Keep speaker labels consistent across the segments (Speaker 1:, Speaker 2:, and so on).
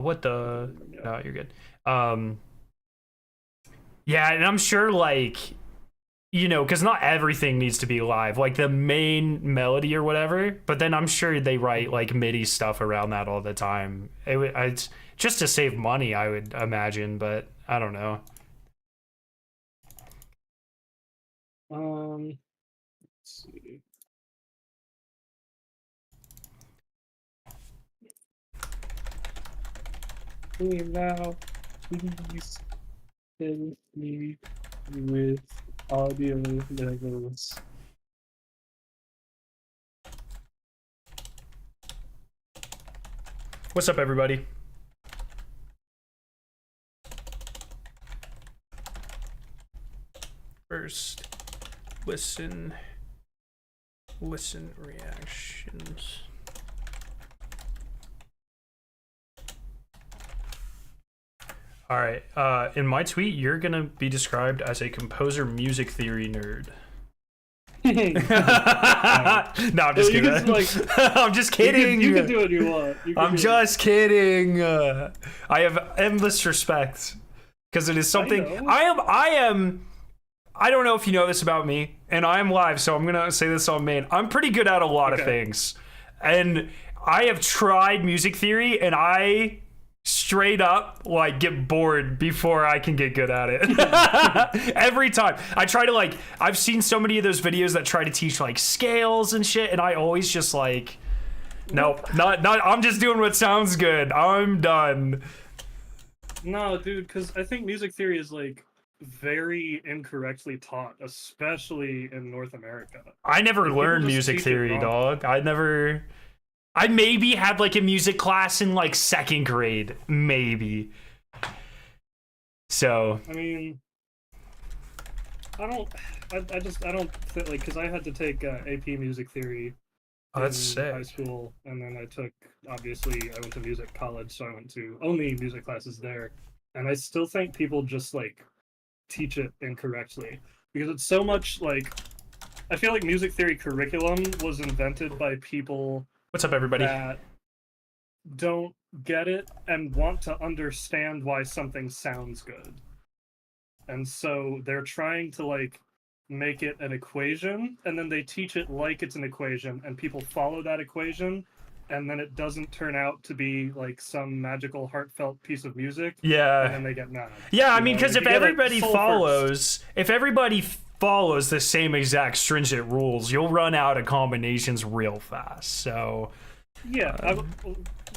Speaker 1: What the? No, you're good. Yeah, and I'm sure like because not everything needs to be live, like the main melody or whatever. But then I'm sure they write like MIDI stuff around that all the time. It's just to save money, I would imagine, but I don't know.
Speaker 2: Let's see. Hey, now, please help me with audio levels.
Speaker 1: What's up, everybody? First, listen reactions. All right. In my tweet, you're gonna be described as a composer music theory nerd. No, I'm just kidding. Like, I'm just kidding.
Speaker 2: You can do what you want.
Speaker 1: I'm just kidding. I have endless respect because it is something I am. I don't know if you know this about me, and I am live, so I'm gonna say this on main. I'm pretty good at a lot of things, and I have tried music theory, and I straight up like get bored before I can get good at it. Every time I try to like, I've seen so many of those videos that try to teach like scales and shit, and I always just like, nope, not. I'm just doing what sounds good. I'm done.
Speaker 2: No, dude, because I think music theory is like very incorrectly taught, especially in North America.
Speaker 1: I never learned music theory, dog. I maybe had like a music class in like second grade, maybe. So
Speaker 2: I mean, I don't think like, because I had to take AP music theory
Speaker 1: that's sick.
Speaker 2: high school, and then obviously I went to music college, so I went to only music classes there, and I still think people just like teach it incorrectly because it's so much like, I feel like music theory curriculum was invented by people.
Speaker 1: What's up, everybody?
Speaker 2: That don't get it and want to understand why something sounds good. And so they're trying to like make it an equation, and then they teach it like it's an equation, and people follow that equation, and then it doesn't turn out to be like some magical heartfelt piece of music.
Speaker 1: Yeah.
Speaker 2: And then they get mad.
Speaker 1: Yeah, I mean, because if everybody follows the same exact stringent rules, you'll run out of combinations real fast. So
Speaker 2: yeah,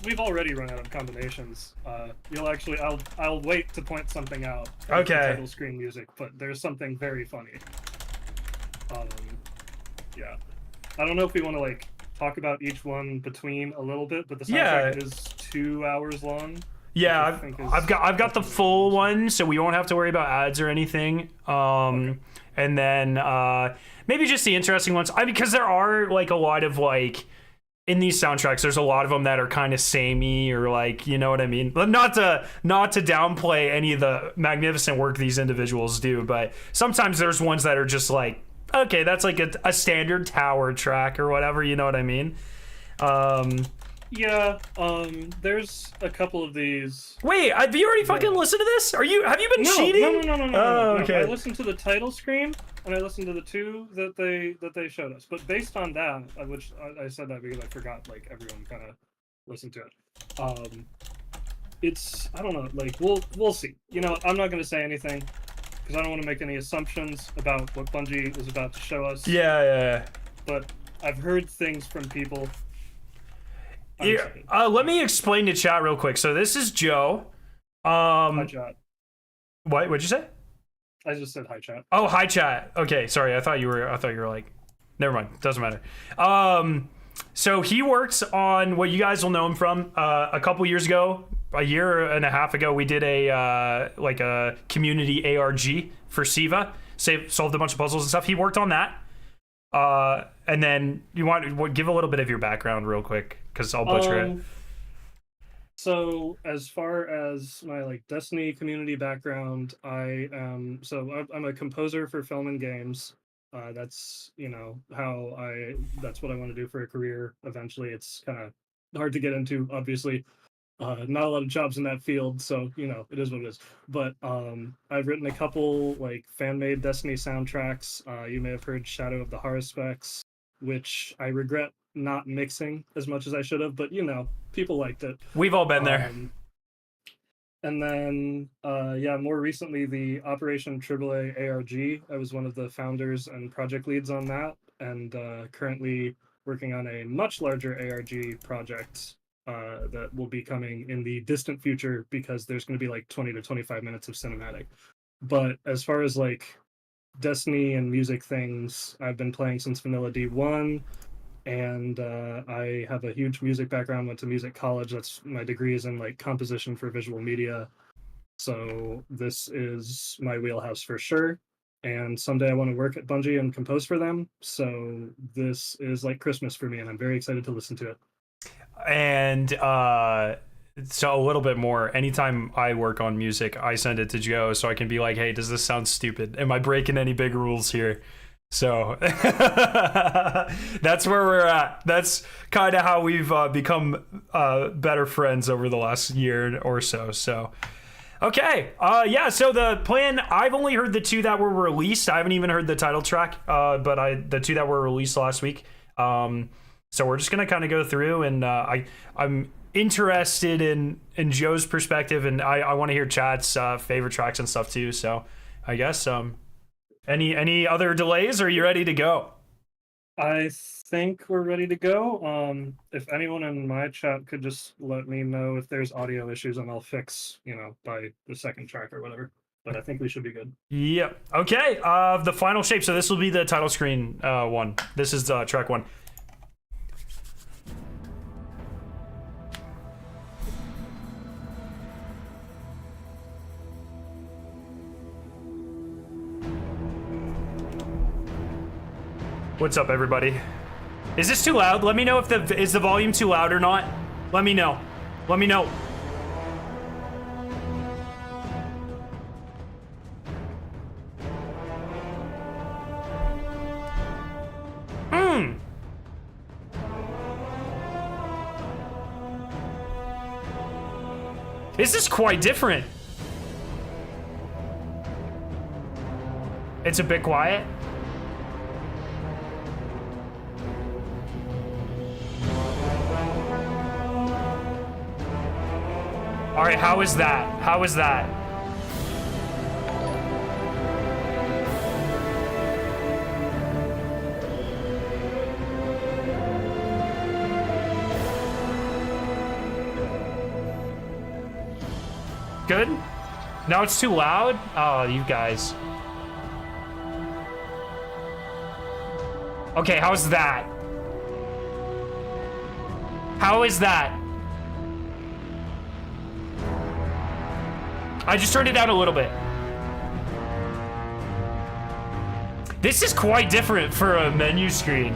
Speaker 2: we've already run out of combinations. I'll wait to point something out.
Speaker 1: Okay.
Speaker 2: Title screen music, but there's something very funny. Yeah, I don't know if we want to like talk about each one between a little bit, but the soundtrack is 2 hours long.
Speaker 1: Yeah, I've got the full one, so we won't have to worry about ads or anything. And then maybe just the interesting ones. Because there are like a lot of like in these soundtracks, there's a lot of them that are kind of samey or like, you know what I mean? But not to downplay any of the magnificent work these individuals do, but sometimes there's ones that are just like, okay, that's like a standard tower track or whatever, you know what I mean?
Speaker 2: Yeah, there's a couple of these.
Speaker 1: Wait, have you already fucking listened to this? Have you been cheating?
Speaker 2: No.
Speaker 1: Okay.
Speaker 2: I listened to the title screen, and I listened to the two that they showed us. But based on that, which I said that because I forgot, like, everyone kind of listened to it. It's, I don't know, like, we'll see. You know, I'm not gonna say anything because I don't want to make any assumptions about what Bungie is about to show us.
Speaker 1: Yeah.
Speaker 2: But I've heard things from people.
Speaker 1: Yeah, let me explain to chat real quick. So this is Joe.
Speaker 2: Hi, chat.
Speaker 1: What'd you say?
Speaker 2: I just said hi, chat.
Speaker 1: Oh, hi, chat. Okay, sorry. I thought you were like, never mind. Doesn't matter. So he works on what you guys will know him from. A couple years ago, a year and a half ago, we did a community ARG for Siva. Solved a bunch of puzzles and stuff. He worked on that. And then you want give a little bit of your background real quick because I'll butcher it.
Speaker 2: So as far as my like Destiny community background, I'm a composer for film and games. That's that's what I want to do for a career eventually. It's kind of hard to get into, obviously. Not a lot of jobs in that field, so you know it is what it is. But I've written a couple like fan-made Destiny soundtracks. You may have heard Shadow of the Haruspex, which I regret not mixing as much as I should have, but you know, people liked it.
Speaker 1: We've all been there.
Speaker 2: And then, yeah, more recently, the Operation AAA ARG. I was one of the founders and project leads on that, and currently working on a much larger ARG project that will be coming in the distant future because there's going to be like 20 to 25 minutes of cinematic. But as far as like Destiny and music things, I've been playing since Vanilla D1. And I have a huge music background, went to music college. That's my degree is in like composition for visual media. So this is my wheelhouse for sure. And someday I want to work at Bungie and compose for them. So this is like Christmas for me, and I'm very excited to listen to it.
Speaker 1: And so a little bit more. Anytime I work on music, I send it to Joe so I can be like, hey, does this sound stupid? Am I breaking any big rules here? So that's where we're at. That's kind of how we've become better friends over the last year or so. So, okay. Yeah, so the plan, I've only heard the 2 that were released. I haven't even heard the title track, but the 2 that were released last week. So we're just going to kind of go through, and I'm interested in Joe's perspective, and I want to hear Chad's favorite tracks and stuff too. So I guess... Any other delays, or are you ready to go?
Speaker 2: I think we're ready to go. If anyone in my chat could just let me know if there's audio issues, and I'll fix, you know, by the second track or whatever. But I think we should be good.
Speaker 1: Yep. Okay. The final shape. So this will be the title screen one. This is track 1. What's up, everybody? Is this too loud? Let me know if is the volume too loud or not. Let me know. Let me know. This is quite different. It's a bit quiet. All right, how is that? How is that? Good? Now it's too loud? Oh, you guys. Okay, how's that? How is that? I just turned it down a little bit. This is quite different for a menu screen.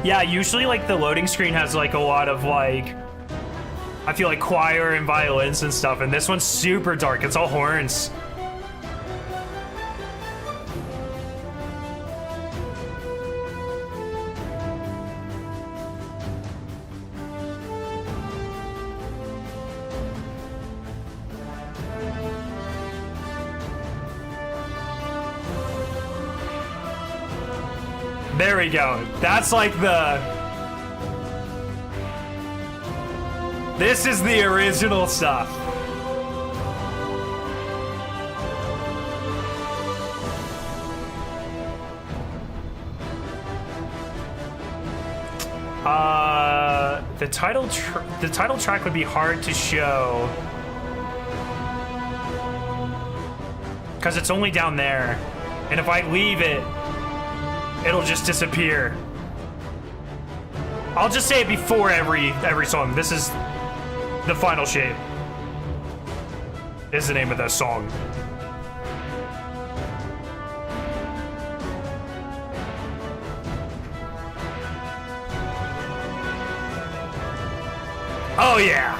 Speaker 1: Yeah, usually like the loading screen has like a lot of like, I feel like choir and violins and stuff, and this one's super dark. It's all horns. There we go. That's like the... This is the original stuff. The title track would be hard to show because it's only down there, and if I leave it, it'll just disappear. I'll just say it before every song. This is the final shape. Is the name of that song. Oh yeah.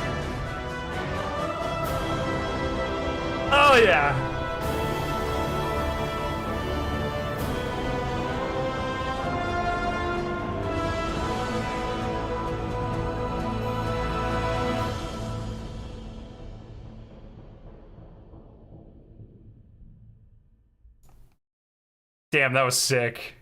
Speaker 1: Oh yeah. Damn, that was sick.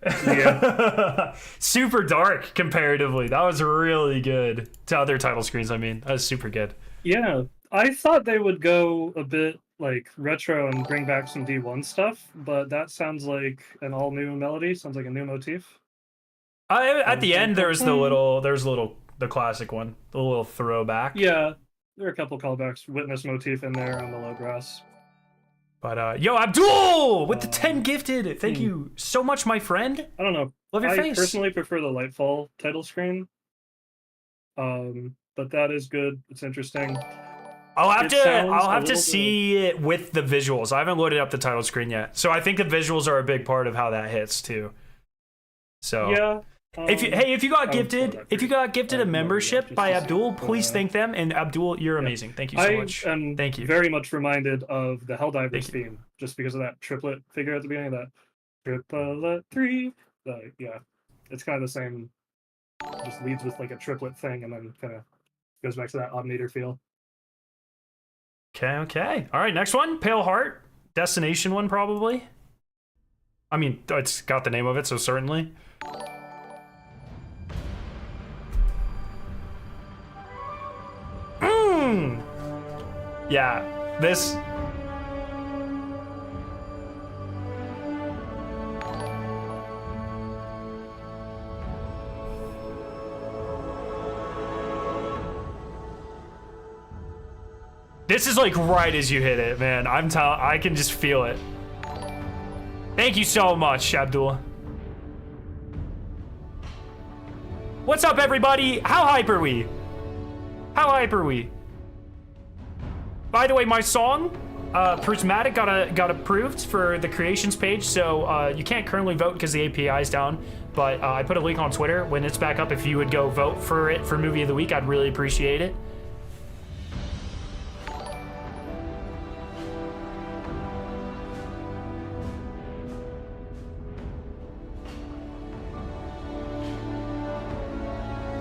Speaker 2: Yeah.
Speaker 1: Super dark comparatively. That was really good. To other title screens, I mean. That was super good.
Speaker 2: Yeah. I thought they would go a bit like retro and bring back some D1 stuff, but that sounds like an all new melody, sounds like a new motif.
Speaker 1: At the end there's the classic one. The little throwback.
Speaker 2: Yeah. There are a couple callbacks, witness motif in there on the low grass.
Speaker 1: But yo, Abdul with the 10 gifted. Thank you so much, my friend.
Speaker 2: I don't know.
Speaker 1: Love your face.
Speaker 2: I personally prefer the Lightfall title screen. But that is good. It's interesting.
Speaker 1: I'll have to see it with the visuals. I haven't loaded up the title screen yet. So I think the visuals are a big part of how that hits too. So
Speaker 2: yeah.
Speaker 1: If you got gifted a membership by Abdul, please thank them. And Abdul, you're amazing. Thank you so much. Thank you.
Speaker 2: Very much reminded of the Helldivers theme, just because of that triplet figure at the beginning of that. Triplet 3. Yeah, it's kind of the same. Just leads with like a triplet thing, and then kind of goes back to that odd meter feel.
Speaker 1: Okay. All right, next one. Pale Heart. Destination one, probably. I mean, it's got the name of it, so certainly. Yeah, this... This is like right as you hit it, man. I can just feel it. Thank you so much, Abdul. What's up, everybody? How hype are we? How hype are we? By the way, my song, Prismatic, got approved for the creations page, so you can't currently vote because the API is down, but I put a link on Twitter. When it's back up, if you would go vote for it for Movie of the Week, I'd really appreciate it.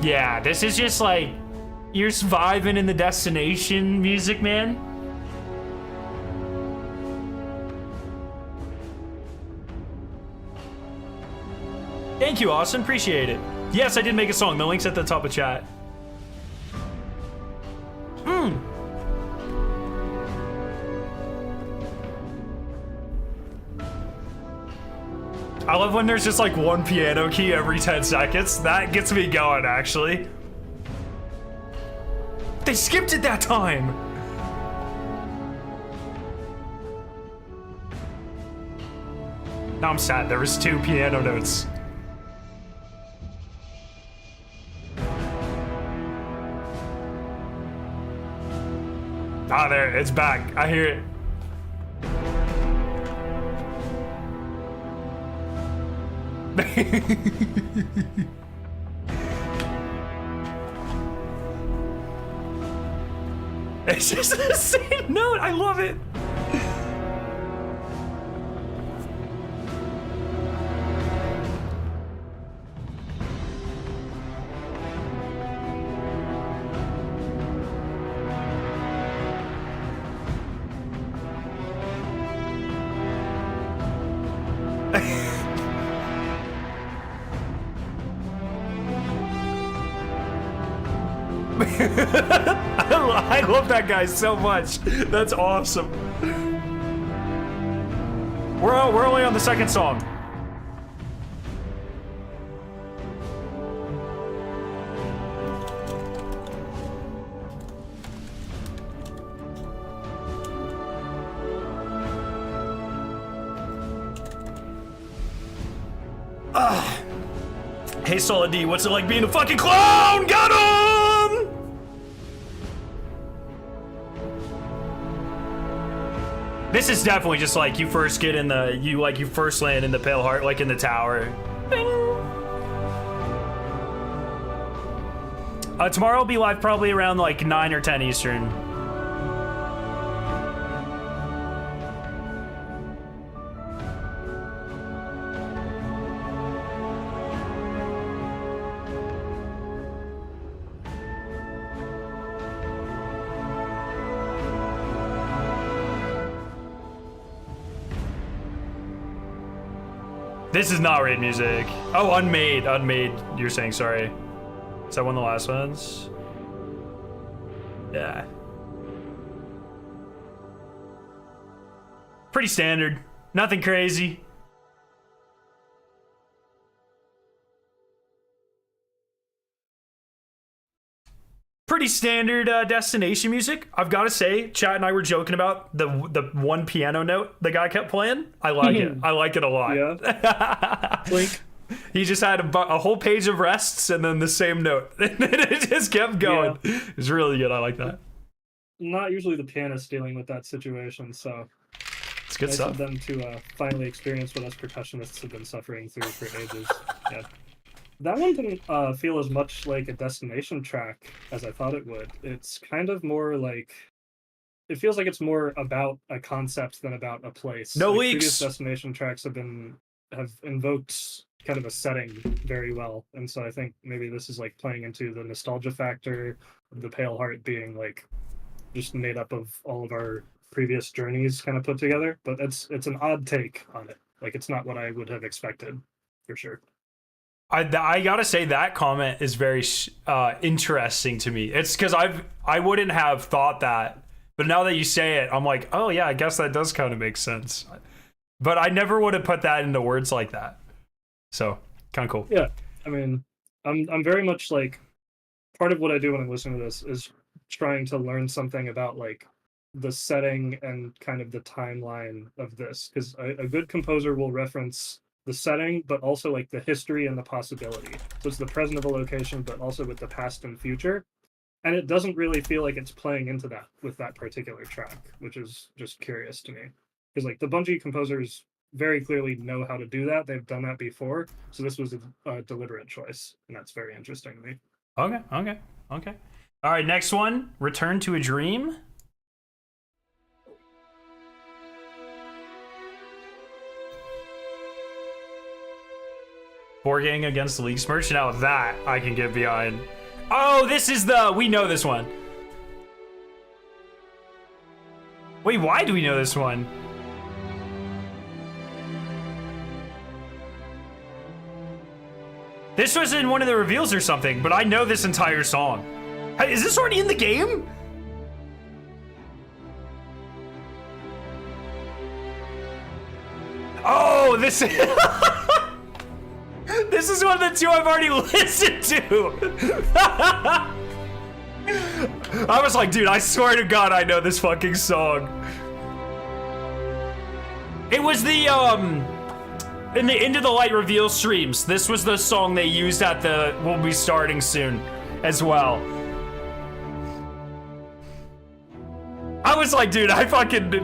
Speaker 1: Yeah, this is just like, you're just vibing in the destination music, man. Thank you, Austin. Appreciate it. Yes, I did make a song. The link's at the top of chat. I love when there's just like one piano key every 10 seconds. That gets me going, actually. They skipped it that time. Now I'm sad. There was 2 piano notes. Ah, there, it's back. I hear it. It's just the same note. I love it. I love that guy so much. That's awesome. We're only on the second song. Hey, Solid D, what's it like being a fucking clown? Got him! This is definitely just like you first get in the, you first land in the Pale Heart, like in the tower. Bing. Tomorrow will be live probably around like 9 or 10 Eastern. This is not raid music. Oh, Unmade. Unmade, you're saying, sorry. Is that one of the last ones? Yeah. Pretty standard. Nothing crazy. Pretty standard destination music. I've got to say, Chat and I were joking about the one piano note the guy kept playing. I like it. I like it a lot.
Speaker 2: Yeah. Blink.
Speaker 1: He just had a whole page of rests and then the same note. It just kept going. Yeah. It was really good. I like that.
Speaker 2: Not usually the pianist dealing with that situation, so
Speaker 1: it's good stuff.
Speaker 2: Nice of them to finally experience what us percussionists have been suffering through for ages. Yeah. That one didn't feel as much like a destination track as I thought it would. It's kind of more like... It feels like it's more about a concept than about a place.
Speaker 1: No
Speaker 2: like,
Speaker 1: leaks!
Speaker 2: Previous destination tracks have invoked kind of a setting very well, and so I think maybe this is like playing into the nostalgia factor of the Pale Heart being like just made up of all of our previous journeys kind of put together. But it's an odd take on it. Like, it's not what I would have expected, for sure.
Speaker 1: I gotta say that comment is very interesting to me. It's because I wouldn't have thought that, but now that you say it, I'm like, oh yeah, I guess that does kind of make sense. But I never would have put that into words like that. So kind of cool.
Speaker 2: Yeah, I mean, I'm very much like, part of what I do when I'm listening to this is trying to learn something about like the setting and kind of the timeline of this, because a good composer will reference the setting, but also like the history and the possibility. So it's the present of a location, but also with the past and future. And it doesn't really feel like it's playing into that with that particular track, which is just curious to me. Because like the Bungie composers very clearly know how to do that. They've done that before. So this was a deliberate choice. And that's very interesting to me.
Speaker 1: Okay. All right, next one, Return to a Dream. Board against the League Smirch. Now that I can get behind. Oh, this is we know this one. Wait, why do we know this one? This was in one of the reveals or something, but I know this entire song. Hey, is this already in the game? Oh, this is... This is one of the two I've already listened to. I was like, dude, I swear to God, I know this fucking song. It was the, in the Into the Light reveal streams. This was the song they used at the, we'll be starting soon as well. I was like, dude,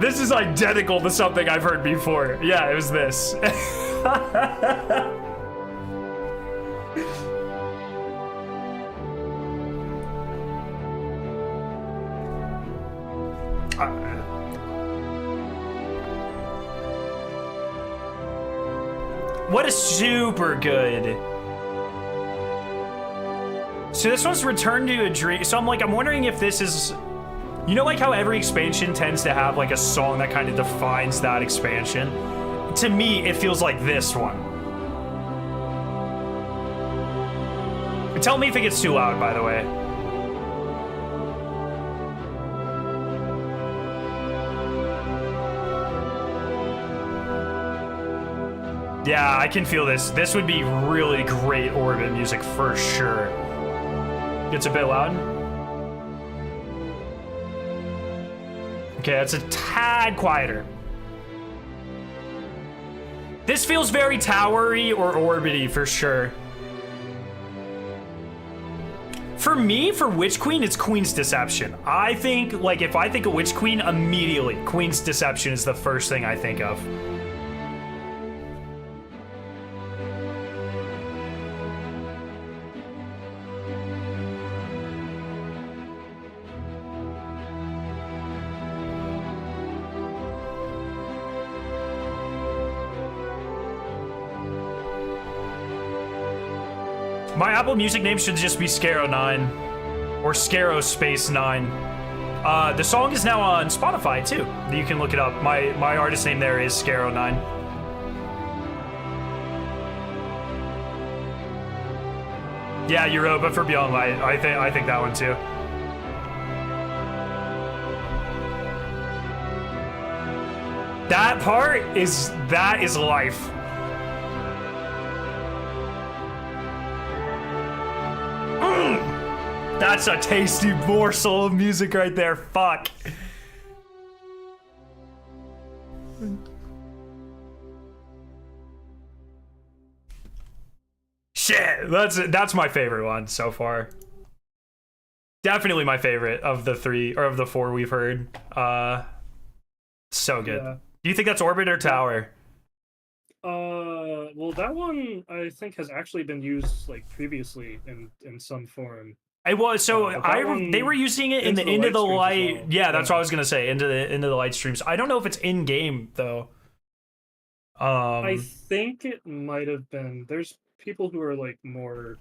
Speaker 1: this is identical to something I've heard before. Yeah, it was this. What is super good. So this one's Return to a Dream. So I'm wondering if this is, you know, like how every expansion tends to have like a song that kind of defines that expansion. To me, it feels like this one. Tell me if it gets too loud, by the way. Yeah, I can feel this. This would be really great Orbit music for sure. Gets a bit loud. Okay, that's a tad quieter. This feels very towery or orbity for sure. For me, for Witch Queen, it's Queen's Deception. I think, like, if I think of Witch Queen, immediately Queen's Deception is the first thing I think of. My Apple Music name should just be Scaro9 or Scaro Space 9. The song is now on Spotify too. You can look it up. My artist name there is Scaro9. Yeah, Europa for Beyond Light. I think that one too. That part is life. That's a tasty morsel of music right there. Fuck. Shit, that's my favorite one so far. Definitely my favorite of the 3 or of the 4 we've heard. So good. Yeah. Do you think that's Orbit or Tower?
Speaker 2: Well, that one I think has actually been used like previously in some form.
Speaker 1: It was so they were using it in the Into the Light. Well. Yeah, that's what I was gonna say. Into the Light streams. I don't know if it's in game though.
Speaker 2: I think it might have been. There's people who are like more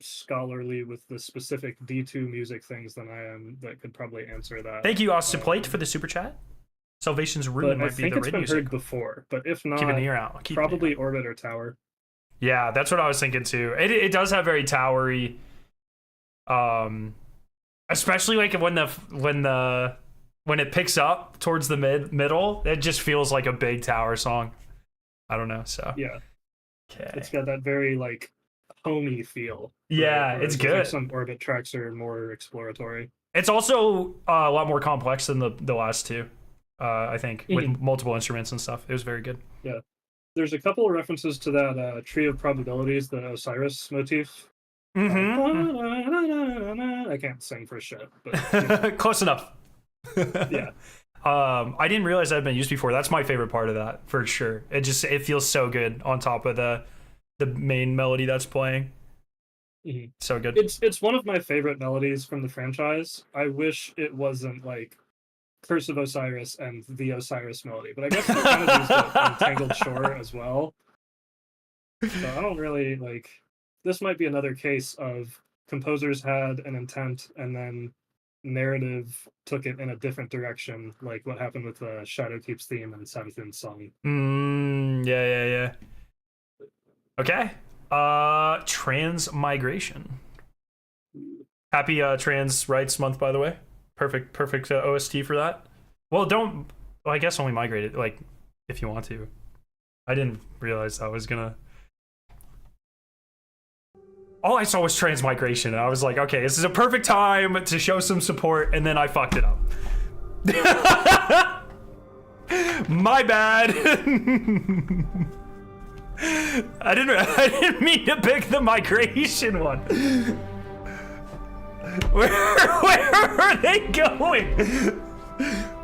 Speaker 2: scholarly with the specific D2 music things than I am that could probably answer that.
Speaker 1: Thank you, Osteoplate, for the super chat. Salvation's Rune might be the radio.
Speaker 2: I think it's been heard before, but if not,
Speaker 1: keep an ear out.
Speaker 2: Probably Orbit or Tower.
Speaker 1: Yeah, that's what I was thinking too. It does have very towery. Especially like when it picks up towards the middle, it just feels like a big tower song. I don't know. So
Speaker 2: yeah, okay. It's got that very like homey feel.
Speaker 1: Yeah, it's good.
Speaker 2: Like some Orbit tracks are more exploratory.
Speaker 1: It's also a lot more complex than the last two. I think with multiple instruments and stuff. It was very good.
Speaker 2: Yeah, there's a couple of references to that Tree of Probabilities, the Osiris motif. I can't sing for shit, but
Speaker 1: close enough.
Speaker 2: Yeah.
Speaker 1: I didn't realize that had been used before. That's my favorite part of that for sure. It feels so good on top of the main melody that's playing. So good.
Speaker 2: It's one of my favorite melodies from the franchise. I wish it wasn't like Curse of Osiris and the Osiris melody, but I guess they kind of used it on Tangled Shore as well. So I don't really like. This might be another case of composers had an intent and then narrative took it in a different direction, like what happened with the Shadowkeep's theme and Savathun's song.
Speaker 1: Yeah. Okay. Transmigration. Happy Trans Rights Month, by the way. Perfect OST for that. Well, I guess only migrate it, like, if you want to. I didn't realize I was gonna... All I saw was transmigration, and I was like, okay, this is a perfect time to show some support, and then I fucked it up. My bad. I didn't mean to pick the migration one. Where are they going?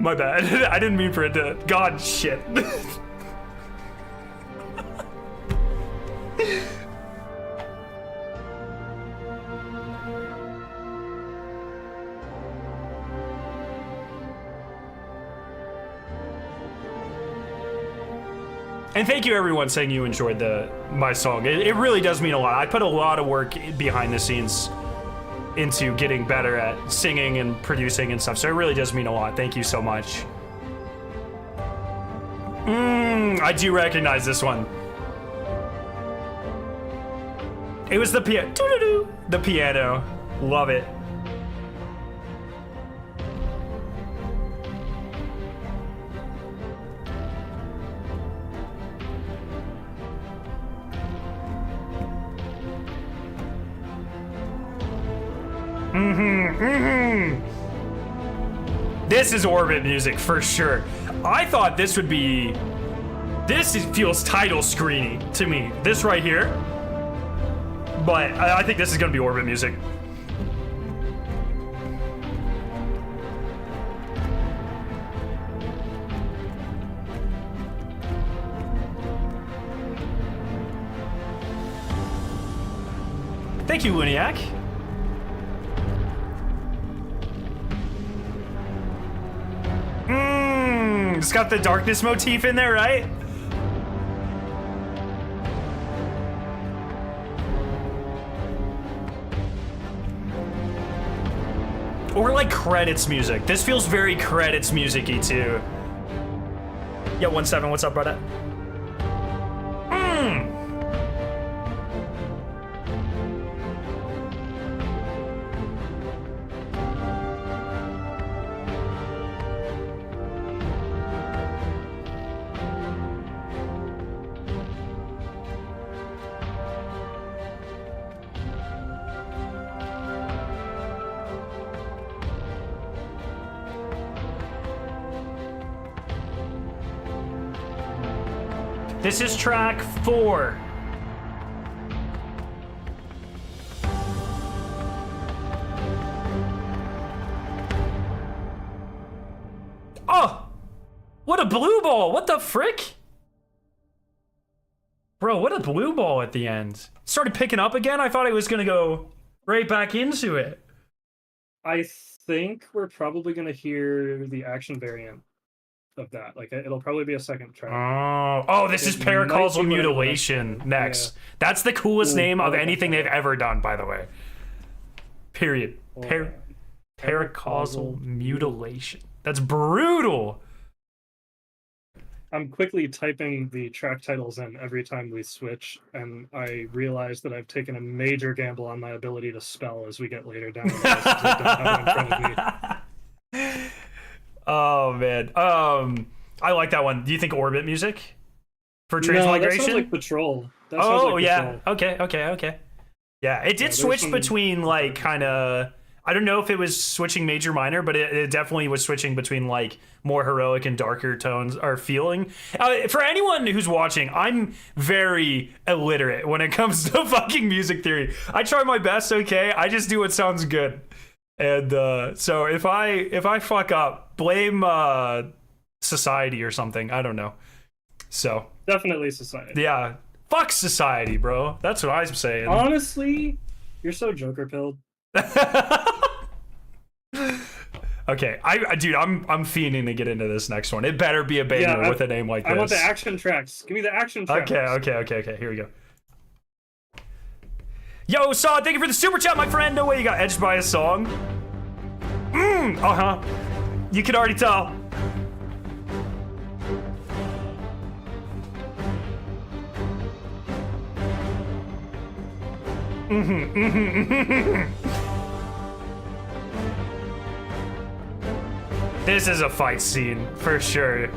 Speaker 1: My bad. I didn't mean for it to... God, shit. And thank you everyone saying you enjoyed my song. It really does mean a lot. I put a lot of work behind the scenes into getting better at singing and producing and stuff, so it really does mean a lot. Thank you so much. I do recognize this one. It was the piano. The piano. Love it. This is Orbit music for sure. I thought this would be... feels title screeny to me. This right here. But I think this is gonna be Orbit music. Thank you, Luniac. It's got the darkness motif in there, right? Or like credits music. This feels very credits music-y too. Yo, 17, what's up, brother? This is track 4. Oh! What a blue ball! What the frick? Bro, what a blue ball at the end. Started picking up again? I thought it was gonna go right back into it.
Speaker 2: I think we're probably gonna hear the action variant of that. Like, it'll probably be a second track.
Speaker 1: Oh, this is Paracausal Mutilation next. Yeah. That's the coolest name of anything they've ever done, by the way. Period. Paracausal Mutilation. That's brutal.
Speaker 2: I'm quickly typing the track titles in every time we switch, and I realize that I've taken a major gamble on my ability to spell as we get later down the list, 'cause I don't have it in front of me.
Speaker 1: Oh man, I like that one. Do you think orbit music for transmigration?
Speaker 2: That sounds like Patrol.
Speaker 1: That sounds like yeah. Patrol. Okay. Yeah, it did switch between like kind of. I don't know if it was switching major minor, but it definitely was switching between like more heroic and darker tones or feeling. For anyone who's watching, I'm very illiterate when it comes to fucking music theory. I try my best, okay? I just do what sounds good. And so if I fuck up, blame society or something. I don't know. So
Speaker 2: definitely society.
Speaker 1: Yeah, fuck society, bro. That's what I'm saying.
Speaker 2: Honestly, you're so Joker pilled.
Speaker 1: Okay, dude, I'm fiending to get into this next one. It better be a banger with a name like this.
Speaker 2: I want the action tracks. Give me the action tracks.
Speaker 1: Okay. Here we go. Yo, Saw, thank you for the super chat, my friend. No way you got edged by a song. You can already tell. This is a fight scene, for sure.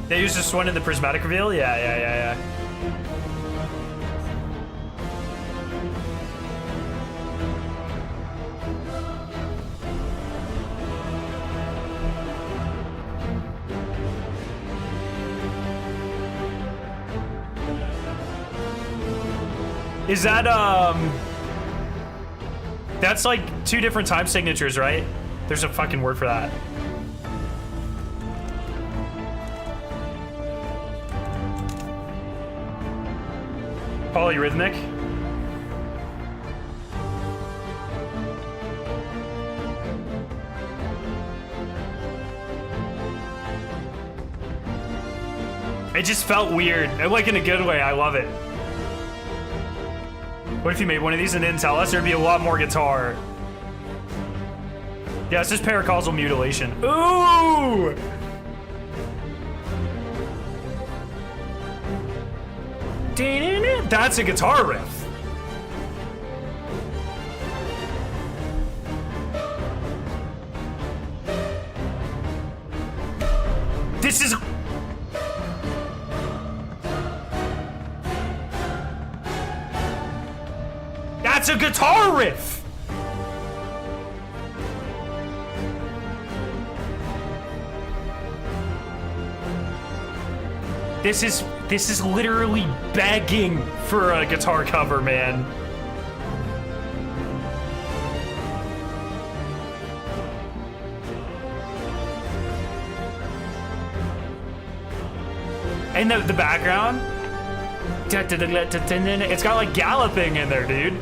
Speaker 1: They used this one in the prismatic reveal? Yeah. Is that, that's like 2 different time signatures, right? There's a fucking word for that. Polyrhythmic? It just felt weird, like in a good way. I love it. What if you made one of these and didn't tell us? There'd be a lot more guitar. Yeah, it's just Paracausal Mutilation. Ooh! That's a guitar riff. This is... That's a guitar riff. This is literally begging for a guitar cover, man. And the background, it's got like galloping in there, dude.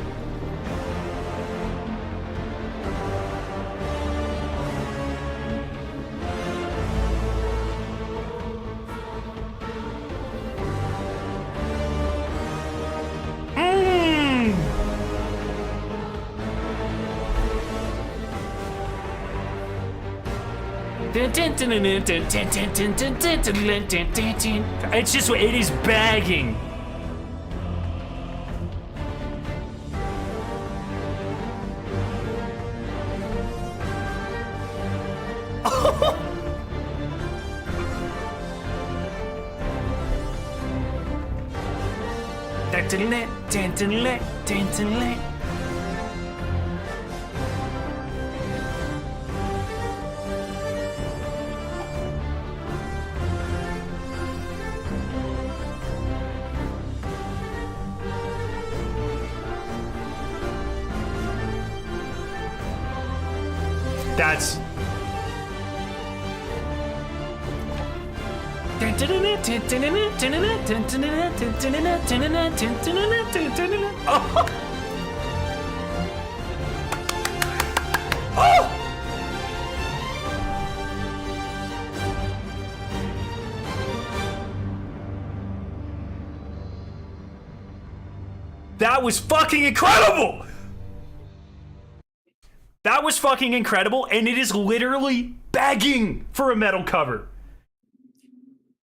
Speaker 1: It's just, it is bagging. That's oh. Oh. That was fucking incredible. That was fucking incredible, and it is literally begging for a metal cover.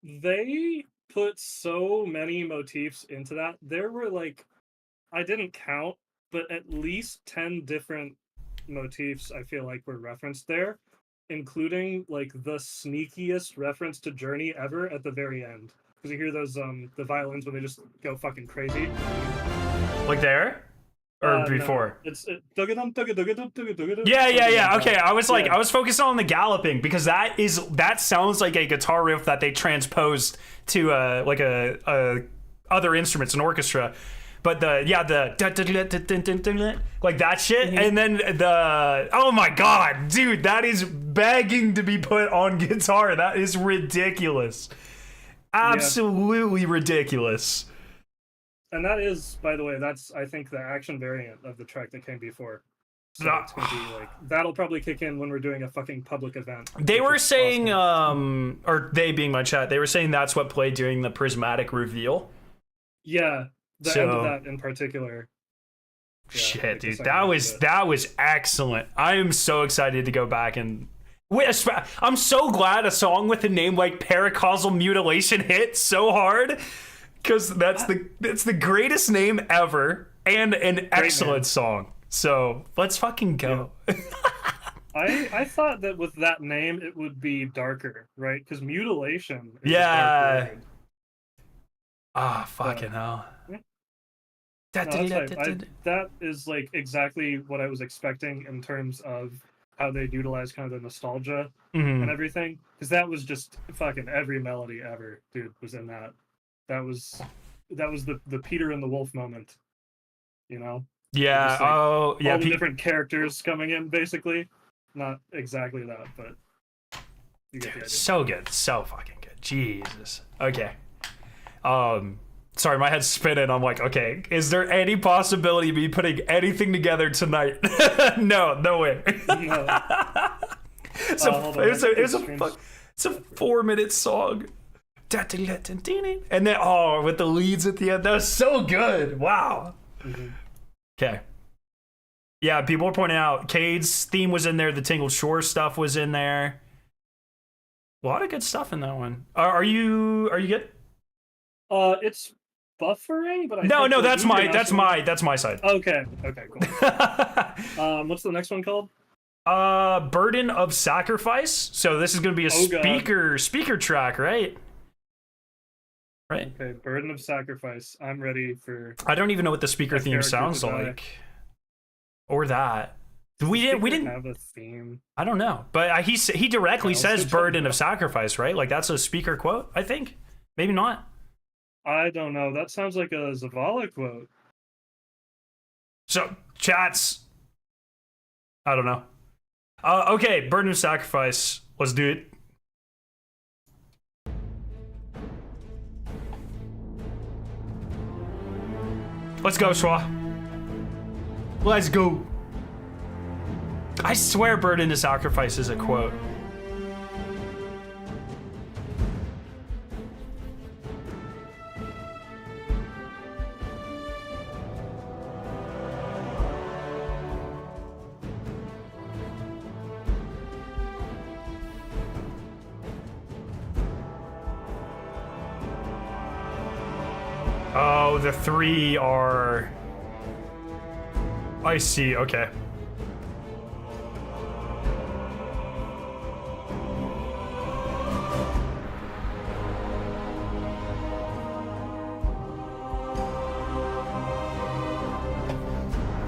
Speaker 2: They put so many motifs into that. There were like, I didn't count, but at least 10 different motifs I feel like were referenced there, including like the sneakiest reference to Journey ever at the very end. Because you hear those the violins when they just go fucking crazy.
Speaker 1: Like there? Or before?
Speaker 2: No. It's
Speaker 1: yeah. Okay, I was like, I was focused on the galloping because that sounds like a guitar riff that they transposed to like a other instruments, an orchestra. But the like that shit, and then the oh my god, dude, that is begging to be put on guitar. That is ridiculous, absolutely ridiculous.
Speaker 2: And that is, by the way, that's I think the action variant of the track that came before. So it's gonna be like that'll probably kick in when we're doing a fucking public event.
Speaker 1: They were saying, awesome. Or they being my chat, they were saying that's what played during the prismatic reveal.
Speaker 2: Yeah, the end of that in particular. Yeah,
Speaker 1: shit, dude, that was excellent. I am so excited to go back and. I'm so glad a song with a name like Paracausal Mutilation hit so hard. Because that's the greatest name ever and an excellent song. So let's fucking go.
Speaker 2: Yeah. I thought that with that name it would be darker, right? Because mutilation. Is
Speaker 1: fucking hell.
Speaker 2: Yeah. That is like exactly what I was expecting in terms of how they'd utilize kind of the nostalgia and everything. Because that was just fucking every melody ever, dude, was in that. That was the Peter and the Wolf moment, you know?
Speaker 1: Yeah.
Speaker 2: Like, all the different characters coming in, basically. Not exactly that, but you get the idea.
Speaker 1: So good, so fucking good. Jesus. Okay. Sorry, my head's spinning. I'm like, okay, is there any possibility of me putting anything together tonight? No way. No. It's a 4-minute song. And then with the leads at the end, that was so good. Wow. Okay. Yeah, people are pointing out Cade's theme was in there, the Tingled Shore stuff was in there. A lot of good stuff in that one. Are you good?
Speaker 2: It's buffering, but
Speaker 1: no, that's my side.
Speaker 2: Okay, cool. What's the next one called?
Speaker 1: Burden of Sacrifice. So this is gonna be a speaker track, right? Right.
Speaker 2: Okay, Burden of Sacrifice. I'm ready for.
Speaker 1: I don't even know what the speaker theme sounds like, or that. We didn't
Speaker 2: have a theme.
Speaker 1: I don't know, but he directly says Burden of Sacrifice, right? Like that's a speaker quote. I think maybe not.
Speaker 2: I don't know. That sounds like a Zavala quote.
Speaker 1: So chats. I don't know. Okay, Burden of Sacrifice. Let's do it. Let's go, Schwa. Let's go. I swear burden to sacrifice is a quote. Oh, the three are... I see, okay.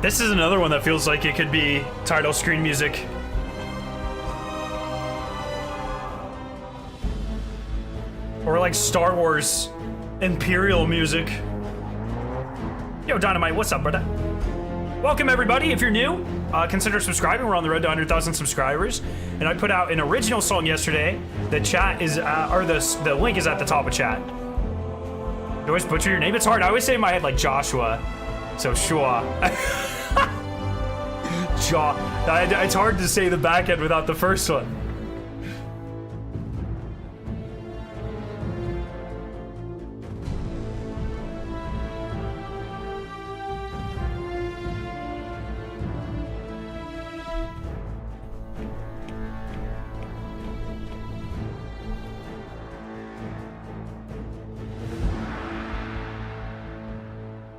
Speaker 1: This is another one that feels like it could be title screen music. Or like Star Wars Imperial music. Yo, Dynamite, what's up, brother? Welcome, everybody. If you're new, consider subscribing. We're on the road to 100,000 subscribers. And I put out an original song yesterday. The chat is, or the link is at the top of chat. You always butcher your name. It's hard. I always say in my head like Joshua. So Shua. It's hard to say the back end without the first one.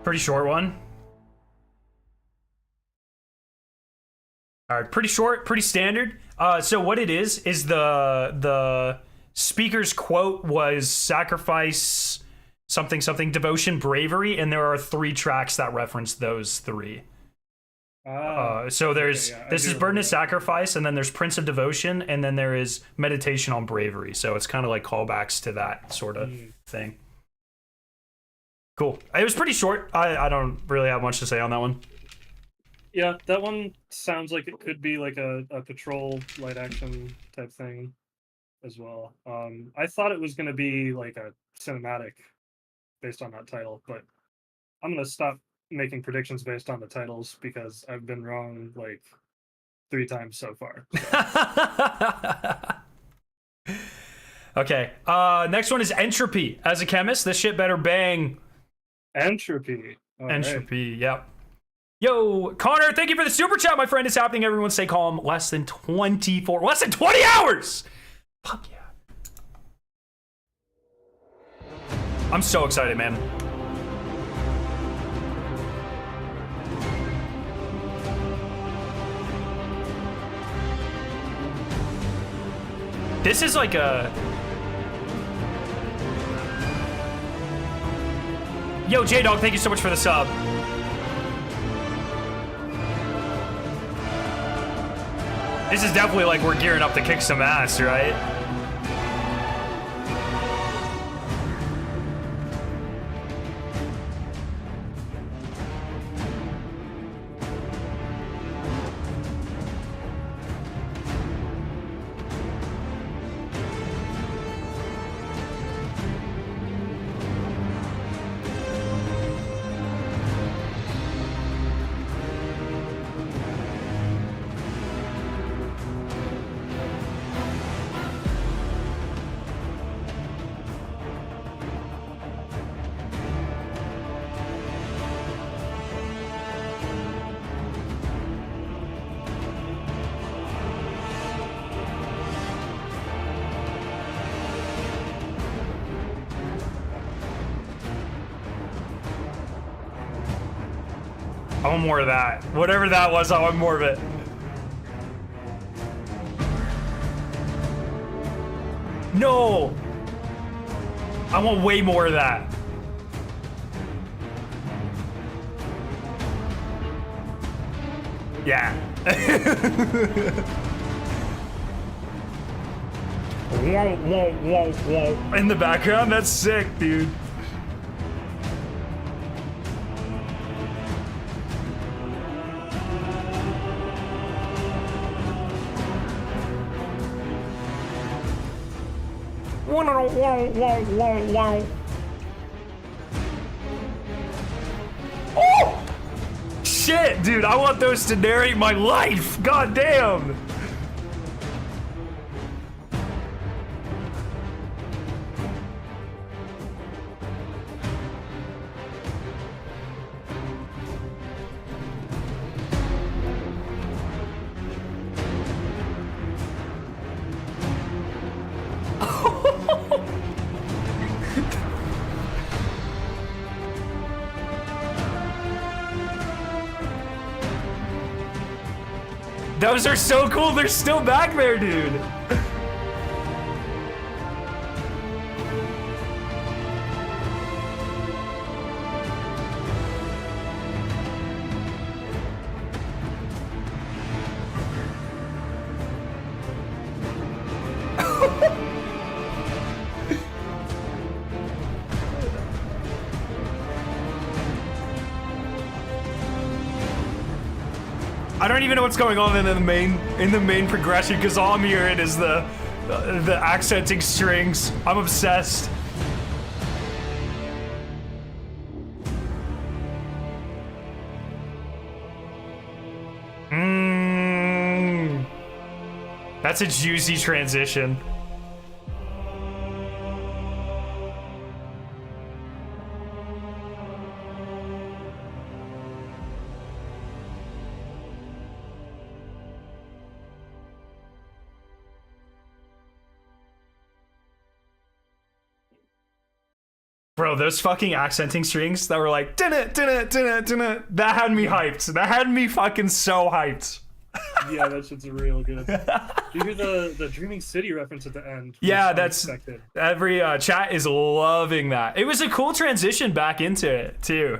Speaker 1: Pretty short one. All right, pretty short, pretty standard. So what it is the speaker's quote was sacrifice, something, devotion, bravery, and there are 3 tracks that reference those 3. So there's this is burden of sacrifice, and then there's Prince of Devotion, and then there is meditation on bravery. So it's kind of like callbacks to that sort of thing. Cool. It was pretty short. I don't really have much to say on that one.
Speaker 2: Yeah, that one sounds like it could be like a patrol light action type thing as well. I thought it was going to be like a cinematic based on that title, but I'm going to stop making predictions based on the titles because I've been wrong like 3 times so far. So.
Speaker 1: Okay. Next one is Entropy. As a chemist, this shit better bang.
Speaker 2: Entropy.
Speaker 1: Entropy, yep. Yo, Connor, thank you for the super chat, my friend. It's happening. Everyone stay calm. Less than 20 hours. Fuck yeah. I'm so excited, man. This is like a... Yo, J-Dog, thank you so much for the sub. This is definitely like we're gearing up to kick some ass, right? I want more of that. Whatever that was, I want more of it. No! I want way more of that. Yeah. In the background, that's sick, dude. Oh! shit, dude. I want those to narrate my life. God damn. Those are so cool. They're still back there, dude. I don't even know what's going on in the main progression because all I'm hearing is the accenting strings. I'm obsessed. That's a juicy transition. Bro, those fucking accenting strings that were like, that had me hyped. That had me fucking so hyped.
Speaker 2: Yeah, that shit's real good. You hear the Dreaming City reference at the end?
Speaker 1: Yeah, that's unexpected. Every chat is loving that. It was a cool transition back into it too.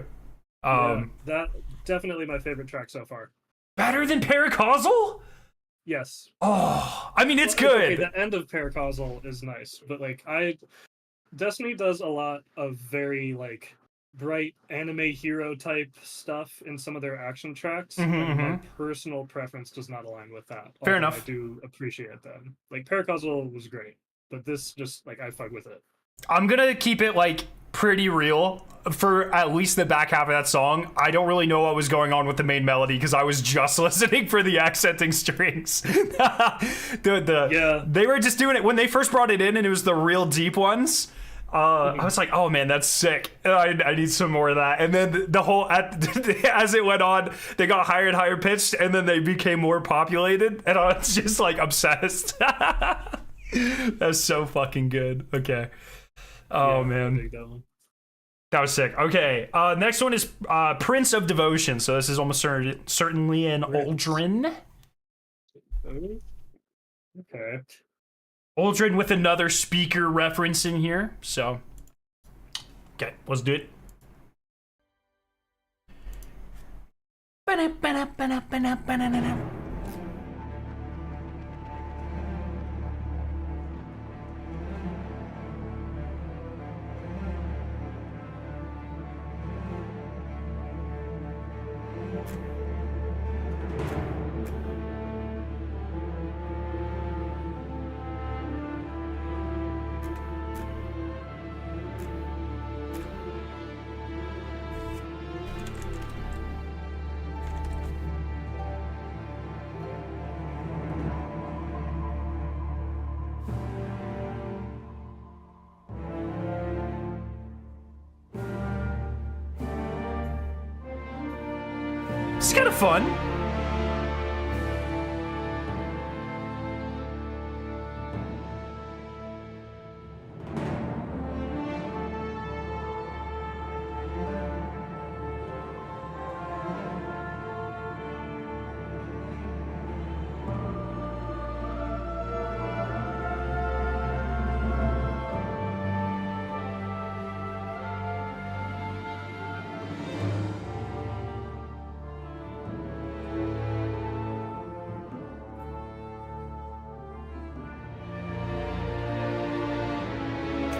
Speaker 2: Yeah, that definitely my favorite track so far.
Speaker 1: Better than Paracausal?
Speaker 2: Yes.
Speaker 1: Oh, I mean it's good.
Speaker 2: Okay, the end of Paracausal is nice, but like Destiny does a lot of very like bright anime hero type stuff in some of their action tracks, and my personal preference does not align with that.
Speaker 1: Fair enough.
Speaker 2: I do appreciate that. Like Paracausal was great, but this just like I fuck with it.
Speaker 1: I'm gonna keep it like pretty real for at least the back half of that song. I don't really know what was going on with the main melody because I was just listening for the accenting strings. They were just doing it when they first brought it in, and it was the real deep ones. I was like, oh man, that's sick. I need some more of that. And then the whole, as it went on, they got higher and higher pitched, and then they became more populated, and I was just like obsessed. That's so fucking good. Okay. Oh yeah, man. That was sick. Okay. Next one is Prince of Devotion. So this is almost certainly an Aldrin.
Speaker 2: Okay.
Speaker 1: Aldrin with another speaker reference in here, so okay, let's do it. It's kind of fun.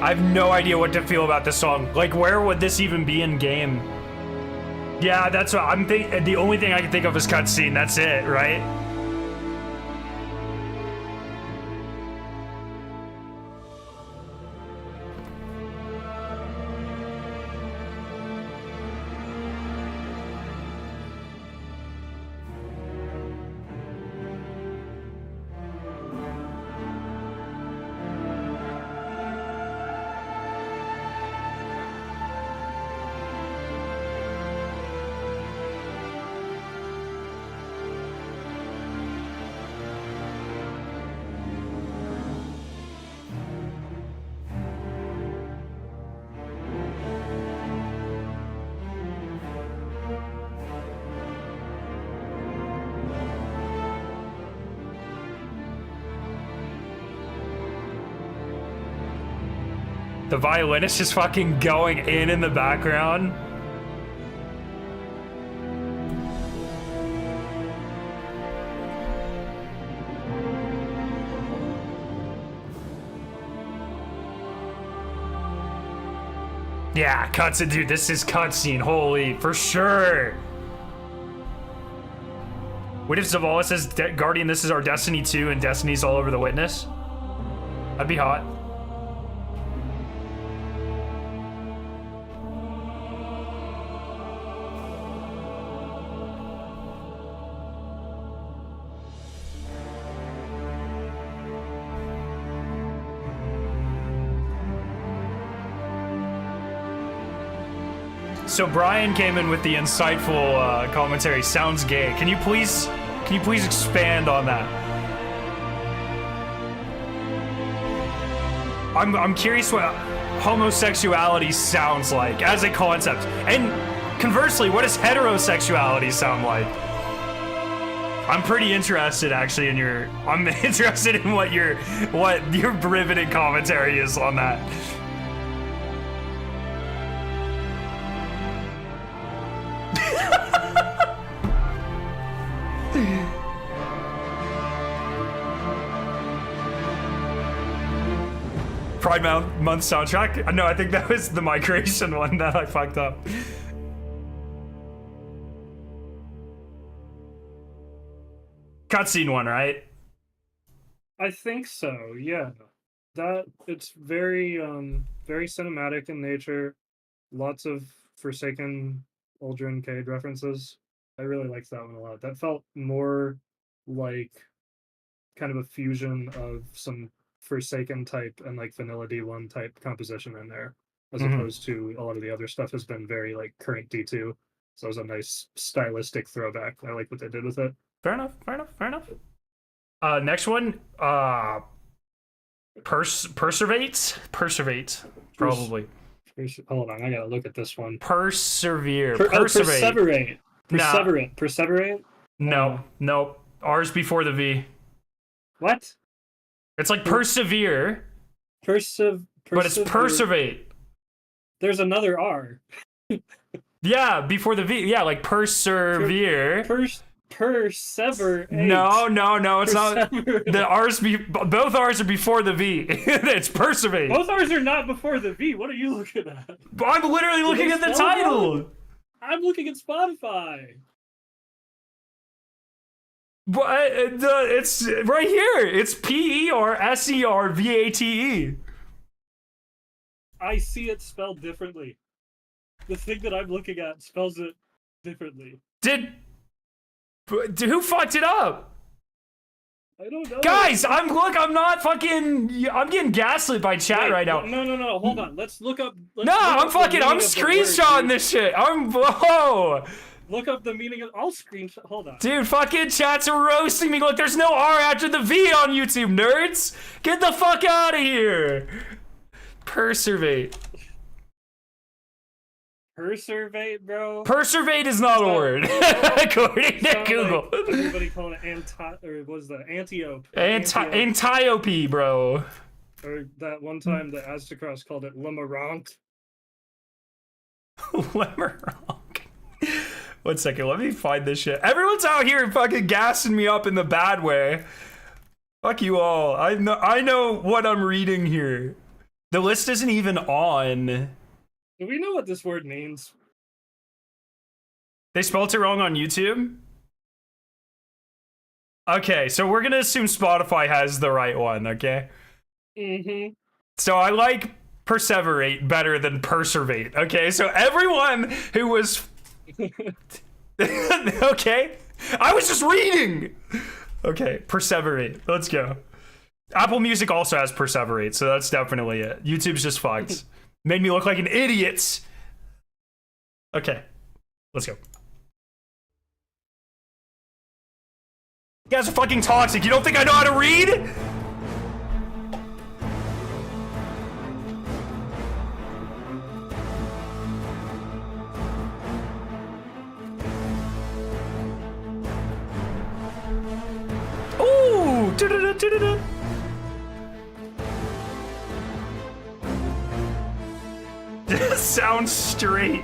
Speaker 1: I have no idea what to feel about this song. Like, where would this even be in game? Yeah, that's what I'm thinking. The only thing I can think of is cutscene. That's it, right? The violinist just fucking going in the background. Yeah, cutscene, dude, this is cutscene, holy, for sure. What if Zavala says, Guardian, this is our Destiny 2 and Destiny's all over the Witness? That'd be hot. So Brian came in with the insightful commentary. Sounds gay. Can you please expand on that? I'm curious what homosexuality sounds like as a concept, and conversely, what does heterosexuality sound like? I'm pretty interested, actually, in your. I'm interested in what your riveting commentary is on that. Pride Month soundtrack? No, I think that was the migration one that I fucked up. Cutscene one, right?
Speaker 2: I think so, yeah. That it's very very cinematic in nature. Lots of Forsaken Aldrin Cade references. I really liked that one a lot. That felt more like kind of a fusion of some Forsaken type and like Vanilla D1 type composition in there, as opposed to a lot of the other stuff has been very like current D2. So it was a nice stylistic throwback. I like what they did with it.
Speaker 1: Fair enough. Next one, Perseverate, probably.
Speaker 2: Hold on, I gotta look at this one.
Speaker 1: Perseverate.
Speaker 2: Perseverate.
Speaker 1: No, nope. R's before the V.
Speaker 2: What?
Speaker 1: It's like persevere. But it's perseverate.
Speaker 2: There's another R.
Speaker 1: Yeah, before the V. Yeah, like persevere.
Speaker 2: Perseverate.
Speaker 1: No, it's not. The R's both R's are before the V. It's perseverate.
Speaker 2: Both R's are not before the V. What are you looking at?
Speaker 1: I'm literally looking at the title.
Speaker 2: I'm looking at Spotify.
Speaker 1: But it's right here. It's Perservate.
Speaker 2: I see it spelled differently. The thing that I'm looking at spells it differently.
Speaker 1: Who fucked it up?
Speaker 2: I don't know.
Speaker 1: Guys, I'm getting gaslit by chat right now.
Speaker 2: No, hold on. Let's look up. I'm
Speaker 1: screenshotting this shit. Whoa.
Speaker 2: Look up the meaning of. I'll screenshot. Hold on.
Speaker 1: Dude, fucking chats are roasting me. Look, there's no R after the V on YouTube, nerds. Get the fuck out of here. Perseverate, bro. Perseverate is not a word, according to Google.
Speaker 2: Like everybody calling it antiope.
Speaker 1: Antiope, bro.
Speaker 2: Or that one time the Aztecross called it Limerence.
Speaker 1: Limerence. 1 second, let me find this shit. Everyone's out here fucking gassing me up in the bad way. Fuck you all. I know what I'm reading here. The list isn't even on.
Speaker 2: Do we know what this word means?
Speaker 1: They spelled it wrong on YouTube? Okay, so we're gonna assume Spotify has the right one, okay? So I like perseverate better than perseverate, okay? So everyone who was... Okay, I was just reading. Okay, perseverate. Let's go. Apple Music also has perseverate, so that's definitely it. YouTube's just fucked. Made me look like an idiot. Okay, let's go. You guys are fucking toxic. You don't think I know how to read? Sounds straight.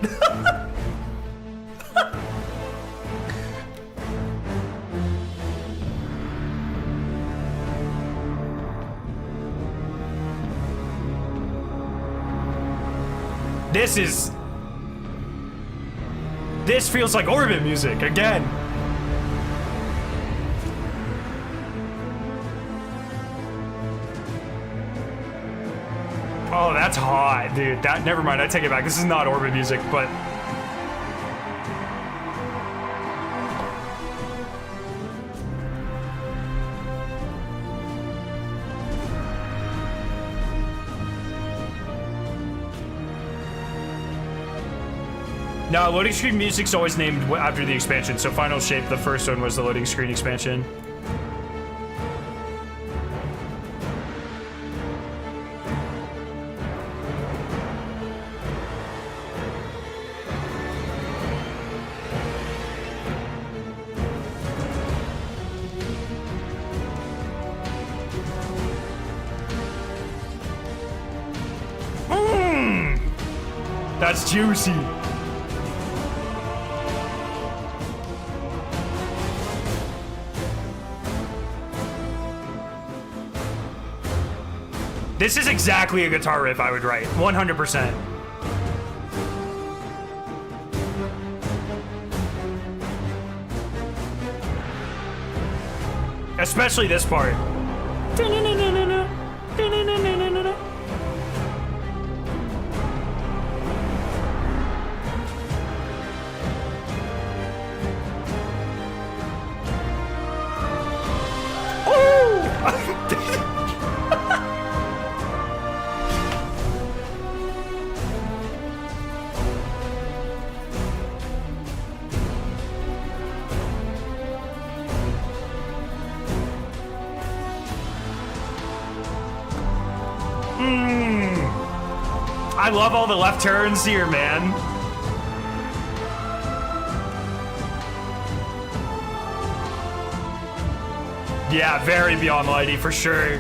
Speaker 1: This feels like orbit music again. Oh, that's hot, dude. Never mind, I take it back. This is not orbit music, but no, loading screen music's always named after the expansion. So Final Shape, the first one, was the loading screen expansion. That's juicy. This is exactly a guitar riff I would write, 100%. Especially this part. I love all the left turns here, man. Yeah, very Beyond Lighty for sure.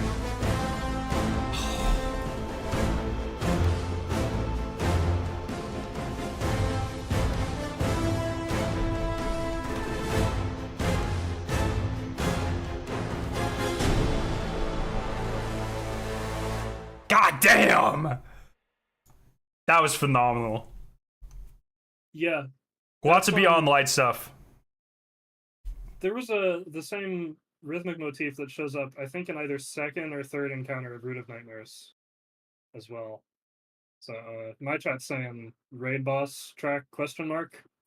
Speaker 1: God damn! That was phenomenal.
Speaker 2: Yeah.
Speaker 1: Lots of Beyond Light stuff.
Speaker 2: There was the same rhythmic motif that shows up, I think, in either second or third encounter of Root of Nightmares as well. So my chat's saying raid boss track ?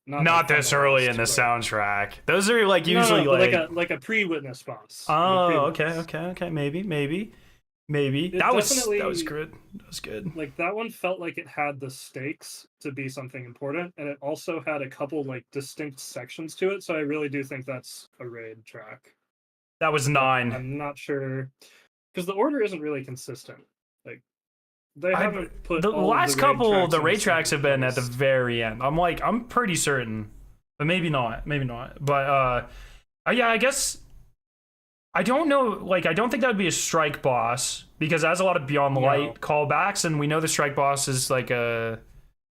Speaker 1: Not this early in the soundtrack. Those are like usually
Speaker 2: like a pre-witness boss.
Speaker 1: Oh, okay. Maybe. That was good. That was good.
Speaker 2: Like, that one felt like it had the stakes to be something important, and it also had a couple, like, distinct sections to it, so I really do think that's a raid track.
Speaker 1: That was 9.
Speaker 2: I'm not sure, because the order isn't really consistent. Like, they haven't put
Speaker 1: the last couple, the raid tracks have been
Speaker 2: place.
Speaker 1: at the very end. I'm pretty certain, but maybe not. But, yeah, I guess... I don't know, like, I don't think that would be a strike boss, because it has a lot of Beyond Light callbacks, and we know the strike boss is, like,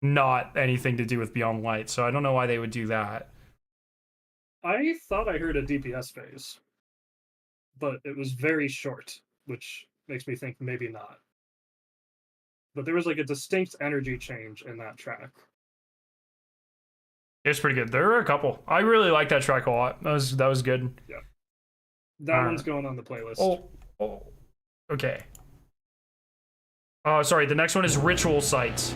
Speaker 1: not anything to do with Beyond Light, so I don't know why they would do that.
Speaker 2: I thought I heard a DPS phase, but it was very short, which makes me think maybe not. But there was, like, a distinct energy change in that track.
Speaker 1: It's pretty good. There were a couple. I really like that track a lot. That was good.
Speaker 2: Yeah. That one's going on the playlist.
Speaker 1: Oh, okay. Oh, sorry. The next one is Ritual Sites.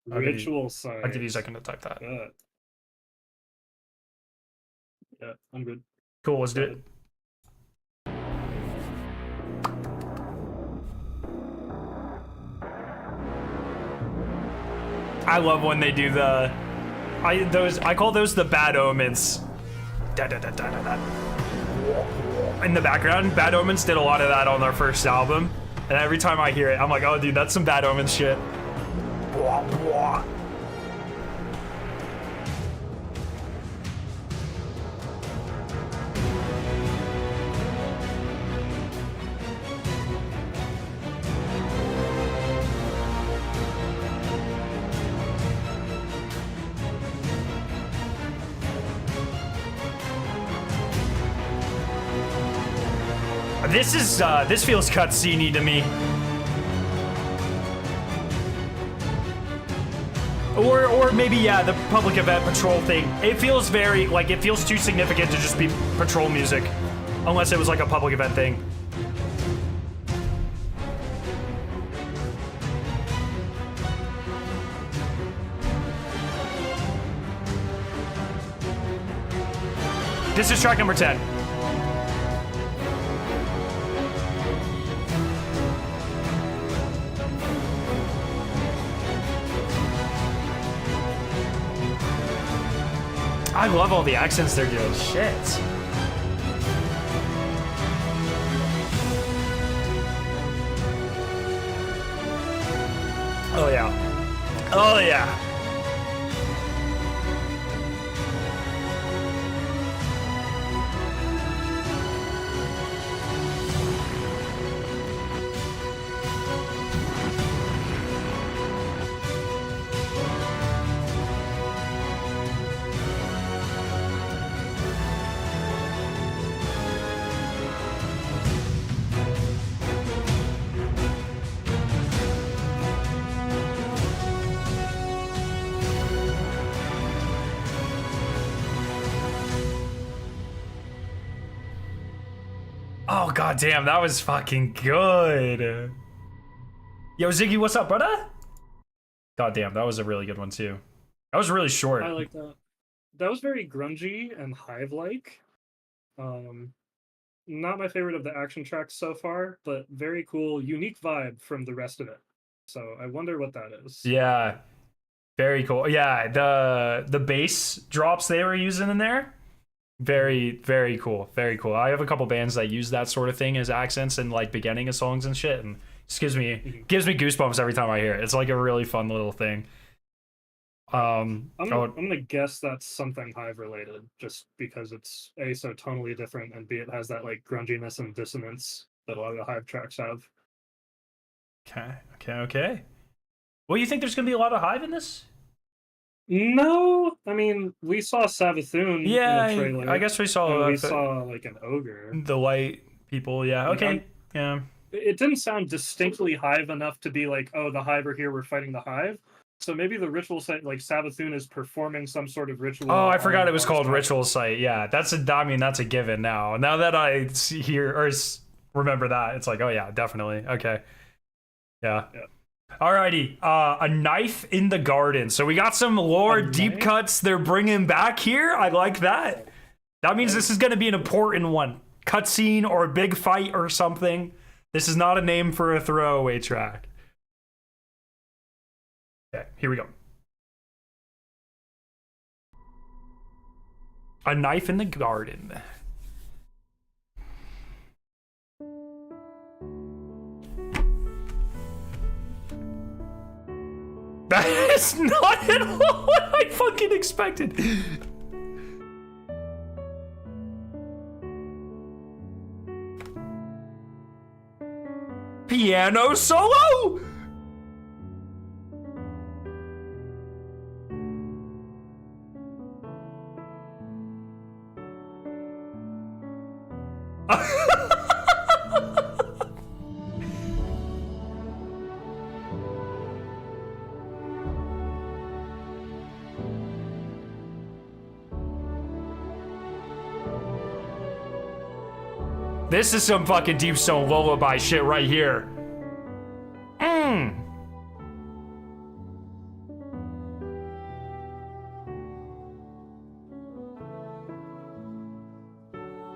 Speaker 2: Ritual Sites.
Speaker 1: I'll give you a second to type that.
Speaker 2: Yeah, I'm good.
Speaker 1: Cool, let's do it. I love when they do the... I call those the bad omens. In the background, Bad Omens did a lot of that on their first album, and every time I hear it, I'm like, oh dude, that's some Bad Omens shit. This feels cutscene-y to me. Or maybe, yeah, the public event patrol thing. It feels very, like, it feels too significant to just be patrol music. Unless it was like a public event thing. This is track number 10. I love all the accents they're doing. Shit. Oh yeah. Oh yeah. Oh god damn, that was fucking good. Yo, Ziggy, what's up, brother? God damn, that was a really good one too. That was really short.
Speaker 2: I like that. That was very grungy and hive-like. Not my favorite of the action tracks so far, but very cool, unique vibe from the rest of it. So I wonder what that is.
Speaker 1: Yeah, very cool. Yeah, the bass drops they were using in there, very cool, very cool. I have a couple bands that use that sort of thing as accents and like beginning of songs and shit, and it just gives me goosebumps every time I hear it. It's like a really fun little thing. I'm
Speaker 2: gonna guess that's something hive related, just because it's A, so tonally different, and B, it has that like grunginess and dissonance that a lot of the hive tracks have.
Speaker 1: Okay. Well, you think there's gonna be a lot of hive in this?
Speaker 2: No, I mean we saw Savathun in the trailer.
Speaker 1: I guess we saw.
Speaker 2: We saw like an ogre.
Speaker 1: The white people, yeah. Okay, yeah.
Speaker 2: It didn't sound distinctly hive enough to be like, oh, the hive are here, we're fighting the hive. So maybe the ritual site, like Savathun, is performing some sort of ritual.
Speaker 1: Oh, I forgot it was called ritual site. Yeah, that's a given now. Now that I remember that, it's like, oh yeah, definitely. Okay. Yeah. Alrighty. A knife in the garden. So we got some lore deep cuts they're bringing back here. I like that. That means this is going to be an important one. Cutscene or a big fight or something. This is not a name for a throwaway track. Okay, here we go. A knife in the garden. That is not at all what I fucking expected. Piano solo? This is some fucking Deep Stone lullaby shit right here.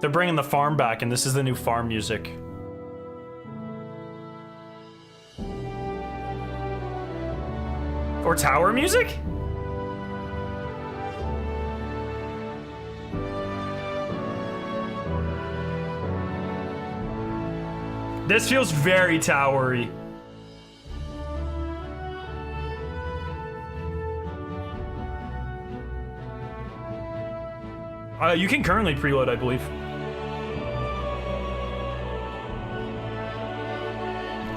Speaker 1: They're bringing the farm back, and this is the new farm music. Or tower music? This feels very towery. You can currently preload, I believe.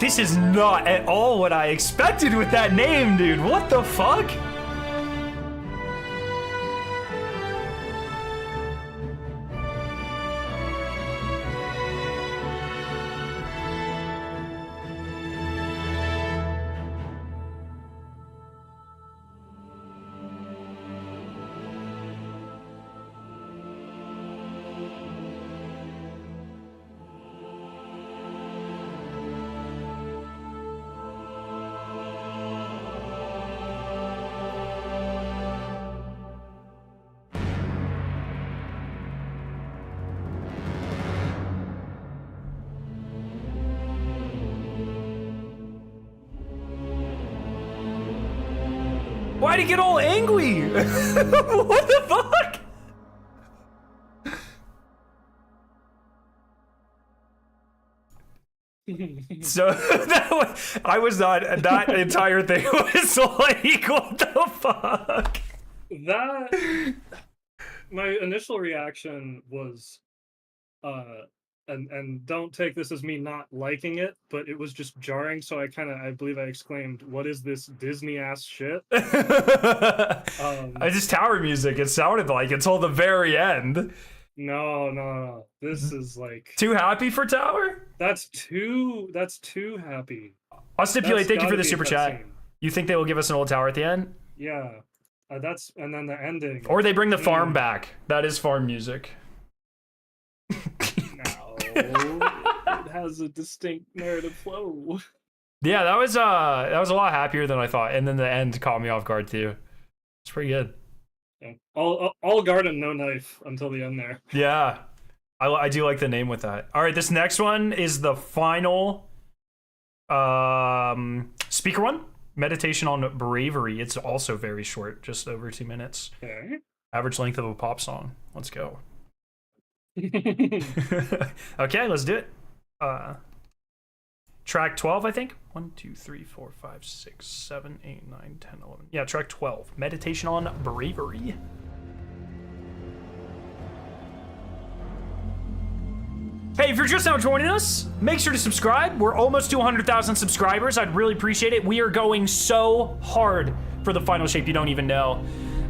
Speaker 1: This is not at all what I expected with that name, dude. What the fuck? Why'd he get all angry? What the fuck? So I was not, that entire thing was like, what the fuck?
Speaker 2: That, my initial reaction was, and don't take this as me not liking it, but it was just jarring. So I believe I exclaimed, "What is this Disney ass shit?"
Speaker 1: I just tower music. It sounded like until the very end.
Speaker 2: No. This is like
Speaker 1: too happy for tower.
Speaker 2: That's too happy.
Speaker 1: I'll stipulate. Thank you for the super chat. Scene. You think they will give us an old tower at the end?
Speaker 2: Yeah, that's, and then the ending.
Speaker 1: Or they bring the farm back. That is farm music.
Speaker 2: No, it has a distinct narrative flow.
Speaker 1: Yeah, that was a lot happier than I thought, and then the end caught me off guard too. It's pretty good.
Speaker 2: Yeah. All garden, no knife until the end there.
Speaker 1: Yeah, I do like the name with that. All right, this next one is the final speaker one. Meditation on Bravery. It's also very short, just over 2 minutes.
Speaker 2: Okay.
Speaker 1: Average length of a pop song. Let's go. Okay, let's do it. Track 12, I think. 1, 2, 3, 4, 5, 6, 7, 8, 9, 10, 11. Yeah, track 12. Meditation on Bravery. Hey, if you're just now joining us, make sure to subscribe. We're almost to 100,000 subscribers. I'd really appreciate it. We are going so hard for the final shape you don't even know.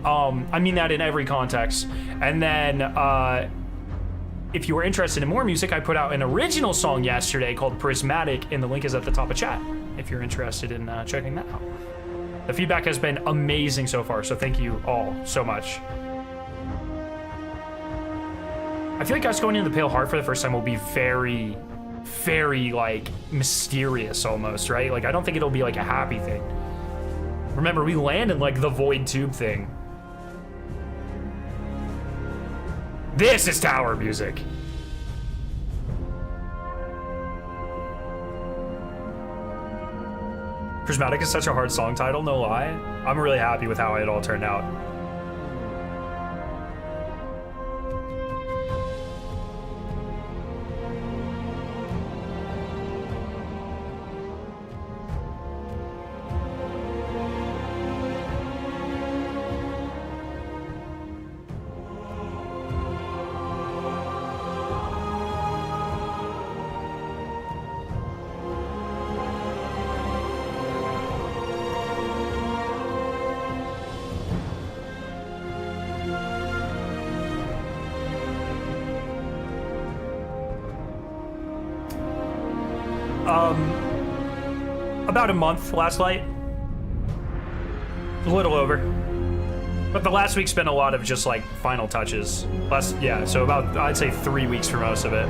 Speaker 1: I mean that in every context. And then, if you are interested in more music, I put out an original song yesterday called Prismatic, and the link is at the top of chat if you're interested in checking that out. The feedback has been amazing so far, so thank you all so much. I feel like us going into the Pale Heart for the first time will be very, very, like, mysterious almost, right? Like, I don't think it'll be, like, a happy thing. Remember, we land in, like, the Void Tube thing. This is tower music. Prismatic is such a hard song title, no lie. I'm really happy with how it all turned out. About a month, last light. A little over. But the last week's been a lot of just like final touches. Yeah, so about, I'd say 3 weeks for most of it.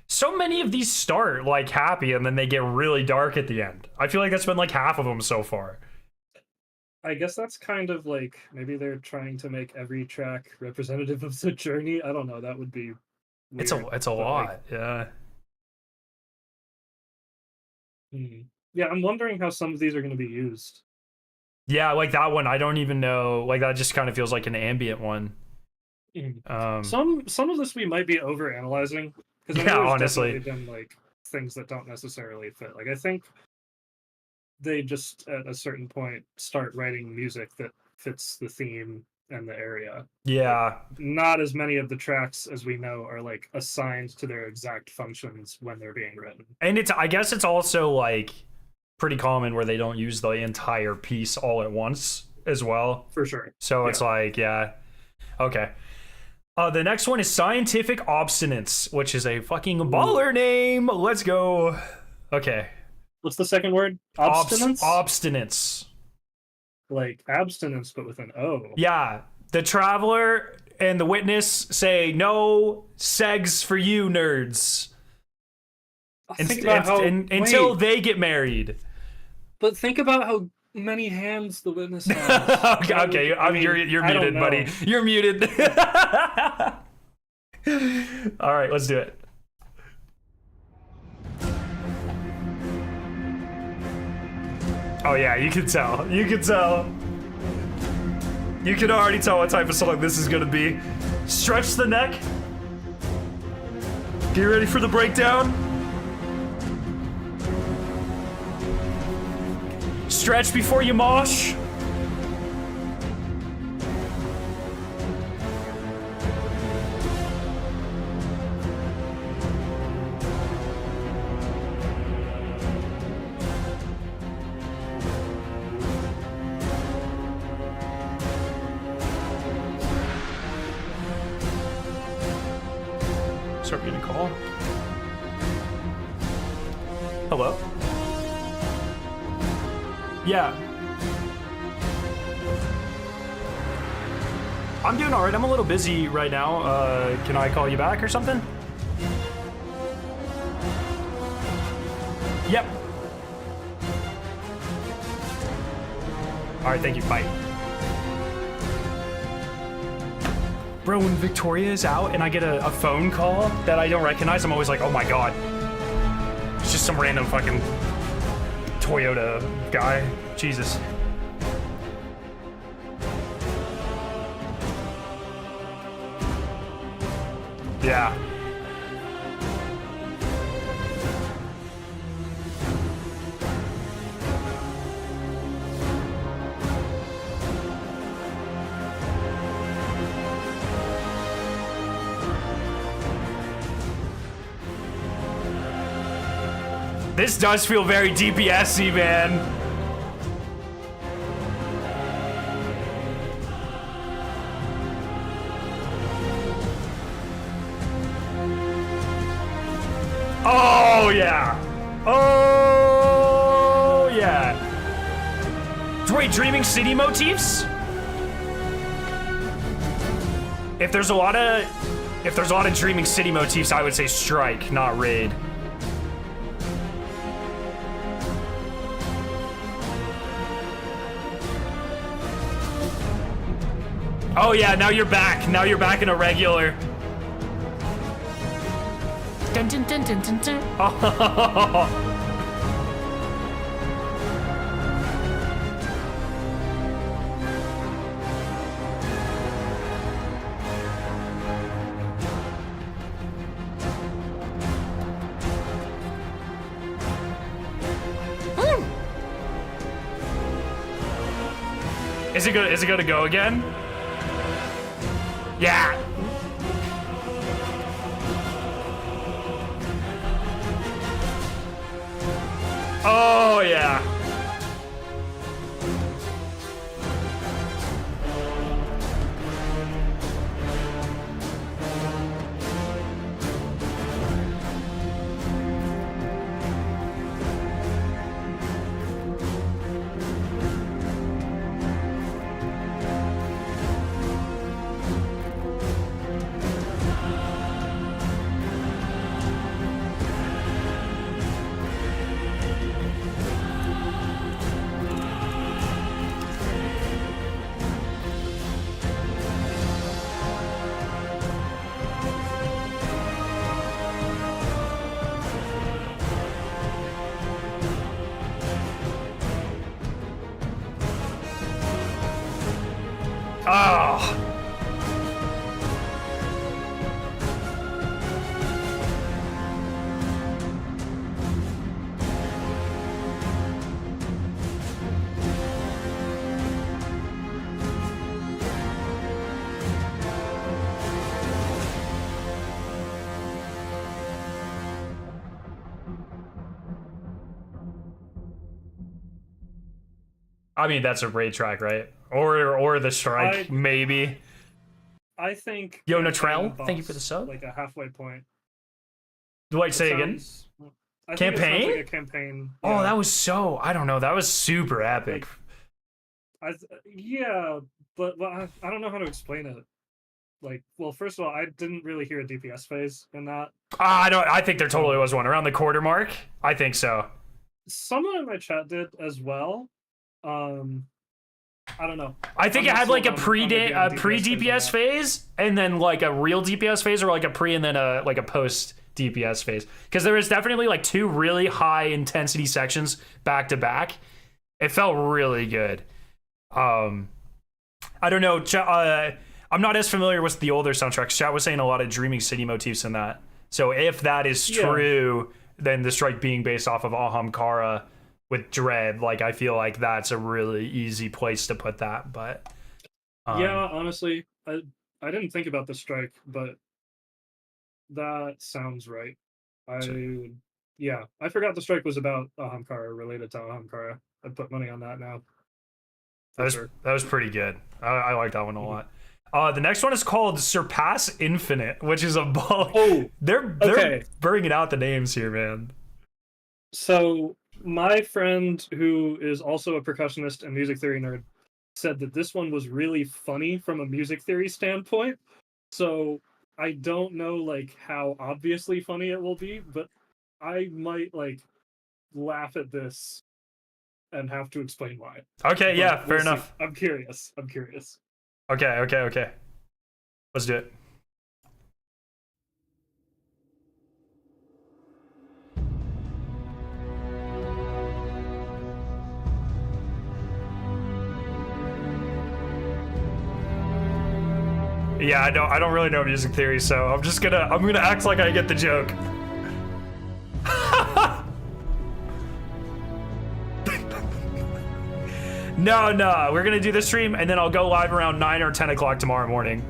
Speaker 1: So many of these start like happy and then they get really dark at the end. I feel like that's been like half of them so far.
Speaker 2: I guess that's kind of like, maybe they're trying to make every track representative of the journey. I don't know, that would be weird,
Speaker 1: it's a lot,
Speaker 2: like,
Speaker 1: yeah.
Speaker 2: Yeah, I'm wondering how some of these are going to be used.
Speaker 1: Yeah, like that one, I don't even know. Like that just kind of feels like an ambient one.
Speaker 2: Some of this we might be over analyzing. Because
Speaker 1: yeah, honestly,
Speaker 2: been like things that don't necessarily fit. Like I think they just at a certain point start writing music that fits the theme and the area.
Speaker 1: Yeah,
Speaker 2: like, not as many of the tracks as we know are like assigned to their exact functions when they're being written.
Speaker 1: And I guess it's also like pretty common where they don't use the entire piece all at once as well.
Speaker 2: For sure.
Speaker 1: So it's like, yeah, okay. The next one is Scientific Obstinance, which is a fucking baller name. Let's go. Okay.
Speaker 2: What's the second word? Obstinance?
Speaker 1: Obstinance.
Speaker 2: like abstinence, but with an O.
Speaker 1: Yeah, the traveler and the witness say no segs for you, nerds.
Speaker 2: Think about how,
Speaker 1: until they get married.
Speaker 2: But think about how many hands the witness has.
Speaker 1: Okay, you're muted, buddy. You're muted. All right, let's do it. Oh yeah, you can tell. You can tell. You can already tell what type of song this is gonna be. Stretch the neck. Get ready for the breakdown. Stretch before you mosh. Start getting a call. Hello? Yeah. I'm doing alright. I'm a little busy right now. Can I call you back or something? Yep. Alright, thank you. Bye. Bro, when Victoria is out and I get a phone call that I don't recognize, I'm always like, oh my god. It's just some random fucking Toyota guy. Jesus. Yeah. This does feel very DPS-y, man. Oh, yeah. Oh, yeah. Wait, Dreaming City motifs? If there's a lot of Dreaming City motifs, I would say strike, not raid. Oh yeah, now you're back. Now you're back in a regular. Dun, dun, dun, dun, dun, dun. Oh. Is it gonna go again? Yeah. Oh yeah. Oh. I mean, that's a raid track, right? Or the strike, maybe.
Speaker 2: I think.
Speaker 1: Yo, Natrell, thank you for the sub.
Speaker 2: Like a halfway point.
Speaker 1: Wait, say again.
Speaker 2: I
Speaker 1: campaign?
Speaker 2: Think it sounds like a campaign.
Speaker 1: Oh,
Speaker 2: Yeah.
Speaker 1: that was so. I don't know. That was super epic.
Speaker 2: Yeah, but I don't know how to explain it. Like, well, first of all, I didn't really hear a DPS phase in that.
Speaker 1: I think there totally was one around the quarter mark. I think so.
Speaker 2: Someone in my chat did as well. I don't know.
Speaker 1: I think it had like a pre DPS phase, and then like a real DPS phase, or like a pre and then a post DPS phase. Because there was definitely like two really high intensity sections back to back. It felt really good. I don't know. I'm not as familiar with the older soundtracks. Chat was saying a lot of Dreaming City motifs in that. So if that is true, then the strike being based off of Ahamkara with Dread, like I feel like that's a really easy place to put that. But
Speaker 2: yeah, honestly, I didn't think about the strike, but that sounds right. I forgot the strike was about Ahamkara, related to Ahamkara. I'd put money on that now.
Speaker 1: That was pretty good. I like that one a lot. The next one is called Surpass Infinite, which is a ball.
Speaker 2: Oh,
Speaker 1: they're bringing out the names here, man.
Speaker 2: So my friend, who is also a percussionist and music theory nerd, said that this one was really funny from a music theory standpoint. So I don't know like how obviously funny it will be, but I might like laugh at this and have to explain why.
Speaker 1: Okay, yeah, fair enough.
Speaker 2: I'm curious.
Speaker 1: Okay. Let's do it. Yeah, I don't really know music theory, so I'm gonna act like I get the joke. No, we're gonna do the stream and then I'll go live around 9 or 10 o'clock tomorrow morning.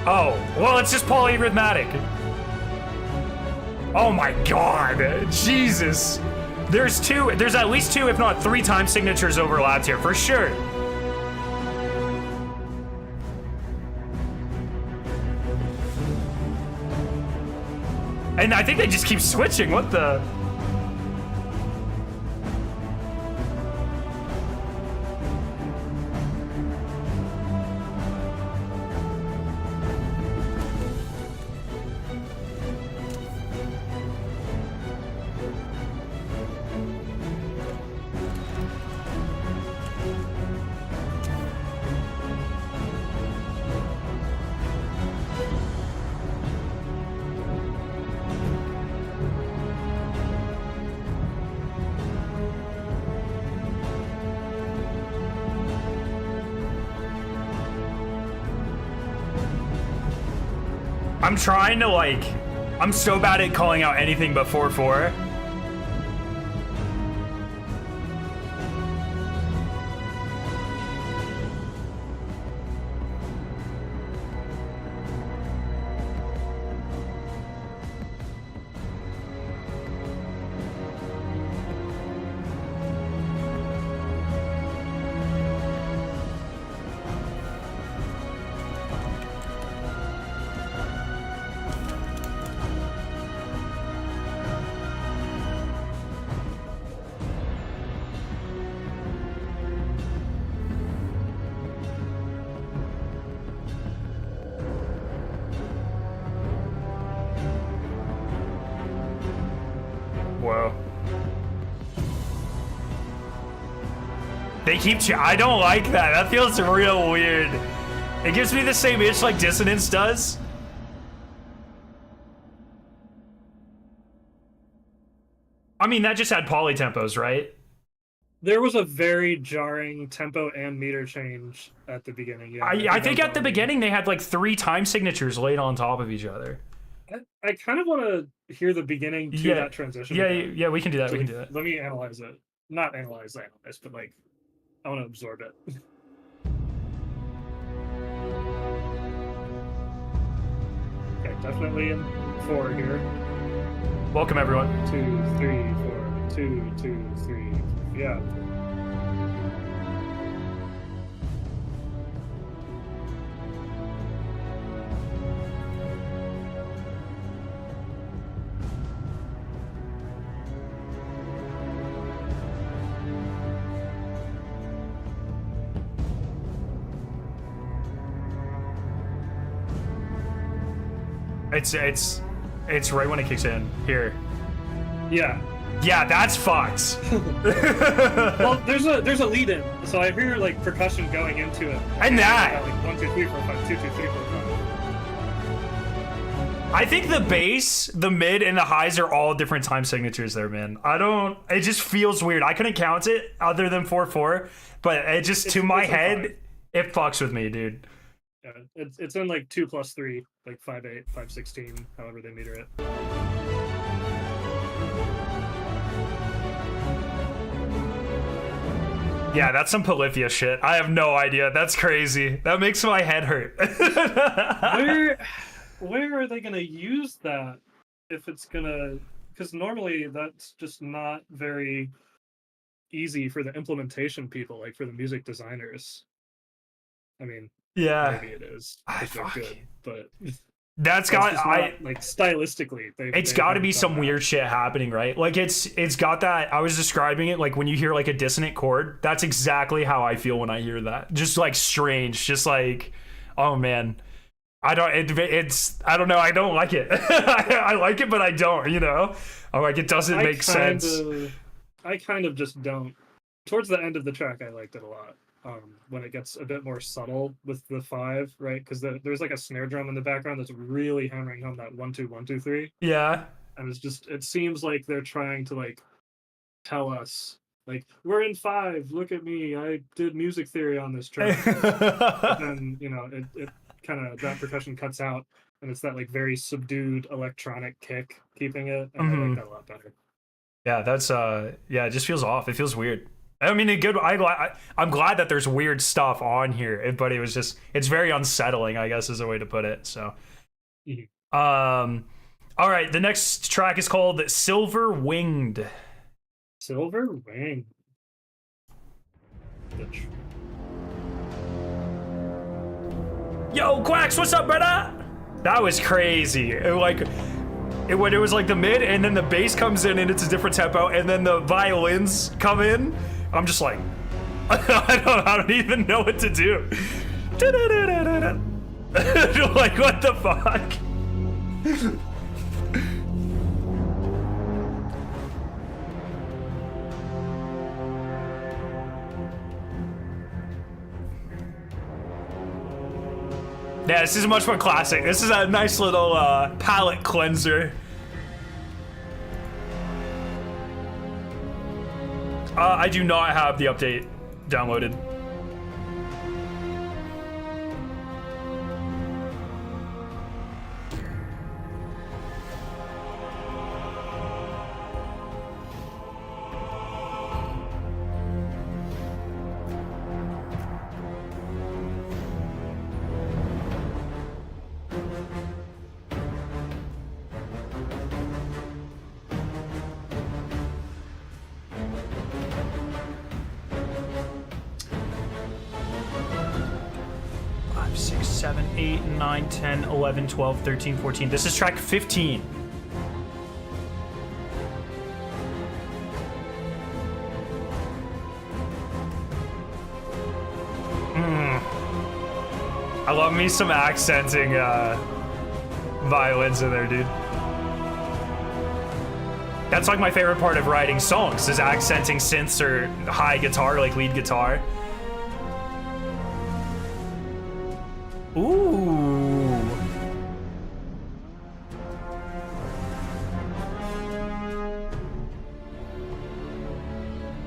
Speaker 1: Oh, well, it's just polyrhythmic. Oh my god, Jesus. There's at least two, if not three time signatures overlapped here, for sure. And I think they just keep switching, what the? I'm trying to I'm so bad at calling out anything but 4/4. Whoa. They keep I don't like that. That feels real weird. It gives me the same itch like Dissonance does. I mean, that just had poly tempos, right?
Speaker 2: There was a very jarring tempo and meter change at the beginning. Yeah,
Speaker 1: I think at the beginning they had like 3 time signatures laid on top of each other.
Speaker 2: I kind of want to hear the beginning to that transition.
Speaker 1: Yeah, we can do that.
Speaker 2: So let me analyze it. Not analyze, but like, I want to absorb it. Okay, definitely in 4 here.
Speaker 1: Welcome, everyone.
Speaker 2: 2, 3, 4. 2, 2, 3. Yeah.
Speaker 1: It's right when it kicks in. Here.
Speaker 2: Yeah.
Speaker 1: Yeah, that's fucked.
Speaker 2: Well, there's a lead in, so I hear like percussion going into it.
Speaker 1: And that.
Speaker 2: Like 1, 2, 3, 4, 5. 2, 2, 3, 4, 5.
Speaker 1: I think the bass, the mid, and the highs are all different time signatures there, man. It just feels weird. I couldn't count it other than 4/4, but it just, to my head, it fucks with me, dude.
Speaker 2: Yeah, it's in like 2 + 3, like 5/8, 5/16, however they meter it.
Speaker 1: Yeah, that's some Polyphia shit. I have no idea. That's crazy. That makes my head hurt.
Speaker 2: Where are they gonna use that? If it's gonna, because normally that's just not very easy for the implementation people, like for the music designers. I mean,
Speaker 1: yeah,
Speaker 2: maybe it is if they're good, but
Speaker 1: that's
Speaker 2: not,
Speaker 1: got
Speaker 2: like stylistically.
Speaker 1: It's got to be some weird shit happening, right? Like it's got that. I was describing it like when you hear like a dissonant chord. That's exactly how I feel when I hear that. Just like strange. Just like, oh man. I don't know. I don't like it. I like it, but I don't, you know? I'm like, it doesn't make sense.
Speaker 2: I kind of just don't. Towards the end of the track, I liked it a lot. When it gets a bit more subtle with the 5, right? Because there's like a snare drum in the background that's really hammering home that 1, 2, 1, 2, 3.
Speaker 1: Yeah.
Speaker 2: And it seems like they're trying to like tell us, like, we're in 5. Look at me. I did music theory on this track. But then, you know, it kind of, that percussion cuts out and it's that like very subdued electronic kick keeping it, and I like that a lot better.
Speaker 1: Yeah, that's yeah, it just feels off. It feels weird. I mean, I'm glad that there's weird stuff on here, but it's very unsettling, I guess is a way to put it. So all right, the next track is called Silver Winged.
Speaker 2: Silver Winged.
Speaker 1: Yo, Quacks, what's up, brother? That was crazy. When it was like the mid, and then the bass comes in, and it's a different tempo, and then the violins come in. I'm just like, I don't even know what to do. Like, what the fuck? Yeah, this is a much more classic. This is a nice little palate cleanser. I do not have the update downloaded. Five, 6, 7, 8, 9, 10, 11, 12, 13, 14. This is track 15. I love me some accenting violins in there, dude. That's like my favorite part of writing songs, is accenting synths or high guitar, like lead guitar. Ooh.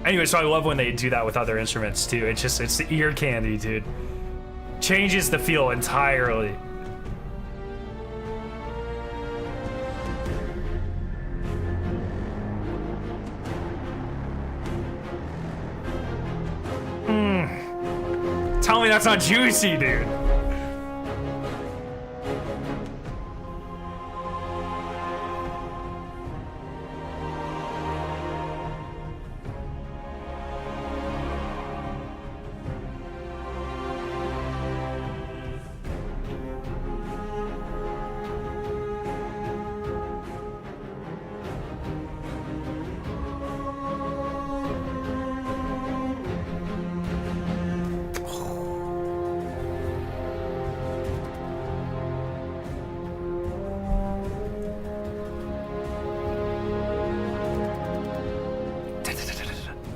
Speaker 1: Anyway, so I love when they do that with other instruments too. It's the ear candy, dude. Changes the feel entirely. Tell me that's not juicy, dude.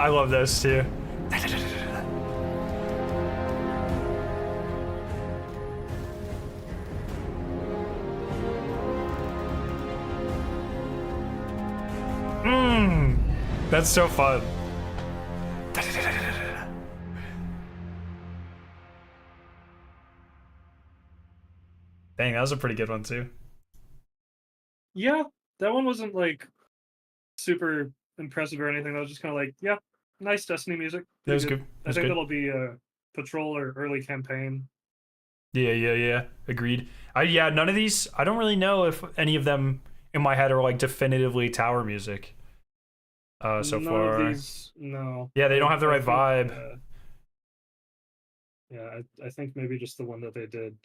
Speaker 1: I love those too. That's so fun. Dang, that was a pretty good one too.
Speaker 2: Yeah, that one wasn't like super impressive or anything. That was just kind of like, yeah, nice Destiny music.
Speaker 1: That was good.
Speaker 2: I think that'll be a patrol or early campaign.
Speaker 1: Yeah. Agreed. Yeah, none of these. I don't really know if any of them in my head are like definitively tower music. So
Speaker 2: None
Speaker 1: far,
Speaker 2: of these, no.
Speaker 1: Yeah, they don't have the right vibe.
Speaker 2: Yeah, I think maybe just the one that they did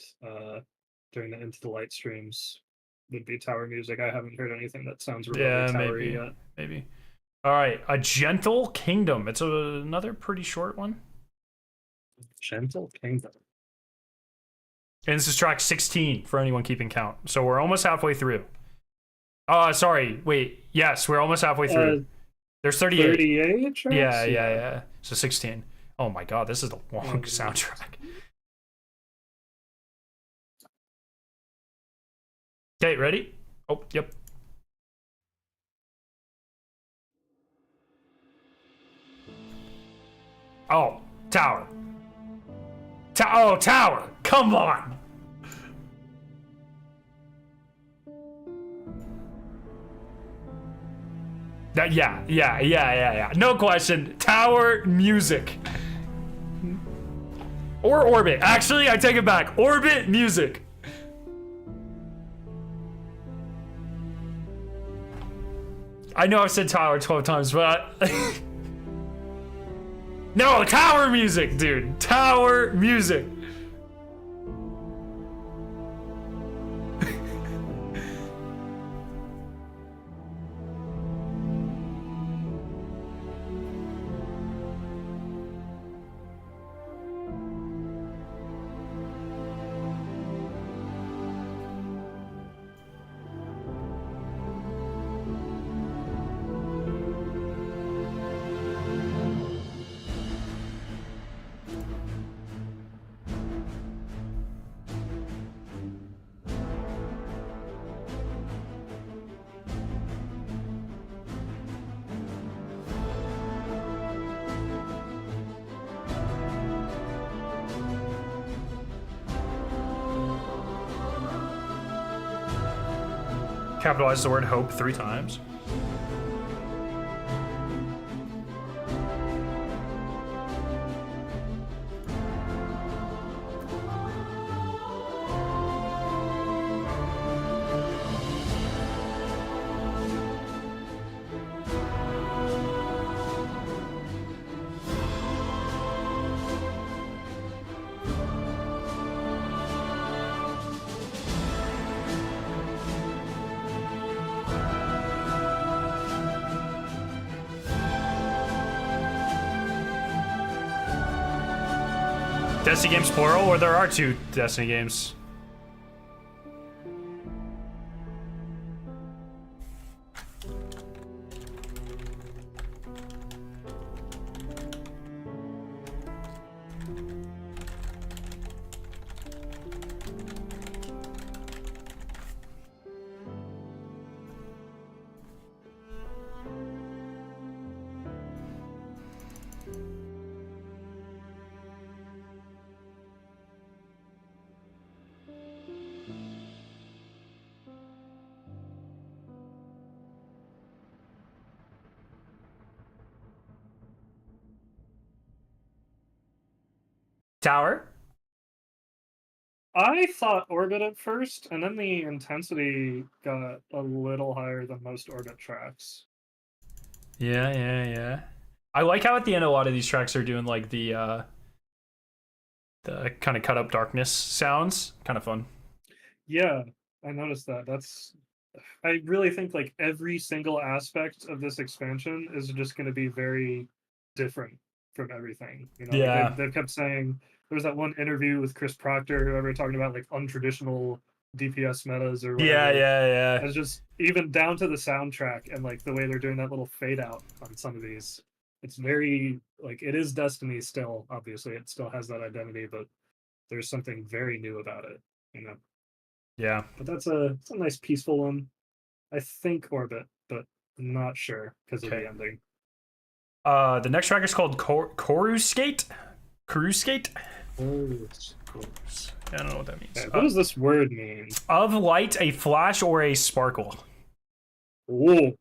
Speaker 2: during the Into the Light streams would be tower music. I haven't heard anything that sounds remotely towery yet.
Speaker 1: Maybe. All right, A Gentle Kingdom. It's another pretty short one.
Speaker 2: Gentle Kingdom.
Speaker 1: And this is track 16 for anyone keeping count. So we're almost halfway through. Sorry. Wait. Yes, we're almost halfway through. There's 38.
Speaker 2: 38 tracks?
Speaker 1: Yeah. So 16. Oh my god, this is a long soundtrack. Okay, ready? Oh, yep. Oh, tower. Tower. Come on. Yeah. No question. Tower music. Or Orbit. Actually, I take it back. Orbit music. I know I've said tower 12 times, but no, tower music, dude. Tower music. Capitalize the word hope 3 times. Destiny games plural, or there are 2 Destiny games? Tower?
Speaker 2: I thought Orbit at first, and then the intensity got a little higher than most Orbit tracks.
Speaker 1: Yeah. I like how at the end a lot of these tracks are doing like the kind of cut up darkness sounds. Kind of fun.
Speaker 2: Yeah, I noticed that. I really think like every single aspect of this expansion is just going to be very different from everything. You know,
Speaker 1: Yeah.
Speaker 2: like they've kept saying there was that one interview with Chris Proctor, whoever, talking about like untraditional DPS metas or whatever.
Speaker 1: Yeah.
Speaker 2: It's just even down to the soundtrack and like the way they're doing that little fade out on some of these. It's very like it is Destiny still. Obviously, it still has that identity, but there's something very new about it. You know.
Speaker 1: Yeah.
Speaker 2: But it's a nice peaceful one. I think Orbit, but I'm not sure because of the ending.
Speaker 1: The next track is called Coruscate. Coruscate. I don't know what that means.
Speaker 2: Okay, what does this word mean?
Speaker 1: Of light, a flash, or a sparkle.
Speaker 2: Ooh.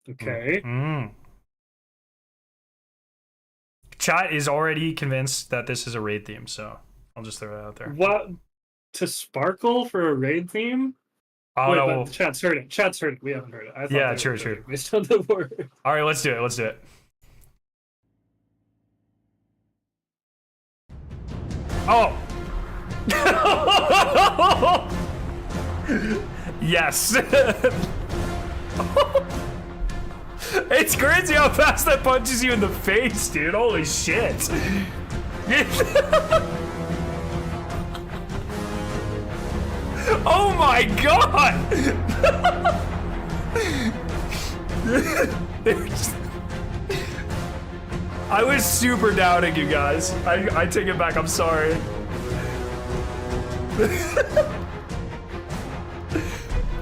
Speaker 2: Okay.
Speaker 1: Chat is already convinced that this is a raid theme, so I'll just throw that out there.
Speaker 2: What? To sparkle for a raid theme?
Speaker 1: Oh,
Speaker 2: wait,
Speaker 1: no.
Speaker 2: But Chat's heard it. Chat's heard it. We haven't heard it. I thought
Speaker 1: yeah, true.
Speaker 2: Based on the word.
Speaker 1: All right, let's do it. Let's do it. Oh. Yes. It's crazy how fast that punches you in the face, dude. Holy shit. Oh my god. I was super doubting you guys. I take it back. I'm sorry.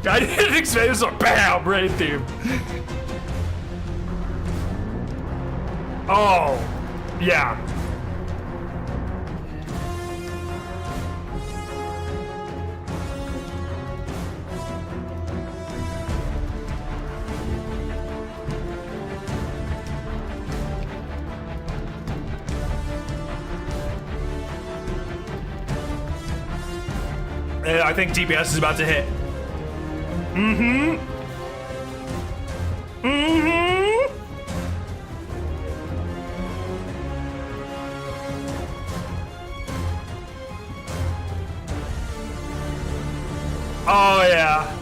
Speaker 1: I didn't expect it was a bam raid theme. Oh, yeah. I think DPS is about to hit. Oh, yeah.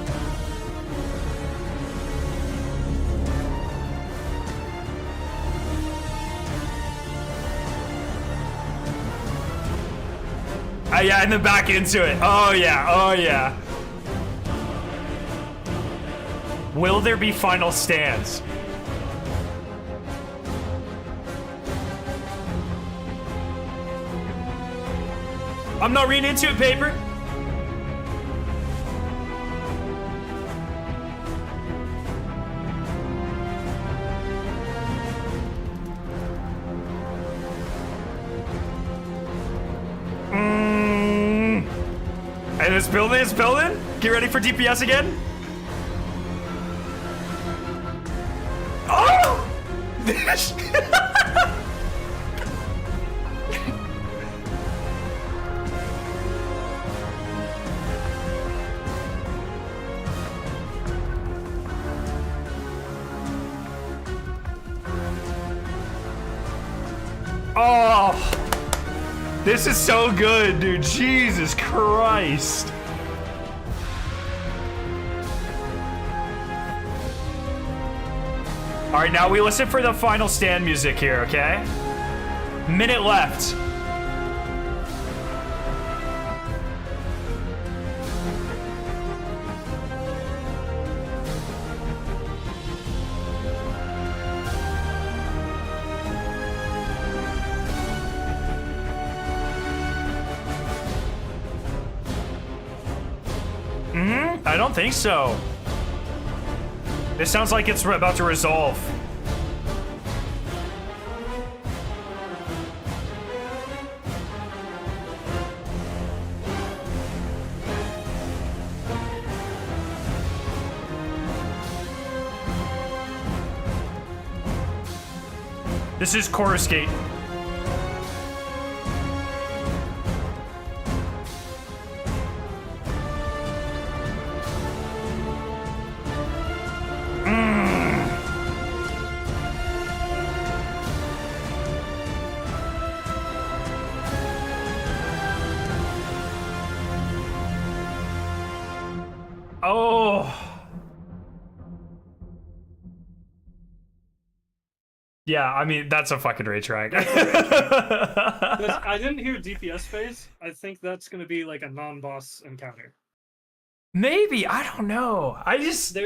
Speaker 1: Yeah, and then back into it. Oh, yeah. Oh, yeah. Will there be final stands? I'm not reading into it, paper. And it's building, it's building. Get ready for DPS again. Oh! Oh! This is so good, dude. Jesus Christ. All right, now we listen for the final stand music here, okay? Minute left. I don't think so. This sounds like it's about to resolve. This is Coruscate. Yeah, I mean, that's a fucking raid track.
Speaker 2: I didn't hear DPS phase. I think that's going to be like a non-boss encounter.
Speaker 1: Maybe, I don't know. I just...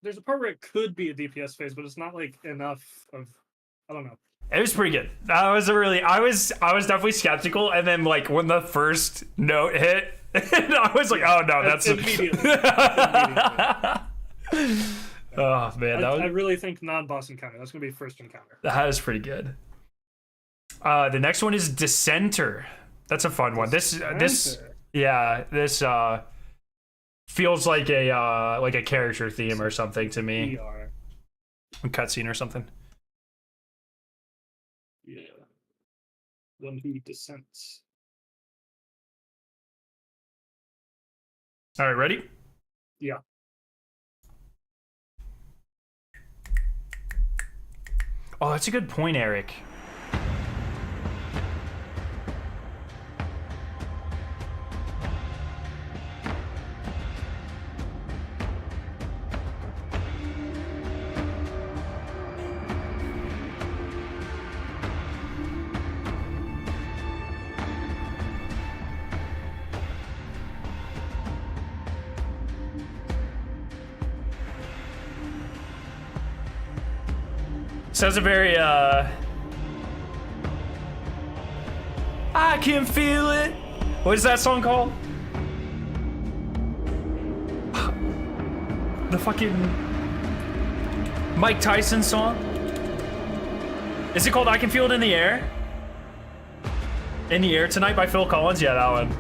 Speaker 2: There's a part where it could be a DPS phase, but it's not like enough of I don't know.
Speaker 1: It was pretty good. I was definitely skeptical, and then like when the first note hit, I was like, oh no, that's
Speaker 2: immediately.
Speaker 1: Oh man,
Speaker 2: I really think non-boss encounter. That's gonna be first encounter.
Speaker 1: That is pretty good. The next one is Dissenter. That's a fun one. This feels like a character theme or something to me. A cutscene or something.
Speaker 2: Yeah. One who dissents.
Speaker 1: All right, ready?
Speaker 2: Yeah.
Speaker 1: Oh, that's a good point, Eric. So it's a very I can feel it. What is that song called? The fucking Mike Tyson song? Is it called I Can Feel It in the Air? In the Air Tonight by Phil Collins? Yeah, that one.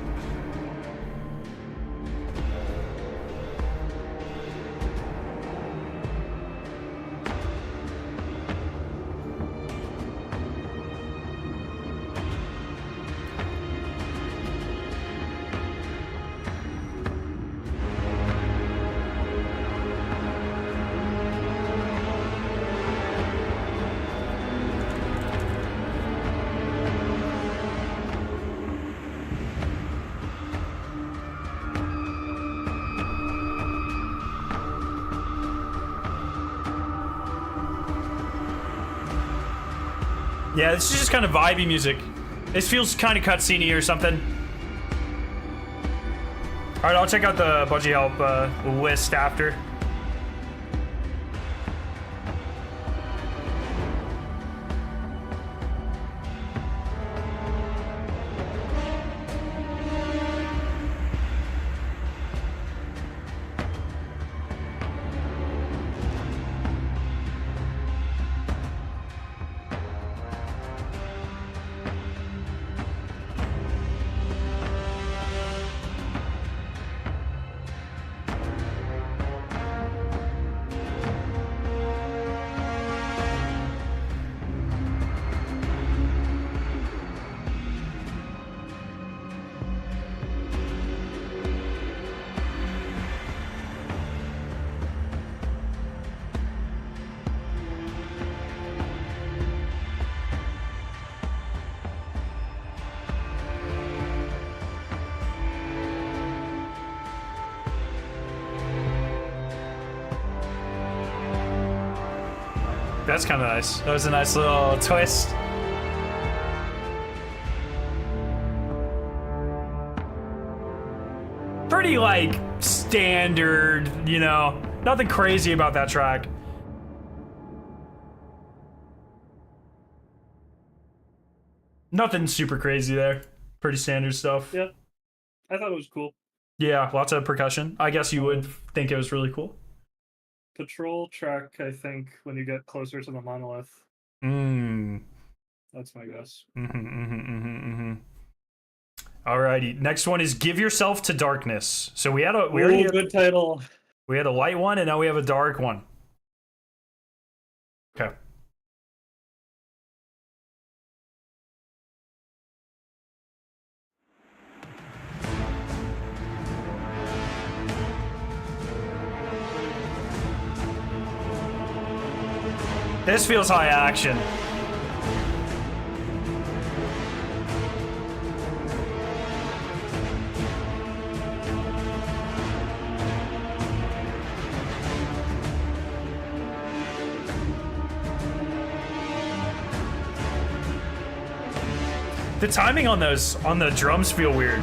Speaker 1: Yeah, this is just kind of vibey music. This feels kind of cutscene-y or something. All right, I'll check out the Budgie Help list after. That's kind of nice. That was a nice little twist. Pretty, like, standard, you know? Nothing crazy about that track. Nothing super crazy there. Pretty standard stuff.
Speaker 2: Yeah. I thought it was cool.
Speaker 1: Yeah, lots of percussion. I guess you would think it was really cool.
Speaker 2: Patrol track, I think, when you get closer to the monolith. That's my guess.
Speaker 1: Alrighty, next one is Give Yourself to Darkness. So we had a
Speaker 2: good title.
Speaker 1: We had a light one, and now we have a dark one. Okay. This feels high action. The timing on the drums feel weird.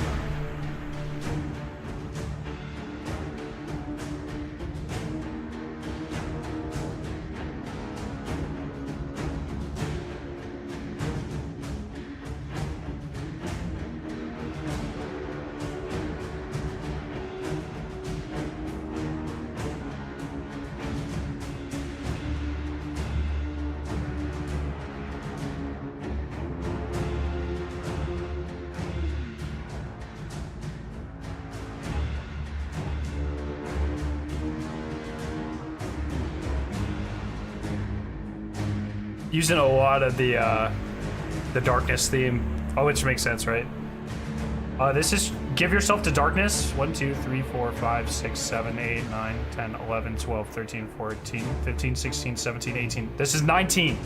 Speaker 1: using a lot of the darkness theme, which makes sense, right? This is give yourself to darkness. 1, 2, 3, 4, 5, 6, 7, 8, 9, 10, 11, 12, 13, 14, 15, 16, 17, 18. This is 19.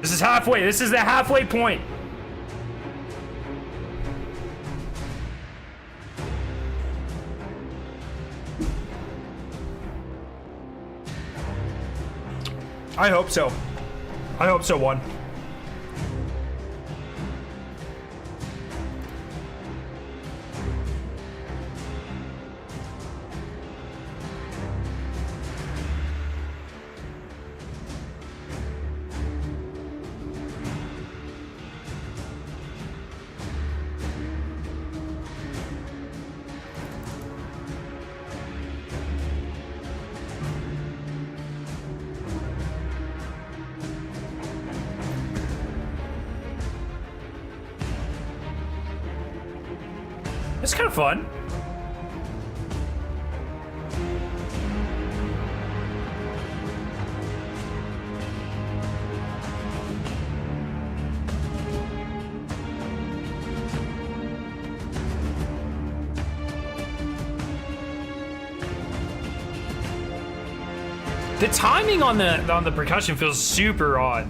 Speaker 1: This is halfway. This is the halfway point. I hope so. I hope so, one. It's kind of fun. The timing on the percussion feels super odd.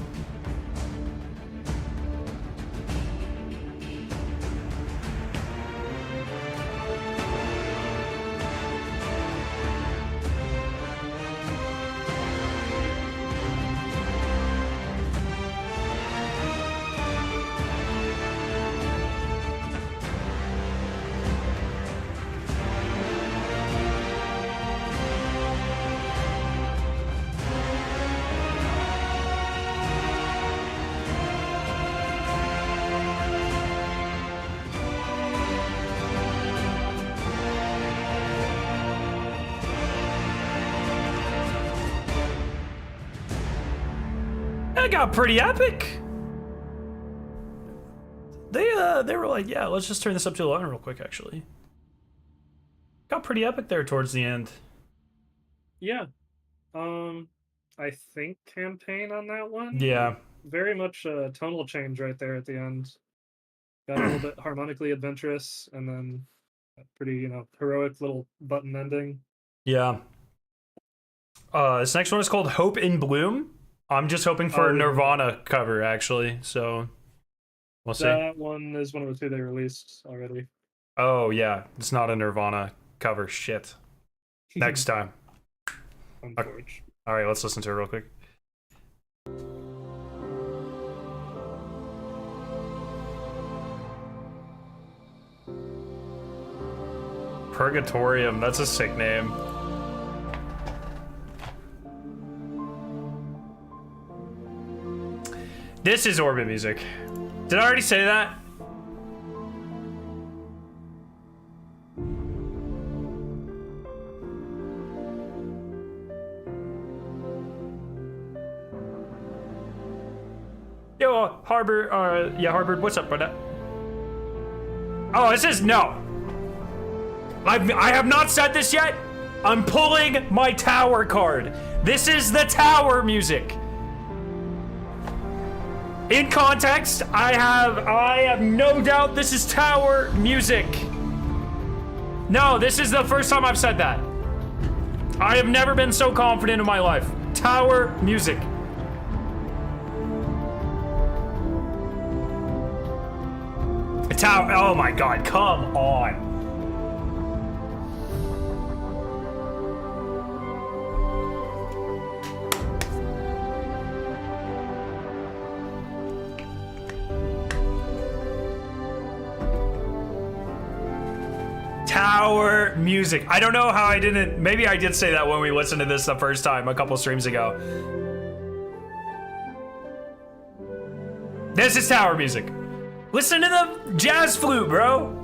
Speaker 1: That got pretty epic. They were like, yeah, let's just turn this up to 11 real quick, actually. Got pretty epic there towards the end.
Speaker 2: Yeah. I think campaign on that one.
Speaker 1: Yeah.
Speaker 2: Very much a tonal change right there at the end. Got a little bit harmonically adventurous, and then a pretty, heroic little button ending.
Speaker 1: Yeah. This next one is called Hope in Bloom. I'm just hoping for a Nirvana cover, actually, so we'll see.
Speaker 2: That one is one of the two they released already.
Speaker 1: Oh, yeah. It's not a Nirvana cover. Shit. Next time.
Speaker 2: Unfortunate.
Speaker 1: All right, let's listen to it real quick. Purgatorium. That's a sick name. This is Orbit music. Did I already say that? Yo, Harbor, yeah, Harbor, what's up, brother? Oh, this is no. I have not said this yet. I'm pulling my tower card. This is the tower music. In context, I have no doubt this is tower music. No, this is the first time I've said that. I have never been so confident in my life. Tower music. Tower, oh my god, come on. Tower music. I don't know how I didn't. Maybe I did say that when we listened to this the first time a couple streams ago. This is tower music. Listen to the jazz flute, bro.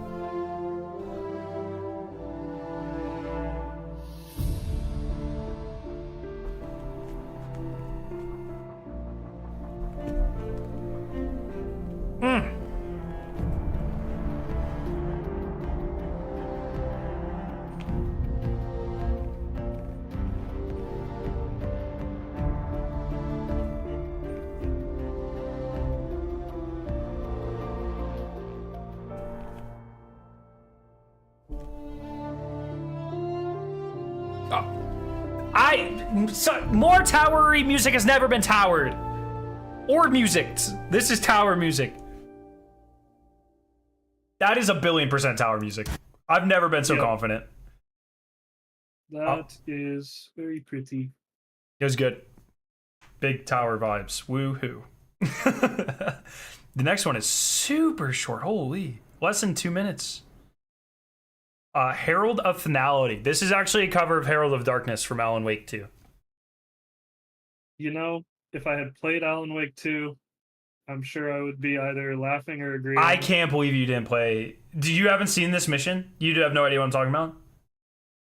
Speaker 1: More towery music has never been towered. Or musicked. This is tower music. That is 1,000,000,000% tower music. I've never been so confident.
Speaker 2: That is very pretty.
Speaker 1: It was good. Big tower vibes. Woohoo. The next one is super short. Holy. Less than 2 minutes. Herald of Finality. This is actually a cover of Herald of Darkness from Alan Wake 2.
Speaker 2: You know, if I had played Alan Wake 2, I'm sure I would be either laughing or agreeing.
Speaker 1: I can't believe you didn't play. You haven't seen this mission? You have no idea what I'm talking about?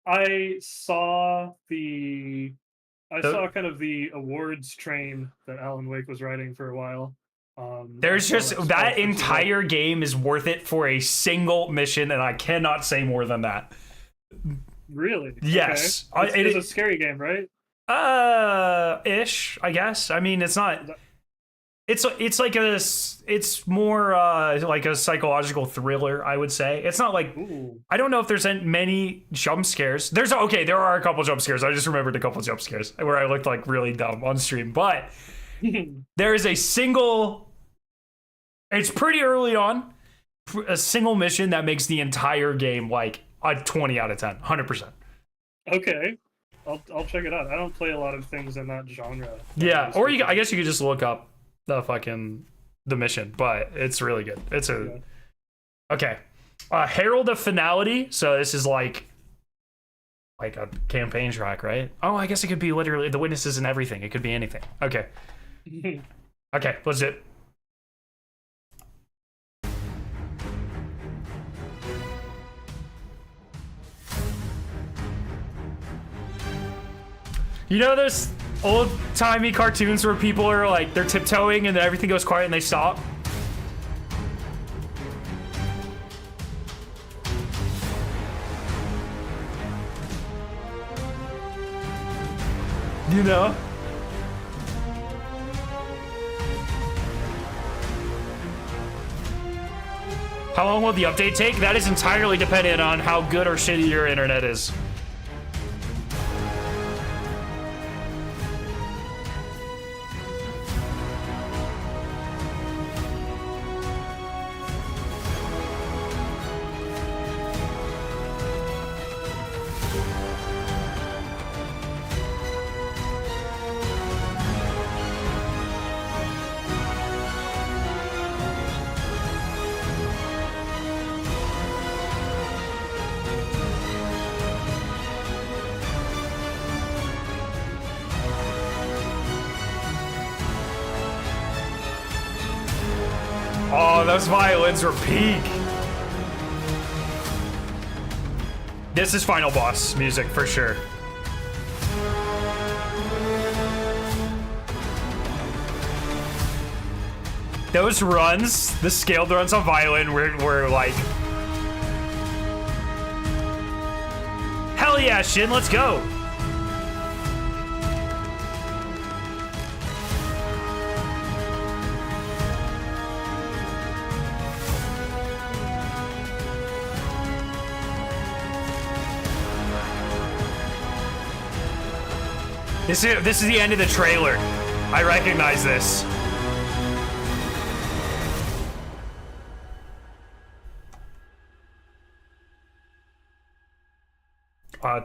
Speaker 2: I saw kind of the awards train that Alan Wake was riding for a while.
Speaker 1: There's just that entire game is worth it for a single mission, and I cannot say more than that.
Speaker 2: Really?
Speaker 1: Yes.
Speaker 2: Okay. It's a scary game, right?
Speaker 1: Ish, I guess. I mean, it's not. It's more like a psychological thriller, I would say. It's not like,
Speaker 2: Ooh.
Speaker 1: I don't know if there's many jump scares. There are a couple jump scares. I just remembered a couple jump scares where I looked like really dumb on stream, but there is a single. It's pretty early on, a single mission that makes the entire game like a 20 out of 10, 100%.
Speaker 2: Okay. I'll check it out. I don't play a lot of things in that genre.
Speaker 1: Yeah, or I guess you could just look up the mission, but it's really good. Okay. Herald of Finality. So this is like a campaign track, right? Oh, I guess it could be literally the witnesses and everything. It could be anything. Okay. Okay, let's do it. You know those old-timey cartoons where people are like, they're tiptoeing and then everything goes quiet and they stop? You know? How long will the update take? That is entirely dependent on how good or shitty your internet is. Oh, those violins were peak. This is final boss music for sure. Those runs, the scaled runs on violin were like, hell yeah, Shin, let's go. This is the end of the trailer. I recognize this.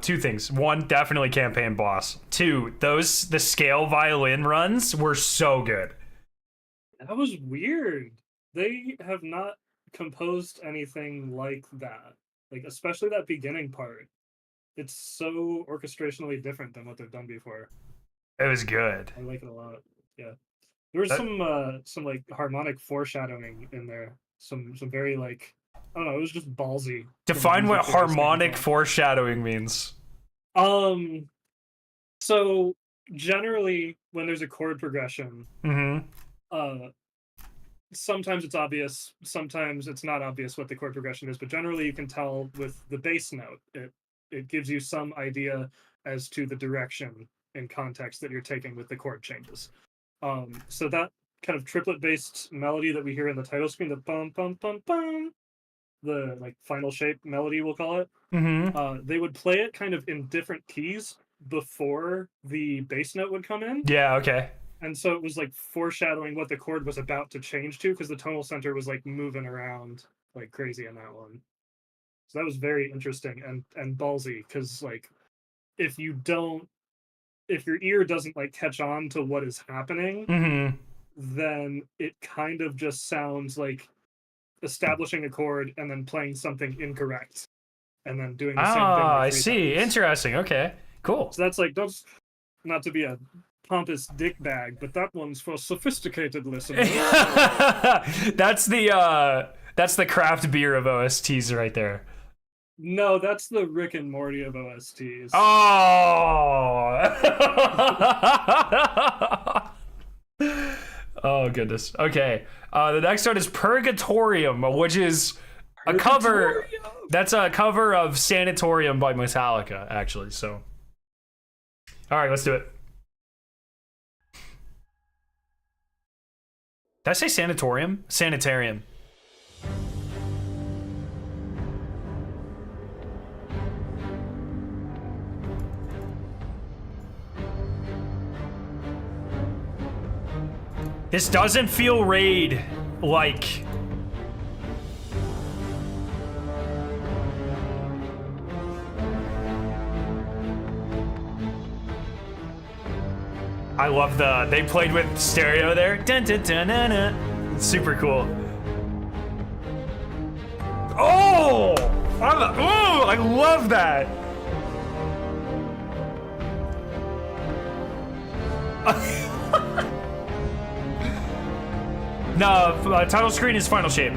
Speaker 1: Two things. One, definitely campaign boss. Two, the scale violin runs were so good.
Speaker 2: That was weird. They have not composed anything like that. Like, especially that beginning part. It's so orchestrationally different than what they've done before.
Speaker 1: It was good.
Speaker 2: I like it a lot. Yeah. There was some like harmonic foreshadowing in there. Some very like, I don't know, it was just ballsy.
Speaker 1: Define what harmonic foreshadowing means.
Speaker 2: So generally when there's a chord progression, sometimes it's obvious, sometimes it's not obvious what the chord progression is, but generally you can tell with the bass note. It gives you some idea as to the direction and context that you're taking with the chord changes. So that kind of triplet-based melody that we hear in the title screen, the bum bum bum bum, the like final shape melody, we'll call it, they would play it kind of in different keys before the bass note would come in.
Speaker 1: Yeah, okay.
Speaker 2: And so it was like foreshadowing what the chord was about to change to, because the tonal center was like moving around like crazy in that one. So that was very interesting and ballsy, because like if your ear doesn't like catch on to what is happening, then it kind of just sounds like establishing a chord and then playing something incorrect and then doing the same thing.
Speaker 1: I see. Times. Interesting. Okay, cool.
Speaker 2: So that's like, not to be a pompous dick bag, but that one's for sophisticated listeners.
Speaker 1: That's the craft beer of OSTs right there.
Speaker 2: No, that's the Rick and Morty of OSTs.
Speaker 1: Oh. Oh goodness. Okay. The next one is Purgatorium, which is a cover. That's a cover of Sanatorium by Metallica, actually. So, all right, let's do it. Did I say Sanatorium? Sanitarium. This doesn't feel Raid like. I love they played with stereo there. Dun, dun, dun, dun, dun. It's super cool. Oh! I love that. No, title screen is Final Shape.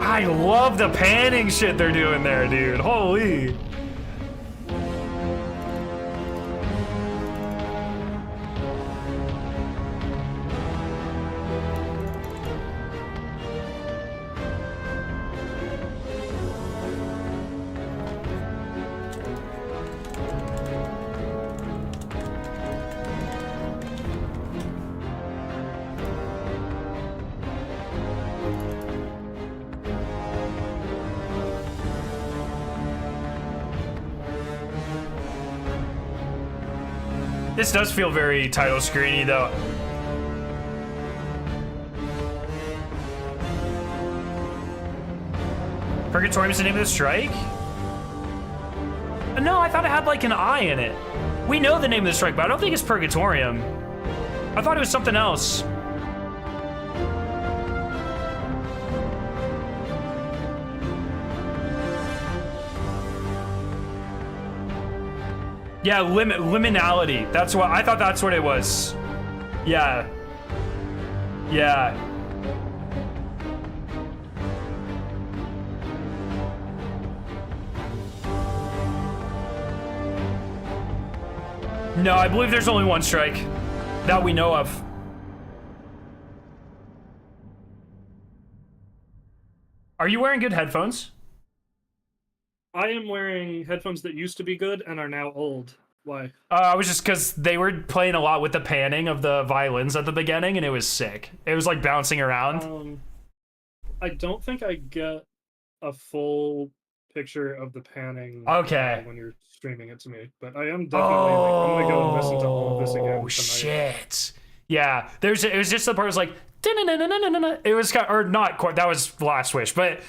Speaker 1: I love the panning shit they're doing there, dude. Holy. This does feel very title screeny, though. Purgatorium is the name of the strike? No, I thought it had like an I in it. We know the name of the strike, but I don't think it's Purgatorium. I thought it was something else. Yeah, liminality. That's what I thought. That's what it was. Yeah. Yeah. No, I believe there's only one strike that we know of. Are you wearing good headphones?
Speaker 2: I am wearing headphones that used to be good and are now old. Why?
Speaker 1: I was just because they were playing a lot with the panning of the violins at the beginning, and it was sick. It was like bouncing around.
Speaker 2: I don't think I get a full picture of the panning.
Speaker 1: Okay.
Speaker 2: When you're streaming it to me, but I am definitely I'm gonna go and listen to all of this again.
Speaker 1: Oh shit! Yeah, it was just the part was like. It was kind of, or not quite. That was Last Wish, but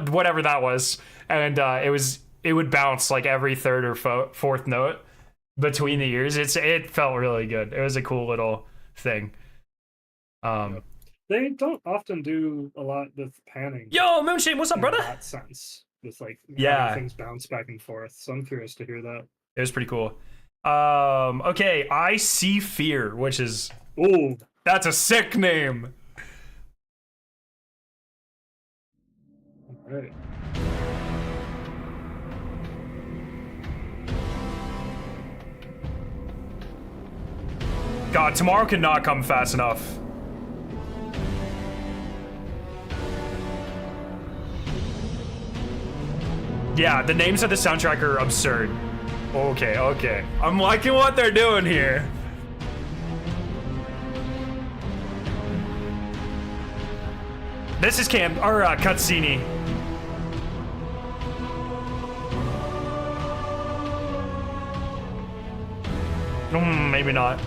Speaker 1: whatever that was, and it would bounce like every third or fourth note between the ears. It felt really good. It was a cool little thing.
Speaker 2: They don't often do a lot with panning.
Speaker 1: Yo, Moonshade, what's up, brother?
Speaker 2: In that sense, with like having things bounce back and forth. So I'm curious to hear that.
Speaker 1: It was pretty cool. Okay, I See Fear, which is that's a sick name.
Speaker 2: Right.
Speaker 1: God, tomorrow could not come fast enough. Yeah, the names of the soundtrack are absurd. Okay. I'm liking what they're doing here. This is cutscene. Maybe not.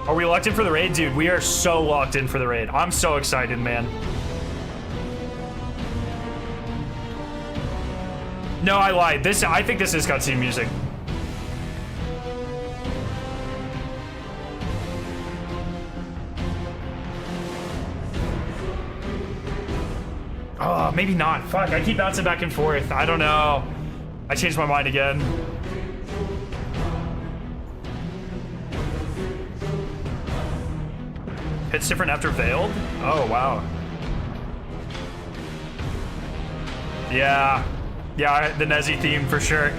Speaker 1: Are we locked in for the raid? Dude, we are so locked in for the raid. I'm so excited, man. No, I lied. I think this is cutscene music. Oh, maybe not. Fuck, I keep bouncing back and forth. I don't know. I changed my mind again. Hits different after Veiled? Oh, wow. Yeah. Yeah, the Nezzy theme for sure.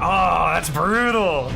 Speaker 1: Oh, that's brutal.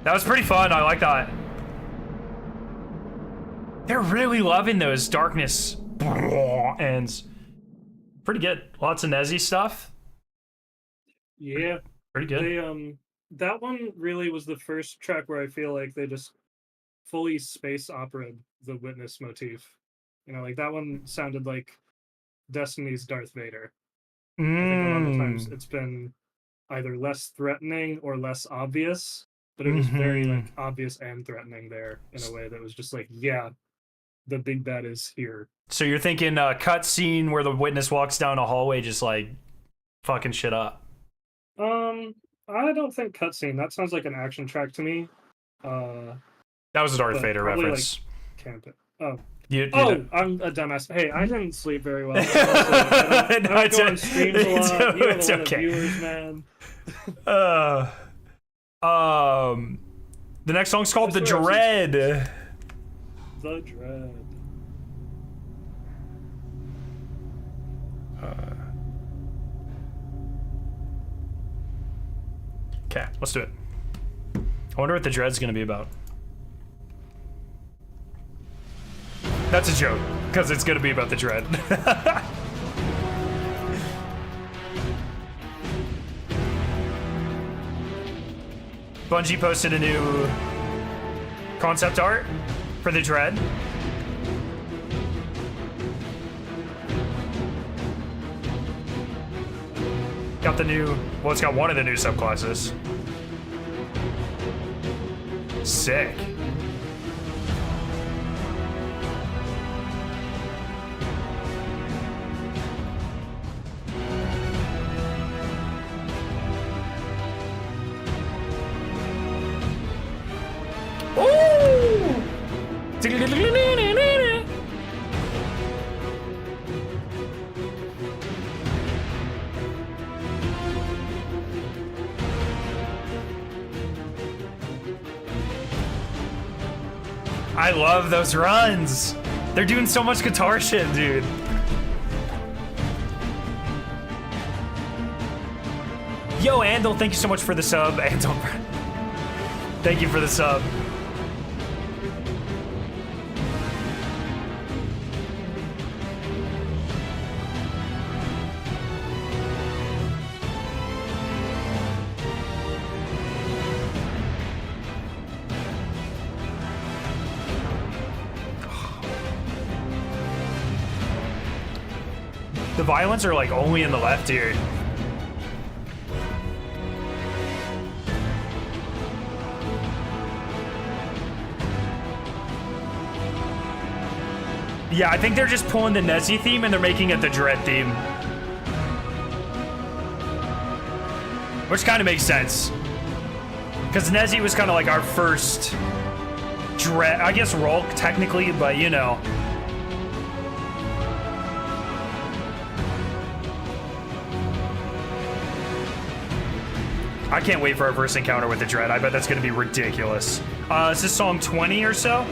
Speaker 1: That was pretty fun. I like that. They're really loving those darkness ends. Pretty good. Lots of Nezzy stuff.
Speaker 2: Yeah.
Speaker 1: Pretty good.
Speaker 2: They, that one really was the first track where I feel like they just fully space operaed the Witness motif. You know, like that one sounded like Destiny's Darth Vader. I think a lot of times it's been either less threatening or less obvious, but it was very like obvious and threatening there in a way that was just like, yeah, the big bad is here.
Speaker 1: So you're thinking a cut scene where the Witness walks down a hallway just like fucking shit up?
Speaker 2: I don't think cutscene. That sounds like an action track to me.
Speaker 1: That was a Darth Vader reference.
Speaker 2: Like, camp it. Oh.
Speaker 1: You
Speaker 2: I'm a dumbass. Hey, I didn't sleep very well. I don't go on streams a lot. You have a lot of viewers, man.
Speaker 1: The next song's called The Dread.
Speaker 2: The Dread.
Speaker 1: Okay, let's do it. I wonder what the Dread's gonna be about. That's a joke, because it's gonna be about the Dread. Bungie posted a new concept art for the Dread. Got the new, well, it's got one of the new subclasses. Sick. I love those runs. They're doing so much guitar shit, dude. Yo, Andal, thank you so much for the sub. Andal, thank you for the sub. The violins are like only in the left ear. Yeah, I think they're just pulling the Nezzy theme and they're making it the Dread theme. Which kind of makes sense. Because Nezzy was kind of like our first Dread, I guess Rolk technically, but you know. I can't wait for our first encounter with the Dread. I bet that's going to be ridiculous. Is this song 20 or so?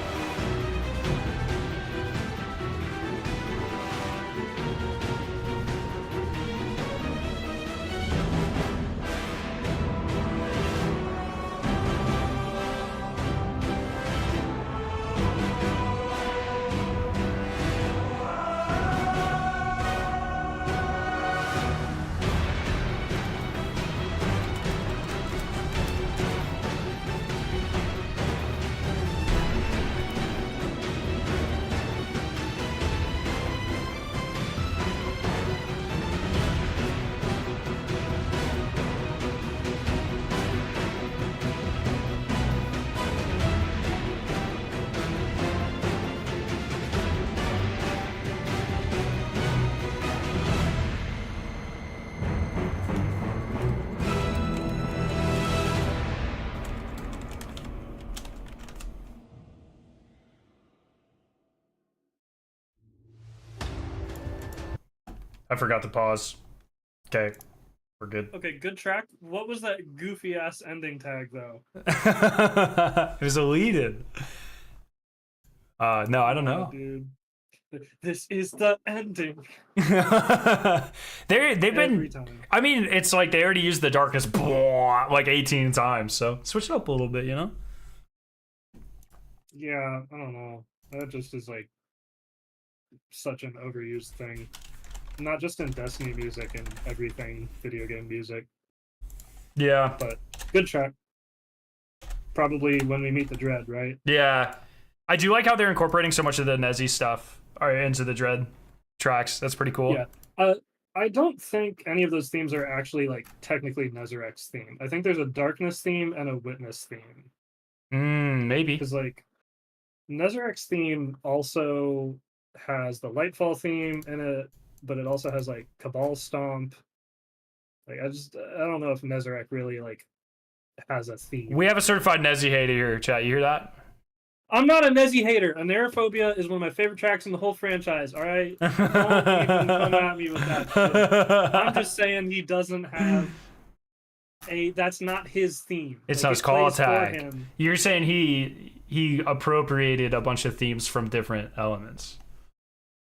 Speaker 1: I forgot to pause. Okay, we're good.
Speaker 2: Okay, good track. What was that goofy ass ending tag though?
Speaker 1: It was deleted. No, I don't know.
Speaker 2: Dude. This is the ending.
Speaker 1: They've been.
Speaker 2: Every time.
Speaker 1: I mean, it's like they already used the darkness like 18 times, so switch it up a little bit, you know?
Speaker 2: Yeah, I don't know. That just is like such an overused thing. Not just in Destiny music and everything, video game music.
Speaker 1: Yeah.
Speaker 2: But good track. Probably when we meet the Dread, right?
Speaker 1: Yeah. I do like how they're incorporating so much of the Nezzy stuff into the Dread tracks. That's pretty cool.
Speaker 2: Yeah. I don't think any of those themes are actually like technically Nezarek's theme. I think there's a Darkness theme and a Witness theme.
Speaker 1: Maybe.
Speaker 2: Because like Nezarek's theme also has the Lightfall theme in it, but it also has like Cabal Stomp. Like I don't know if Nezarek really like has a theme.
Speaker 1: We have a certified Nezzy hater here, chat. You hear that?
Speaker 2: I'm not a Nezzy hater. Anerophobia is one of my favorite tracks in the whole franchise. All right, don't even come at me with that shit. I'm just saying he doesn't have that's not his theme.
Speaker 1: It's
Speaker 2: like,
Speaker 1: not his call tag. You're saying he appropriated a bunch of themes from different elements.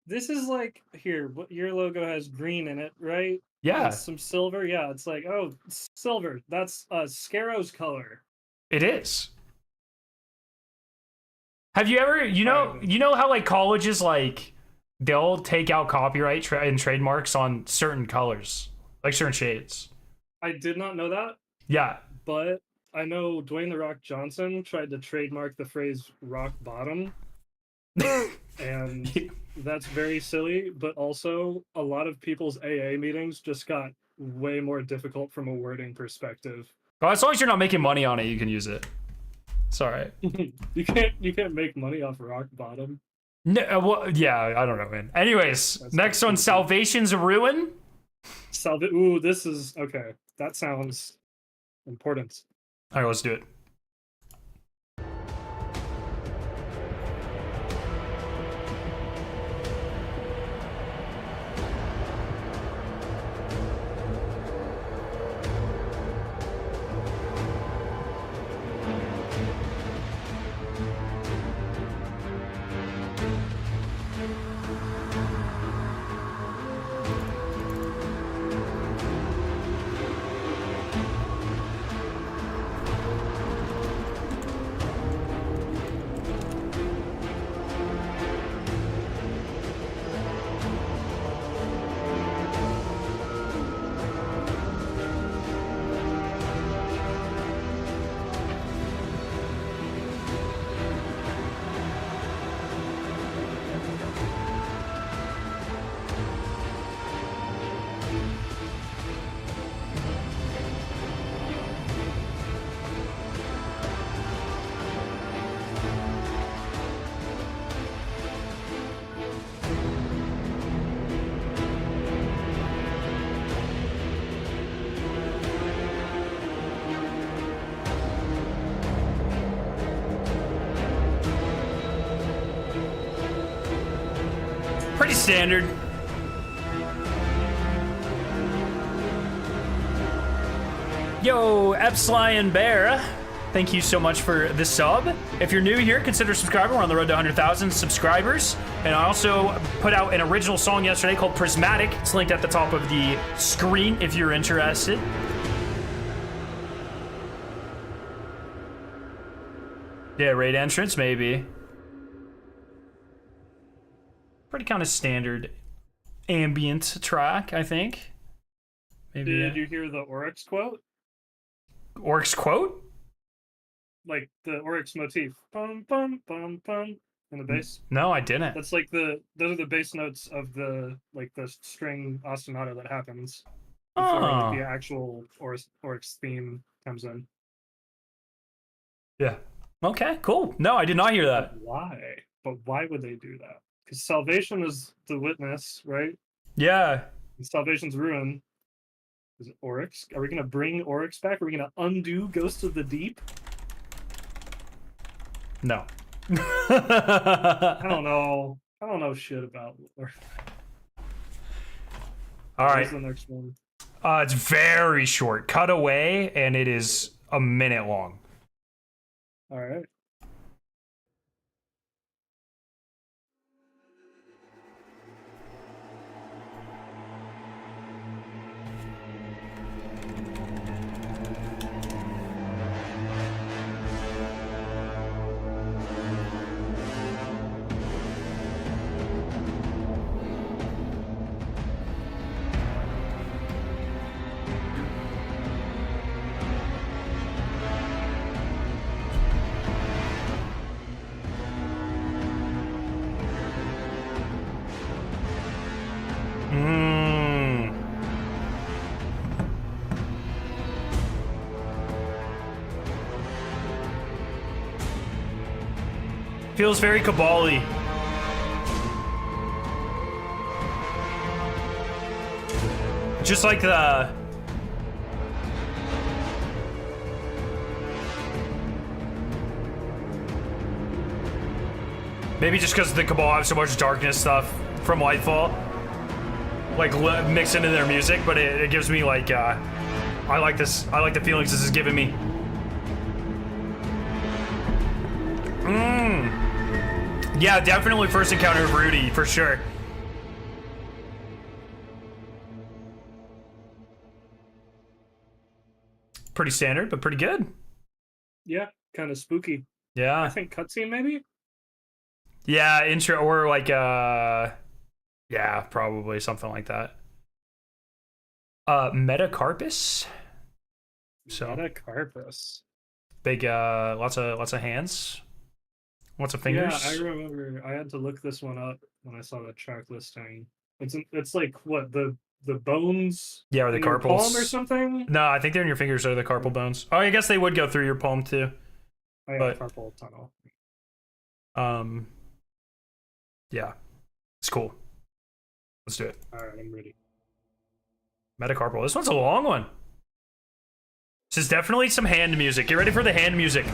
Speaker 2: This is like here. Your logo has green in it, right?
Speaker 1: Yeah.
Speaker 2: And some silver. Yeah, it's like silver. That's Scarrow's color.
Speaker 1: It is. Have you ever, you know how like colleges like they'll take out copyright and trademarks on certain colors, like certain shades.
Speaker 2: I did not know that.
Speaker 1: Yeah,
Speaker 2: but I know Dwayne The Rock Johnson tried to trademark the phrase "rock bottom," and that's very silly. But also, a lot of people's AA meetings just got way more difficult from a wording perspective.
Speaker 1: Well, as long as you're not making money on it, you can use it. It's all right.
Speaker 2: You can't make money off rock bottom.
Speaker 1: No, well, yeah, I don't know, man. Anyways, that's next one, Salvation's Ruin.
Speaker 2: Ooh, this is okay. That sounds important.
Speaker 1: All right, let's do it. Pretty standard. Yo, Epslion Bear, thank you so much for the sub. If you're new here, consider subscribing. We're on the road to 100,000 subscribers. And I also put out an original song yesterday called Prismatic. It's linked at the top of the screen if you're interested. Yeah, raid entrance, maybe. Pretty kind of standard ambient track, I think. Maybe.
Speaker 2: Did you hear the Oryx quote?
Speaker 1: Oryx quote?
Speaker 2: Like the Oryx motif. Bum, bum, bum, bum, in the bass.
Speaker 1: No, I didn't.
Speaker 2: That's like those are the bass notes of the string ostinato that happens before like, the actual Oryx theme comes in.
Speaker 1: Yeah. Okay, cool. No, I did not hear that.
Speaker 2: But why would they do that? Because Salvation is the witness, right?
Speaker 1: Yeah.
Speaker 2: And Salvation's ruin. Is it Oryx? Are we gonna bring Oryx back? Are we gonna undo Ghost of the Deep?
Speaker 1: No.
Speaker 2: I don't know. I don't know shit about.
Speaker 1: All right.
Speaker 2: What's the next one?
Speaker 1: It's very short. Cut away, and it is a minute long.
Speaker 2: All right.
Speaker 1: Feels very Cabal-y. Just like the... Maybe just because the Cabal have so much darkness stuff from Lightfall. Like, mixed into their music, but it gives me, like, I like this. I like the feelings this is giving me. Yeah, definitely first encounter of Rudy, for sure. Pretty standard, but pretty good.
Speaker 2: Yeah, kind of spooky.
Speaker 1: Yeah.
Speaker 2: I think cutscene, maybe?
Speaker 1: Yeah, intro, or like, yeah, probably something like that. Metacarpus. So
Speaker 2: Metacarpus.
Speaker 1: big, lots of hands. Lots of fingers.
Speaker 2: Yeah, I remember. I had to look this one up when I saw the track listing. It's like what the bones.
Speaker 1: Yeah, or the
Speaker 2: in your
Speaker 1: carpals
Speaker 2: palm or something.
Speaker 1: No, I think they're in your fingers or the carpal bones. Oh, I guess they would go through your palm too.
Speaker 2: Oh, yeah,
Speaker 1: but
Speaker 2: carpal tunnel.
Speaker 1: Yeah, it's cool. Let's do it.
Speaker 2: All right, I'm ready.
Speaker 1: Metacarpal. This one's a long one. This is definitely some hand music. Get ready for the hand music.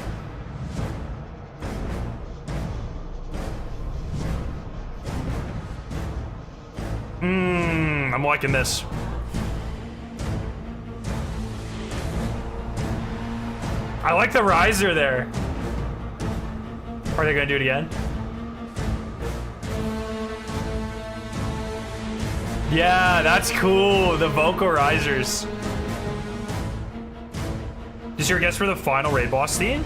Speaker 1: I'm liking this. I like the riser there. Are they gonna do it again? Yeah, that's cool. The vocal risers. Is your guess for the final raid boss theme?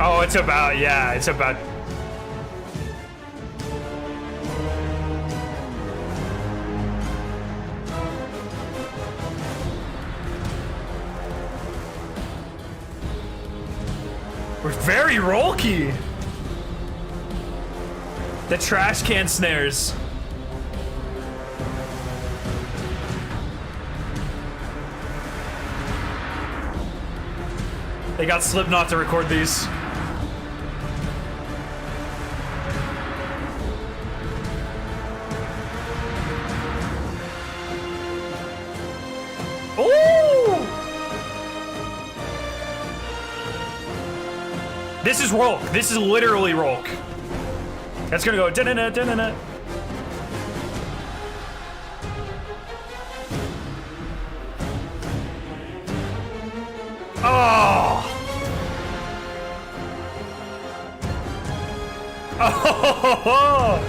Speaker 1: Oh, it's about, yeah, it's about... We're very rolky. The trash can snares. They got Slipknot to record these. Ooh! This is Rolk. This is literally Rolk. That's gonna go da-na-na, da-na-na. Oh! Oh!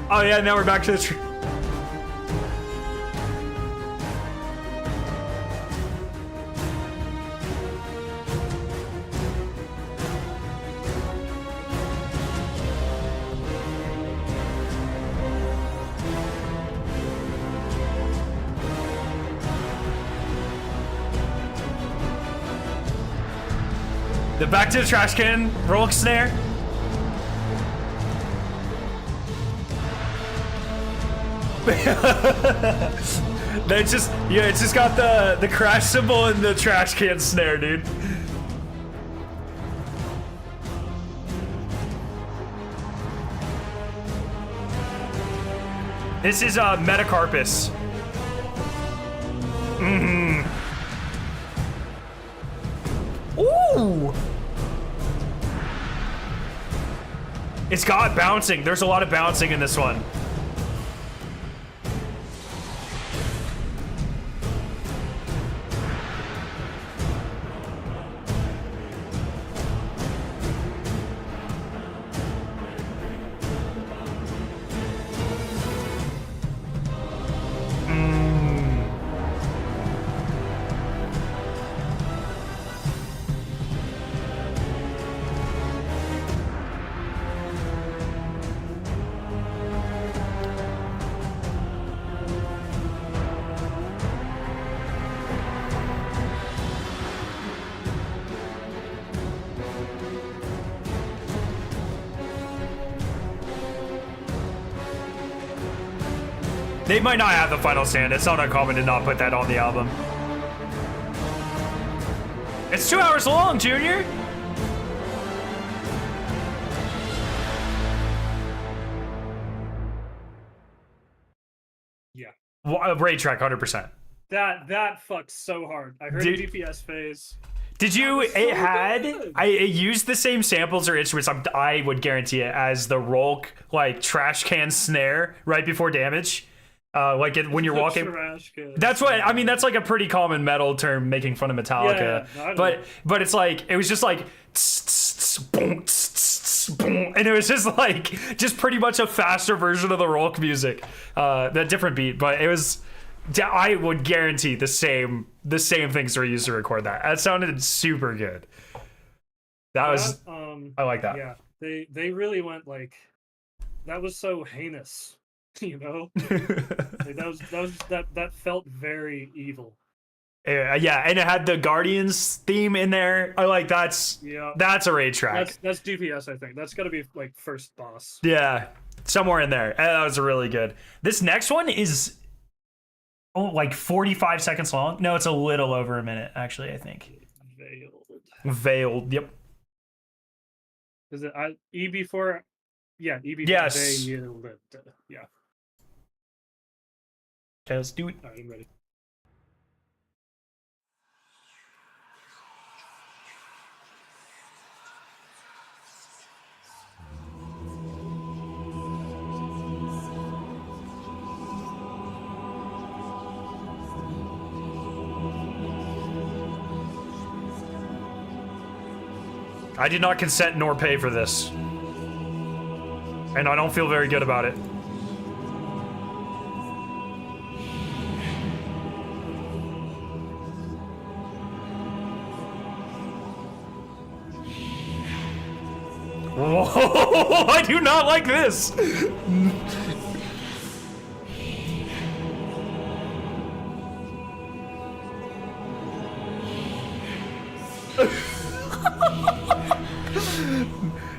Speaker 1: Oh yeah, now we're back to the tree. The back to the trash can, Rolk snare. It's just, yeah, it's just got the crash symbol and the trash can snare, dude. This is Metacarpus. Ooh! It's got bouncing. There's a lot of bouncing in this one. They might not have the final stand. It's not uncommon to not put that on the album. It's 2 hours long, Junior.
Speaker 2: Yeah.
Speaker 1: Well, raid track, 100%.
Speaker 2: That fucked so hard. I heard a DPS phase.
Speaker 1: Did you?
Speaker 2: So
Speaker 1: It used the same samples or instruments. I would guarantee it as the Rolk like trash can snare right before damage. When you're walking. That's what I mean. That's like a pretty common metal term, making fun of Metallica.
Speaker 2: Yeah,
Speaker 1: but it's like it was just like, and it was just pretty much a faster version of the Rolk music, that different beat. But it was. I would guarantee the same things were used to record that. That sounded super good. I like that.
Speaker 2: Yeah, they really went like, that was so heinous. You know, like that felt very evil.
Speaker 1: Yeah, and it had the Guardians theme in there. I like that's a raid track.
Speaker 2: That's DPS, I think. That's got to be like first boss.
Speaker 1: Yeah, somewhere in there. That was really good. This next one is like 45 seconds long. No, it's a little over a minute actually. I think. Veiled. Yep.
Speaker 2: Is it EB4? Yeah, EB4.
Speaker 1: Yes.
Speaker 2: Yeah.
Speaker 1: Okay, let's do it.
Speaker 2: All right, I'm ready.
Speaker 1: I did not consent nor pay for this. And I don't feel very good about it. Whoa, I do not like this.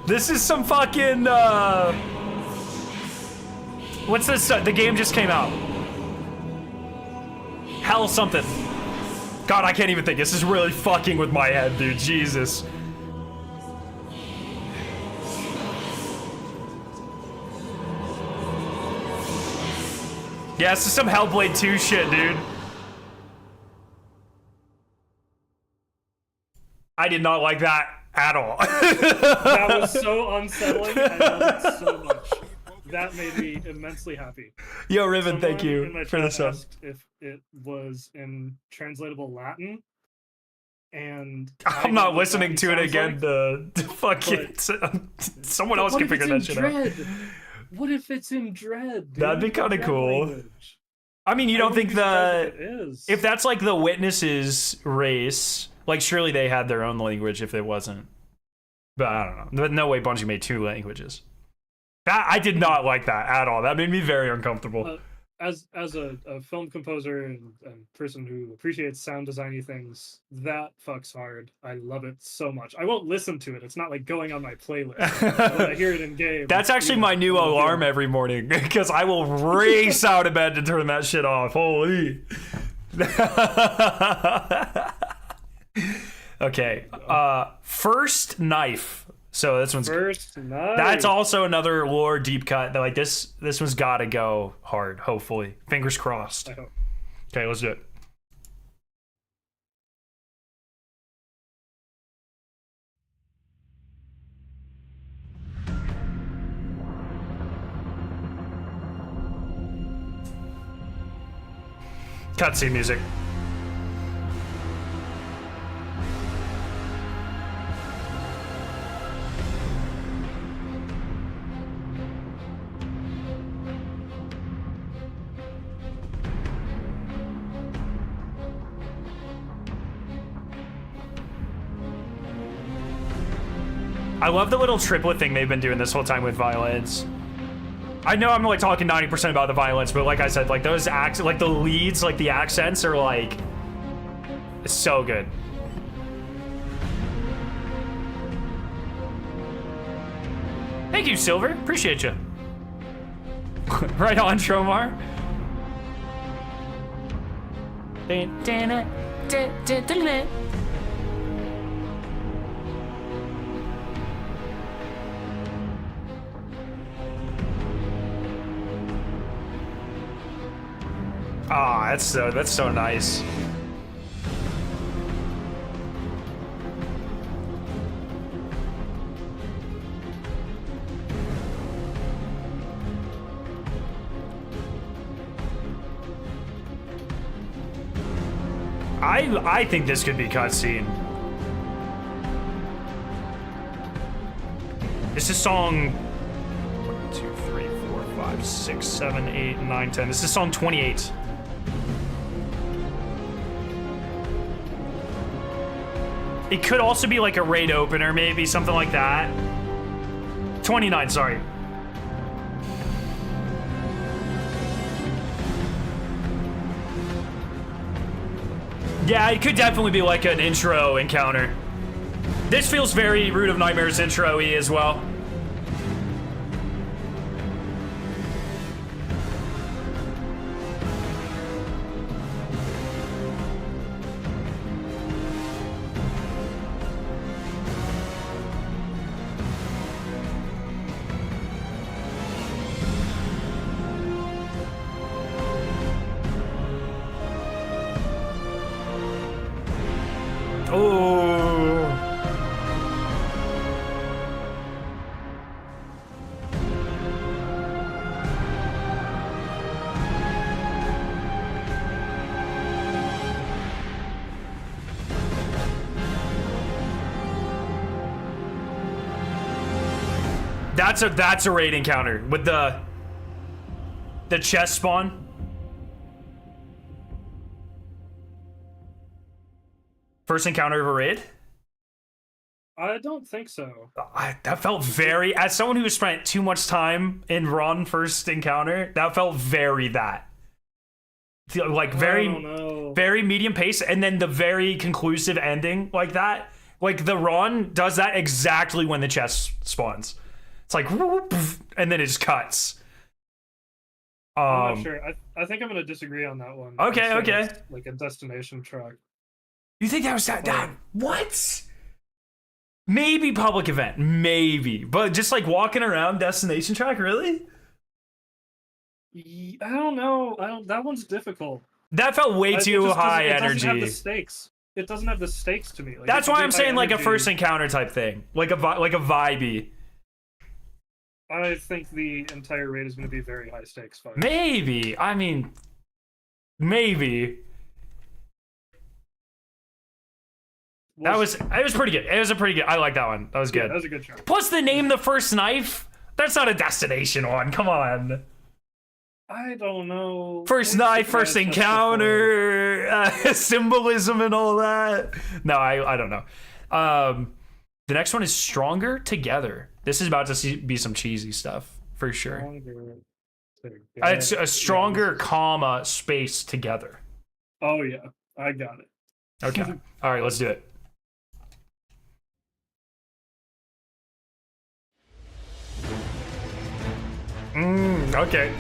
Speaker 1: This is some fucking, what's this? The game just came out. Hell something. God, I can't even think. This is really fucking with my head, dude. Jesus. Yeah, this is some Hellblade 2 shit, dude. I did not like that at all.
Speaker 2: That was so unsettling. I love it so much. That made me immensely happy.
Speaker 1: Yo, Riven, thank
Speaker 2: Someone
Speaker 1: you
Speaker 2: in my
Speaker 1: for the
Speaker 2: chat
Speaker 1: sub.
Speaker 2: asked if it was in translatable Latin, and
Speaker 1: I'm not listening to it again to fuck it. Someone else can figure that shit out.
Speaker 2: What if it's in Dread? Dude?
Speaker 1: That'd be kind of cool.
Speaker 2: Language.
Speaker 1: I mean, you don't think
Speaker 2: if
Speaker 1: if that's like the Witnesses race, like surely they had their own language if it wasn't. But I don't know. No way Bungie made 2 languages. That I did not like that at all. That made me very uncomfortable.
Speaker 2: As a film composer and person who appreciates sound designy things, that fucks hard. I love it so much. I won't listen to it. It's not like going on my playlist. When I hear it in game.
Speaker 1: That's actually my new alarm every morning because I will race out of bed to turn that shit off. Holy. Okay. First Knife. So this one's
Speaker 2: First Knife.
Speaker 1: That's also another lore deep cut. Like this one's gotta go hard, hopefully. Fingers crossed.
Speaker 2: I hope.
Speaker 1: Okay, let's do it. Cutscene music. I love the little triplet thing they've been doing this whole time with violins. I know I'm like talking 90% about the violins, but like I said, like those accents, like the leads, like the accents are like, it's so good. Thank you, Silver. Appreciate you. Right on, Tromar. Ah, that's so nice. I think this could be cutscene. This is song 1, 2, 3, 4, 5, 6, 7, 8, 9, 10. This is song 28. It could also be like a raid opener, maybe something like that. 29, sorry. Yeah, it could definitely be like an intro encounter. This feels very Root of Nightmares intro-y as well. That's a raid encounter with the chest spawn. First encounter of a raid?
Speaker 2: I don't think so.
Speaker 1: That felt very, as someone who spent too much time in Run first encounter, that felt very that. Like very medium pace, and then the very conclusive ending like that Like the run does that exactly when the chest spawns. It's like, and then it just cuts.
Speaker 2: I'm not sure. I think I'm gonna disagree on that one.
Speaker 1: Okay, okay.
Speaker 2: It's like a destination track.
Speaker 1: You think that was that? What? Maybe public event, maybe, but just like walking around destination track, really?
Speaker 2: I don't know. That one's difficult.
Speaker 1: That felt way too high energy.
Speaker 2: It doesn't have the stakes. It doesn't have the stakes to me. Like,
Speaker 1: that's why I'm saying like a first encounter type thing, like a vibey.
Speaker 2: I think the entire raid is going to be very high stakes fight.
Speaker 1: Maybe. I mean, maybe. It was pretty good. It was a pretty good. I like that one. That was good.
Speaker 2: Yeah, that was a good try.
Speaker 1: Plus the name the first knife. That's not a destination one. Come on.
Speaker 2: I don't know.
Speaker 1: First knife, first encounter, symbolism and all that. No, I don't know. The next one is Stronger Together. This is about to be some cheesy stuff for sure. It's a stronger, comma, space together.
Speaker 2: Oh yeah, I got it.
Speaker 1: Okay. All right, let's do it. Okay.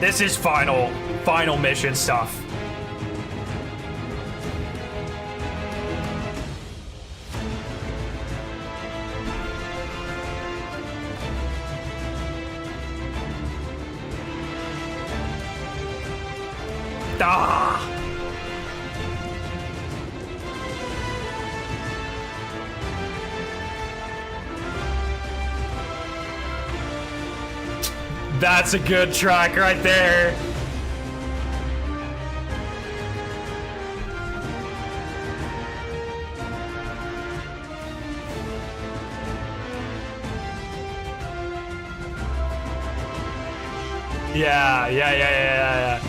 Speaker 1: This is final mission stuff. Ah! That's a good track right there. Yeah.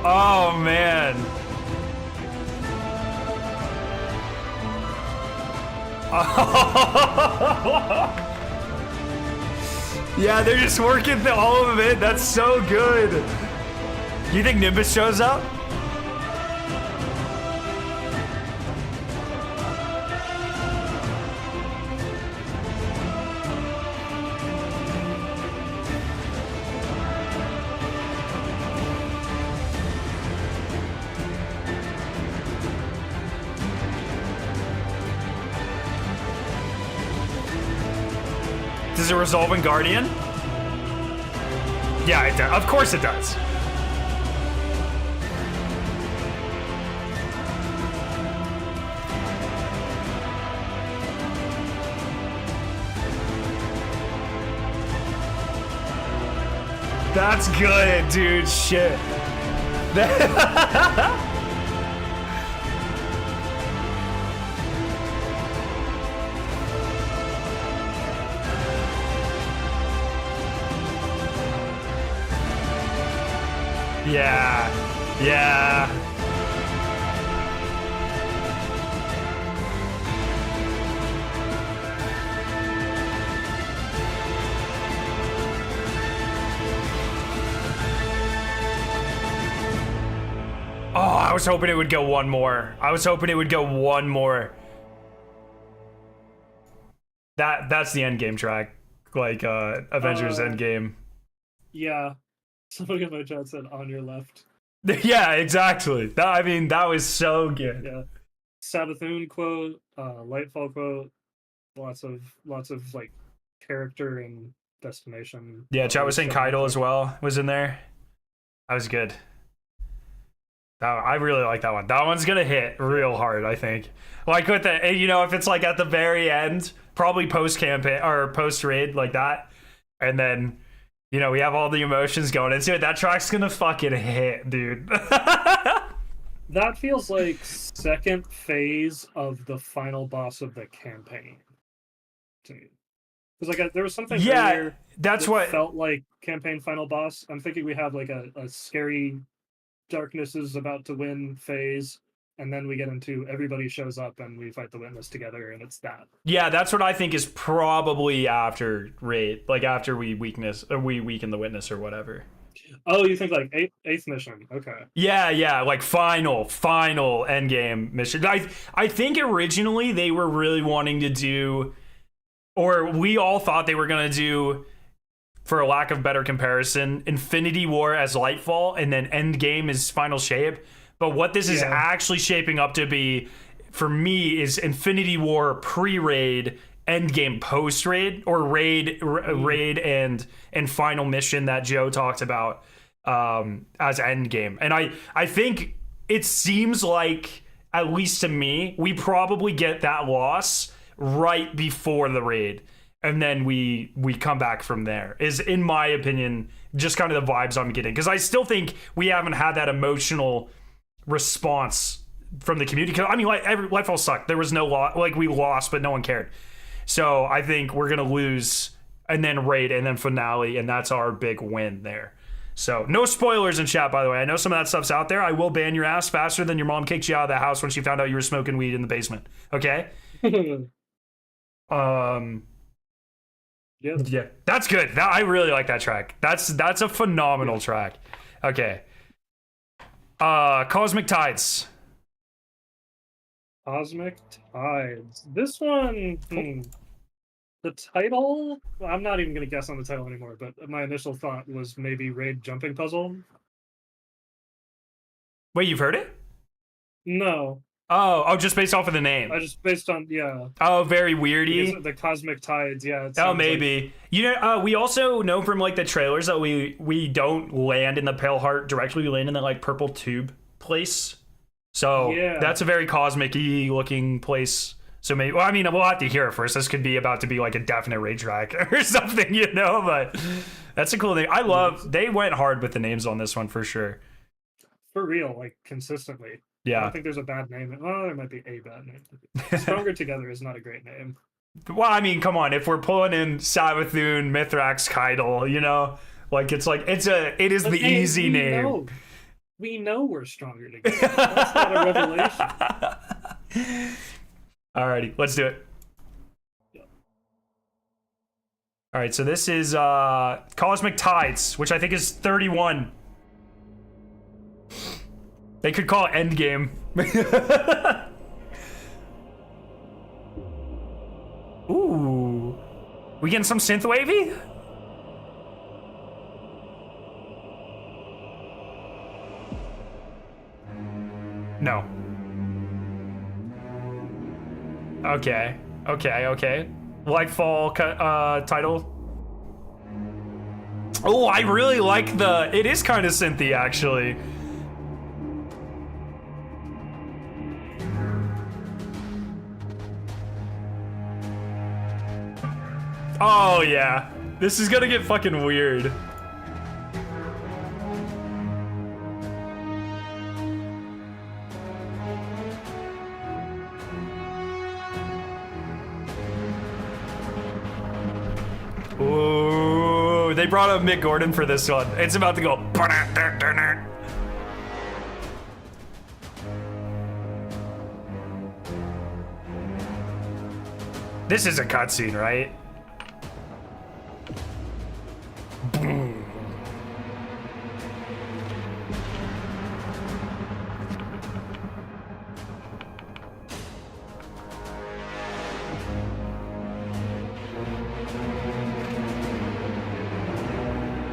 Speaker 1: Oh man. Yeah, they're just working all of it. That's so good. Do you think Nimbus shows up? Does it resolve in Guardian? Yeah, it does. Of course it does. That's good, dude. Shit. Yeah. Oh, I was hoping it would go one more. That's the end game track. Like Avengers Endgame.
Speaker 2: Yeah. Somebody in my chat said on your left.
Speaker 1: Yeah, exactly. That was so good.
Speaker 2: Yeah. Sabathun quote, Lightfall quote, lots of like character and destination.
Speaker 1: Yeah, chat was saying Kaido as well was in there. That was good. I really like that one. That one's gonna hit real hard, I think. Like with the, if it's like at the very end, probably post campaign or post raid like that, and then we have all the emotions going into it. That track's gonna fucking hit, dude.
Speaker 2: That feels like second phase of the final boss of the campaign to me. Because there was something earlier
Speaker 1: that's
Speaker 2: that
Speaker 1: what
Speaker 2: felt like campaign final boss. I'm thinking we have like a scary darkness is about to win phase, and then we get into everybody shows up and we fight the witness together, and it's that.
Speaker 1: Yeah, that's what I think is probably after raid, like after we weaken the witness or whatever.
Speaker 2: Oh, you think like eighth mission? Okay.
Speaker 1: Yeah, like final end game mission. I think originally they were really wanting to do, or we all thought they were gonna do, for a lack of better comparison, Infinity War as Lightfall, and then end game is Final Shape. But what this is actually shaping up to be, for me, is Infinity War pre-raid, endgame post-raid, or raid and final mission that Joe talked about as endgame. And I think it seems like, at least to me, we probably get that loss right before the raid, and then we come back from there, is, in my opinion, just kind of the vibes I'm getting. Because I still think we haven't had that emotional response from the community. Because I mean, like, Lightfall sucked. There was no loss. Like, we lost, but no one cared. So I think we're gonna lose, and then raid, and then finale, and that's our big win there. So no spoilers in chat, by the way. I know some of that stuff's out there. I will ban your ass faster than your mom kicked you out of the house when she found out you were smoking weed in the basement. Okay. Yeah, that's good. I really like that track. That's a phenomenal track. Okay. Cosmic Tides.
Speaker 2: Cosmic Tides. This one, the title, I'm not even going to guess on the title anymore, but my initial thought was maybe Raid Jumping Puzzle.
Speaker 1: Wait, you've heard it?
Speaker 2: No.
Speaker 1: Oh, just based off of the name.
Speaker 2: I just based on, yeah.
Speaker 1: Oh, very weirdy.
Speaker 2: The Cosmic Tides, yeah.
Speaker 1: Oh, maybe. Like... we also know from like the trailers that we don't land in the Pale Heart directly. We land in that like purple tube place. So that's a very cosmic-y looking place. So maybe, well, I mean, we'll have to hear it first. This could be about to be like a definite raid track or something, but that's a cool thing. I love, they went hard with the names on this one for sure.
Speaker 2: For real, like consistently.
Speaker 1: Yeah.
Speaker 2: I don't think there's a bad name. Well, there might be a bad name. Stronger Together is not a great name.
Speaker 1: Well, I mean, come on. If we're pulling in Savathûn, Mithrax, Kydal, like it is the easy name.
Speaker 2: We know we're stronger together. That's not a revelation.
Speaker 1: Alrighty, let's do it. Alright, so this is Cosmic Tides, which I think is 31. They could call it Endgame. Ooh. We getting some synth wavy? No. Okay. Lightfall title. Oh, I really like it is kind of synthy, actually. Oh, yeah. This is gonna get fucking weird. Ooh, they brought up Mick Gordon for this one. It's about to go. This is a cutscene, right? Boom.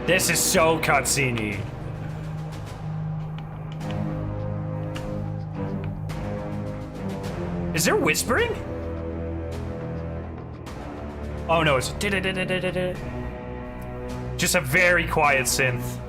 Speaker 1: This is so cutscene-y. Is there whispering? Oh no, it's just a very quiet synth.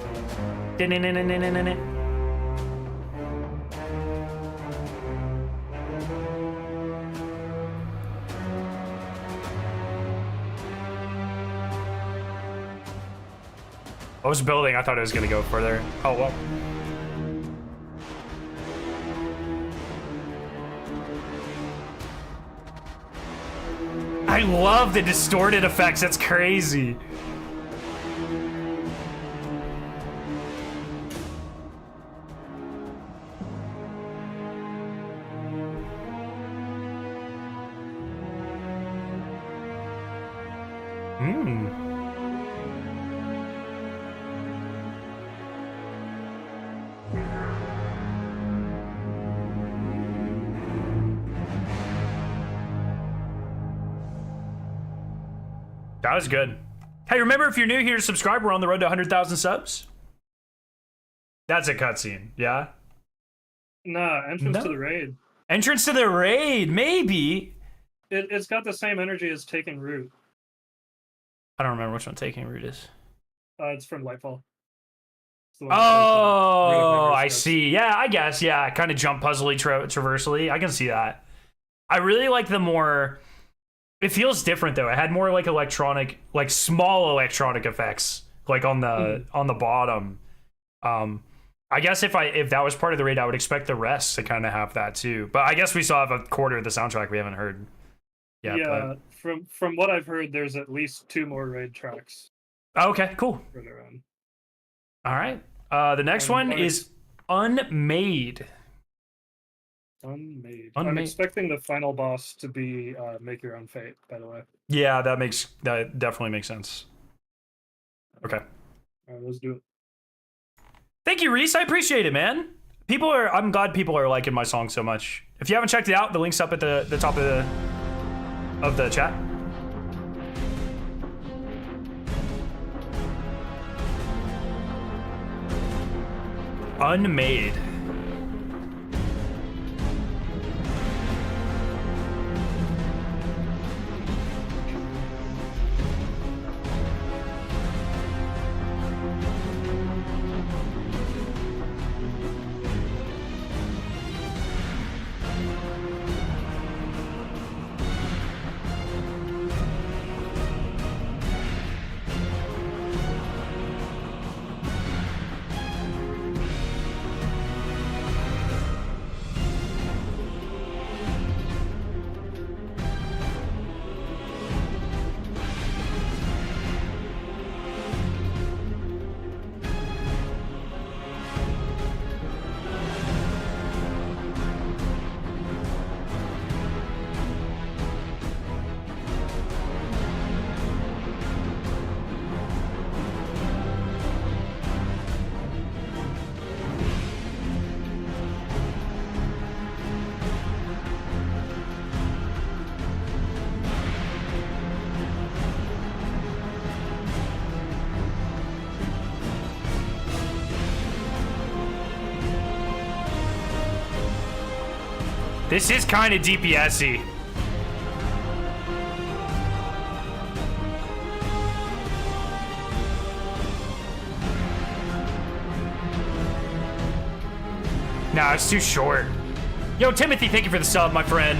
Speaker 1: I was building. I thought it was gonna go further. Oh well. I love the distorted effects. That's crazy. That was good. Hey, remember, if you're new here, subscribe. We're on the road to 100,000 subs. That's a cutscene, yeah?
Speaker 2: Nah, entrance to the raid.
Speaker 1: Entrance to the raid, maybe.
Speaker 2: It's got the same energy as Taking Root.
Speaker 1: I don't remember which one Taking Root is.
Speaker 2: It's from Lightfall.
Speaker 1: Oh, I see. Yeah, I guess. Yeah, kind of jump puzzly, traversally. I can see that. I really like the more... It feels different though. It had more like electronic, like small electronic effects, like on the bottom. I guess if that was part of the raid, I would expect the rest to kind of have that too. But I guess we still have a quarter of the soundtrack we haven't heard.
Speaker 2: Yeah. From what I've heard, there's at least 2 more raid tracks.
Speaker 1: Okay, cool. All right. The next one is Unmade.
Speaker 2: Unmade. I'm expecting the final boss to be Make Your Own Fate, by the way.
Speaker 1: Yeah, that definitely makes sense. Okay.
Speaker 2: All right, let's do it.
Speaker 1: Thank you, Reese. I appreciate it, man. I'm glad people are liking my song so much. If you haven't checked it out, the link's up at the top of the chat. Unmade. This is kind of DPS-y. Nah, it's too short. Yo, Timothy, thank you for the sub, my friend.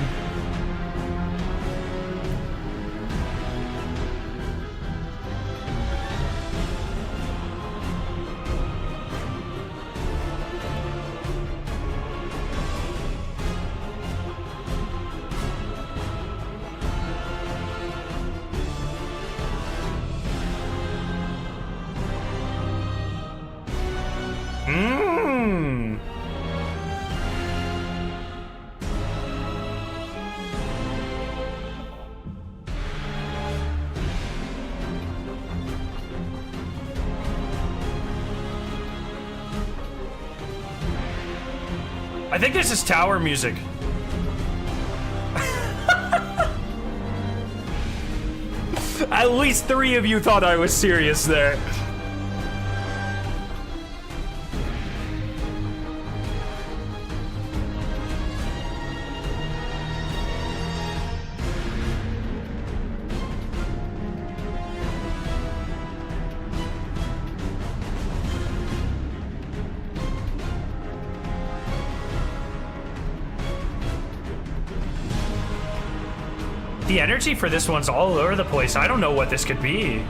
Speaker 1: I think this is tower music. At least 3 of you thought I was serious there. The energy for this one's all over the place. I don't know what this could be.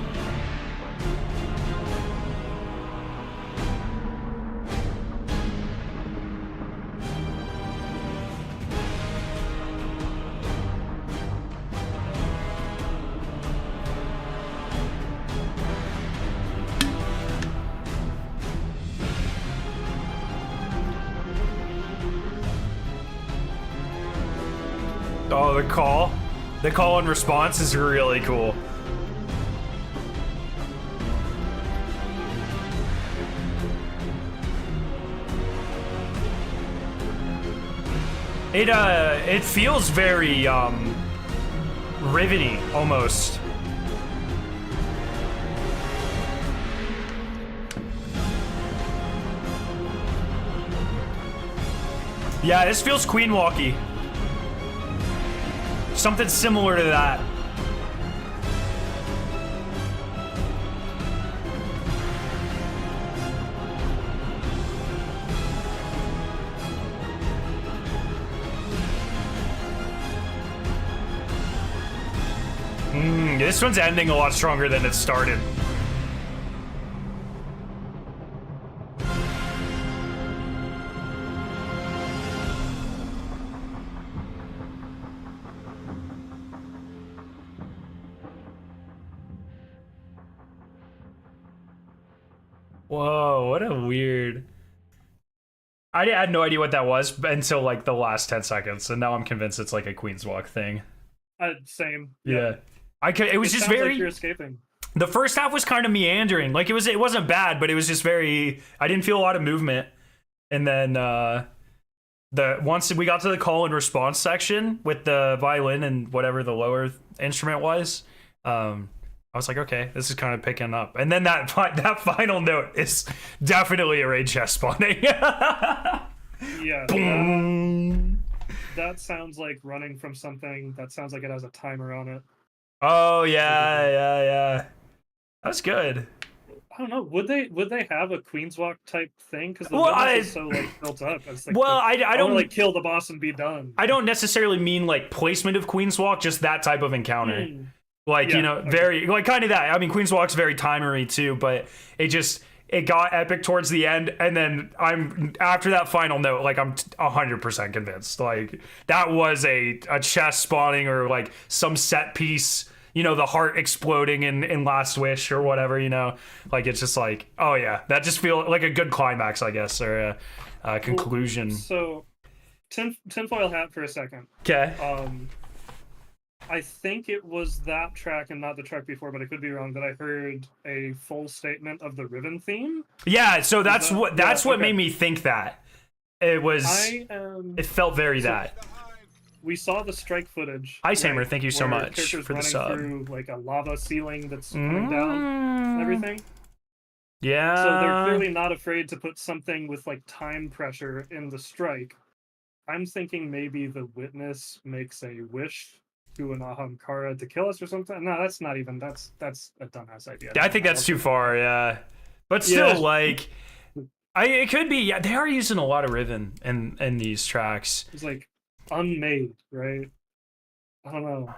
Speaker 1: Oh, the call and response is really cool. It feels very rivety almost. Yeah, this feels Queen Walky. Something similar to that. This one's ending a lot stronger than it started. Whoa, what a weird... I had no idea what that was until like the last 10 seconds, and now I'm convinced it's like a Queen's Walk thing.
Speaker 2: Same.
Speaker 1: Yeah. It was just very...
Speaker 2: Like you're escaping.
Speaker 1: The first half was kind of meandering. Like it wasn't bad, but it was just very... I didn't feel a lot of movement. And then once we got to the call and response section with the violin and whatever the lower instrument was, I was like, okay, this is kind of picking up. And then that final note is definitely a rage chest spawning.
Speaker 2: Yeah.
Speaker 1: Boom.
Speaker 2: That sounds like running from something. That sounds like it has a timer on it.
Speaker 1: Oh yeah. That's good.
Speaker 2: I don't know. Would they have a Queen's Walk type thing? Because the is so like built up. It's like,
Speaker 1: I don't
Speaker 2: like kill the boss and be done.
Speaker 1: I don't necessarily mean like placement of Queen's Walk, just that type of encounter. Like, yeah, you know, very like kind of that. I mean, Queen's Walk's very timery too, but it got epic towards the end, and then after that final note, like I'm 100% convinced. Like that was a chest spawning or like some set piece. You know, the heart exploding in Last Wish or whatever, you know? Like, it's just like, oh, yeah. That just feels like a good climax, I guess, or a conclusion.
Speaker 2: So, tinfoil hat for a second.
Speaker 1: Okay.
Speaker 2: I think it was that track and not the track before, but I could be wrong, that I heard a full statement of the Riven theme.
Speaker 1: Yeah, so that's what made me think that. It was... it felt very that.
Speaker 2: We saw the strike footage.
Speaker 1: Ice Hammer, thank you so much for the sub.
Speaker 2: Through like a lava ceiling that's coming down and everything.
Speaker 1: Yeah.
Speaker 2: So they're clearly not afraid to put something with like time pressure in the strike. I'm thinking maybe the witness makes a wish to an Ahamkara to kill us or something. No, that's not even. That's a dumbass idea.
Speaker 1: I think that's too far. Yeah, but still, like, it could be. Yeah, they are using a lot of Riven in these tracks.
Speaker 2: It's like. Unmade, right? I don't know.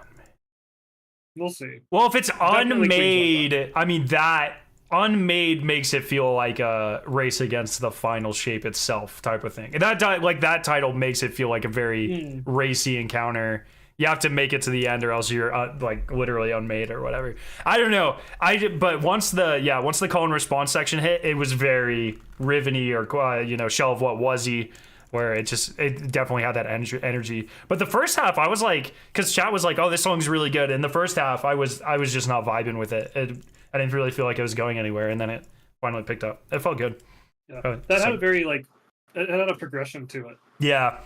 Speaker 2: We'll see.
Speaker 1: Well, if it's unmade, I mean, that unmade makes it feel like a race against the final shape itself type of thing. And that title makes it feel like a very racy encounter. You have to make it to the end, or else you're like literally unmade or whatever. I don't know. But once the call and response section hit, it was very Riveny or Shell of What Was He. Where it definitely had that energy. But the first half, I was like, because chat was like, "Oh, this song's really good." And the first half, I was just not vibing with it. I didn't really feel like it was going anywhere. And then it finally picked up. It felt good.
Speaker 2: Yeah, that had a very it had a progression to it.
Speaker 1: Yeah.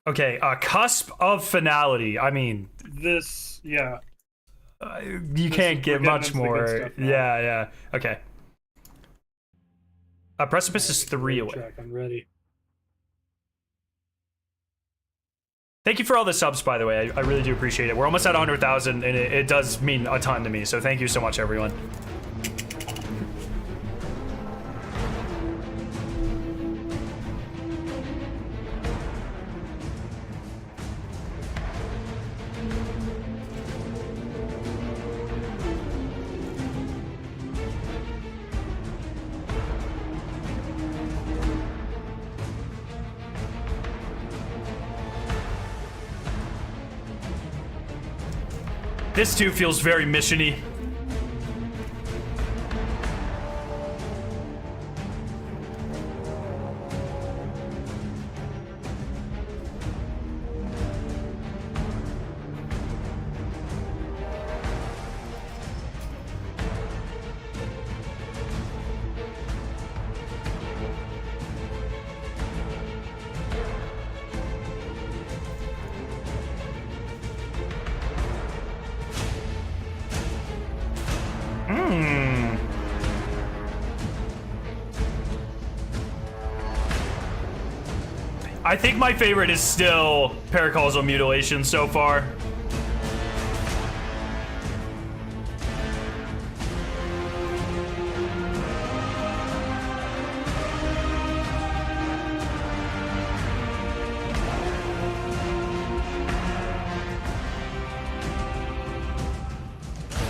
Speaker 1: Okay, cusp of finality. I mean,
Speaker 2: this, yeah.
Speaker 1: You can't get much more. Yeah. Okay. Precipice is 3 away.
Speaker 2: I'm ready.
Speaker 1: Thank you for all the subs, by the way. I really do appreciate it. We're almost at 100,000, and it does mean a ton to me. So thank you so much, everyone. This too feels very mission-y. I think my favorite is still Paracausal Mutilation so far.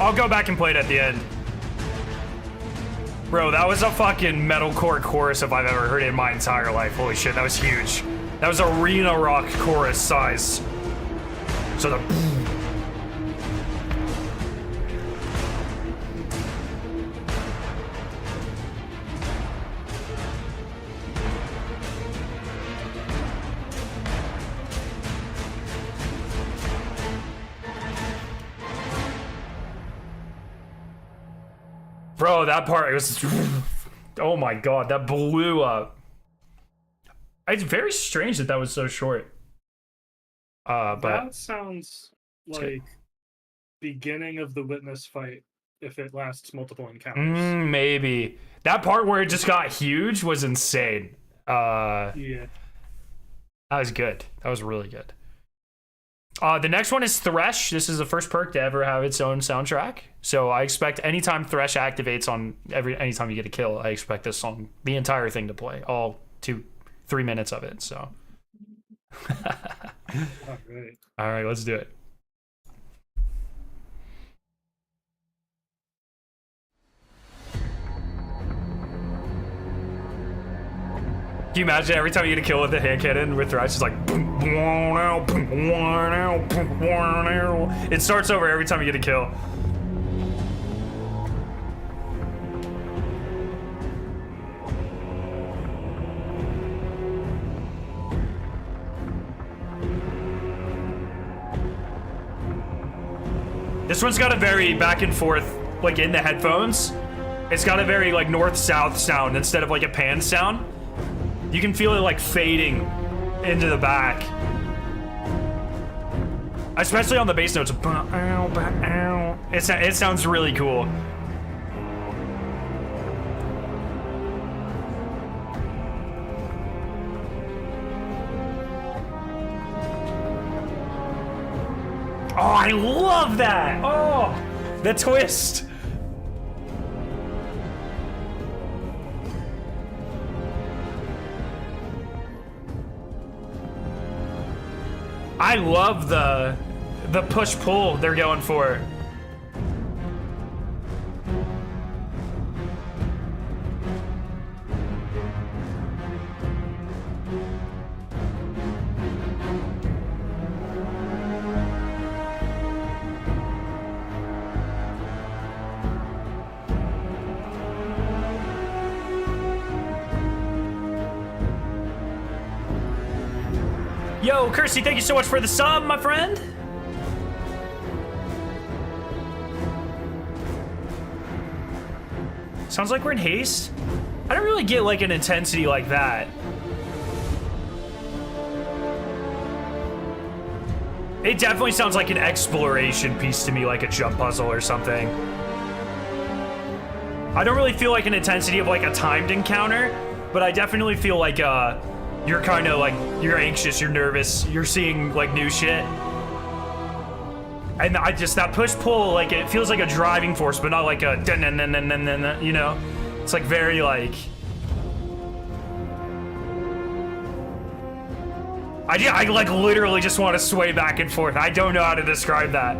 Speaker 1: I'll go back and play it at the end. Bro, that was a fucking metalcore chorus if I've ever heard it in my entire life. Holy shit, that was huge. That was arena rock chorus size. So the... Bro, that part, it was... Oh my god, that blew up. It's very strange that that was so short. But...
Speaker 2: That sounds like beginning of the Witness fight if it lasts multiple encounters.
Speaker 1: Maybe. That part where it just got huge was insane.
Speaker 2: Yeah.
Speaker 1: That was good. That was really good. The next one is Thresh. This is the first perk to ever have its own soundtrack. So I expect anytime Thresh activates on anytime you get a kill, I expect this song, the entire thing to play. All 3 minutes of it, so. All right, let's do it. Can you imagine every time you get a kill with the hand cannon with Thresh, it's like... It starts over every time you get a kill. This one's got a very back and forth, like in the headphones. It's got a very like north-south sound instead of like a pan sound. You can feel it like fading into the back. Especially on the bass notes. It sounds really cool. Oh, I love that! Oh, the twist! I love the push-pull they're going for. Yo, Kirsty, thank you so much for the sub, my friend. Sounds like we're in haste. I don't really get like an intensity like that. It definitely sounds like an exploration piece to me, like a jump puzzle or something. I don't really feel like an intensity of like a timed encounter, but I definitely feel like you're kind of like, you're anxious, you're nervous, you're seeing like new shit. And I just, that push-pull, like it feels like a driving force, but not like a dun-dun-dun-dun-dun-dun, you know? It's like very like... I like literally just want to sway back and forth. I don't know how to describe that.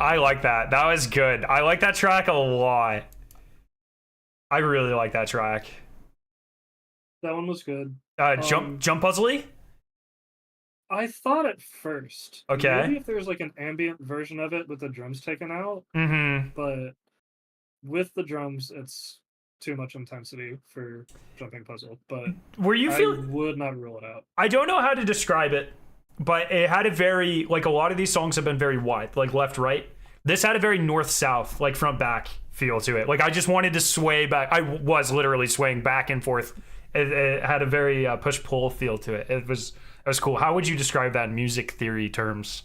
Speaker 1: I like that. That was good. I like that track a lot. I really like that track.
Speaker 2: That one was good.
Speaker 1: Jump puzzle-y?
Speaker 2: I thought at first,
Speaker 1: Okay.
Speaker 2: maybe if there's like an ambient version of it with the drums taken out,
Speaker 1: Mm-hmm.
Speaker 2: but with the drums, it's too much intensity for jumping puzzle. But
Speaker 1: Were you
Speaker 2: I
Speaker 1: feeling?
Speaker 2: would not rule it out.
Speaker 1: I don't know how to describe it, but it had a very, like, a lot of these songs have been very wide, like left right. This had a very north south, like front back feel to it. Like I just wanted to sway back. I was literally swaying back and forth. It had a very push pull feel to it. It was cool. How would you describe that in music theory terms?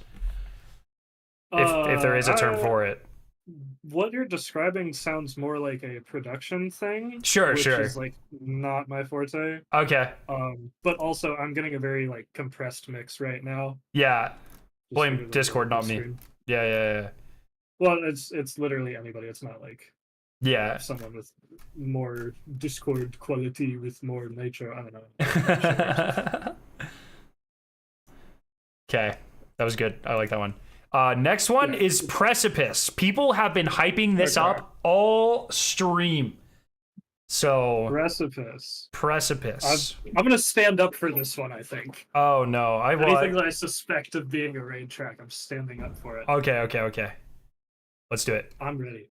Speaker 1: If there is a term for it.
Speaker 2: What you're describing sounds more like a production thing.
Speaker 1: Sure,
Speaker 2: which
Speaker 1: sure.
Speaker 2: is like not my forte.
Speaker 1: Okay.
Speaker 2: But also I'm getting a very like compressed mix right now.
Speaker 1: Yeah.
Speaker 2: Just
Speaker 1: Blame
Speaker 2: due to
Speaker 1: Discord,
Speaker 2: the
Speaker 1: not me.
Speaker 2: stream.
Speaker 1: Yeah.
Speaker 2: Well, it's literally anybody. It's not like
Speaker 1: Yeah.
Speaker 2: someone with more Discord quality with more nature. I don't know.
Speaker 1: Okay. That was good. I like that one. Next one is Precipice. People have been hyping this up all stream. So Precipice.
Speaker 2: I'm gonna stand up for this one. I think.
Speaker 1: Oh no!
Speaker 2: Anything that I suspect of being a raid track, I'm standing up for it.
Speaker 1: Okay. Let's do it.
Speaker 2: I'm ready.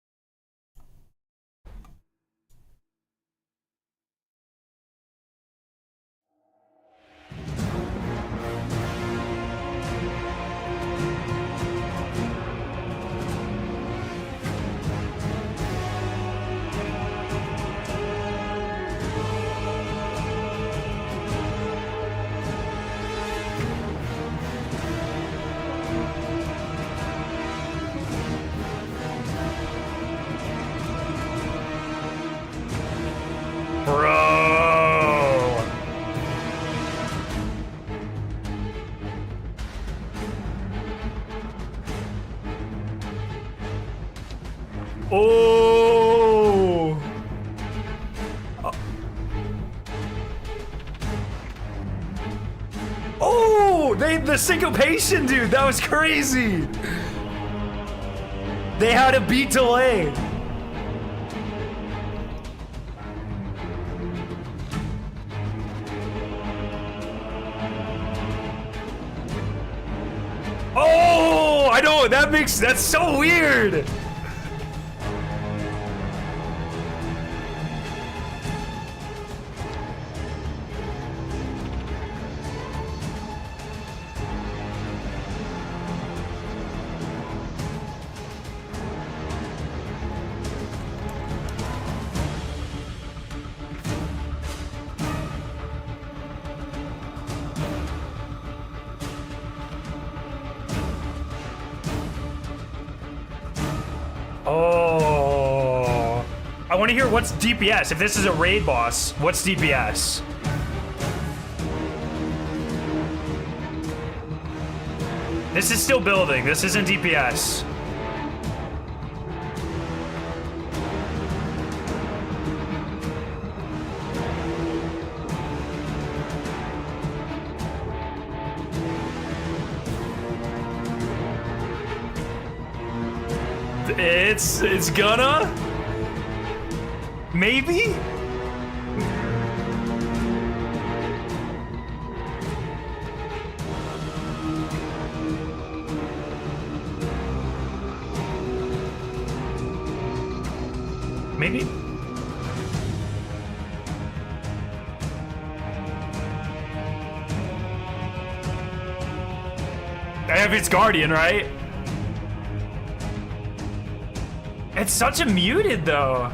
Speaker 1: Bro. Oh. Oh, the syncopation, dude. That was crazy. They had a beat delay. Oh, I know. That's so weird. Oh, I want to hear what's DPS. If this is a raid boss, what's DPS? This is still building. This isn't DPS. It's gonna maybe. Maybe. I have its guardian, right? It's such a muted though.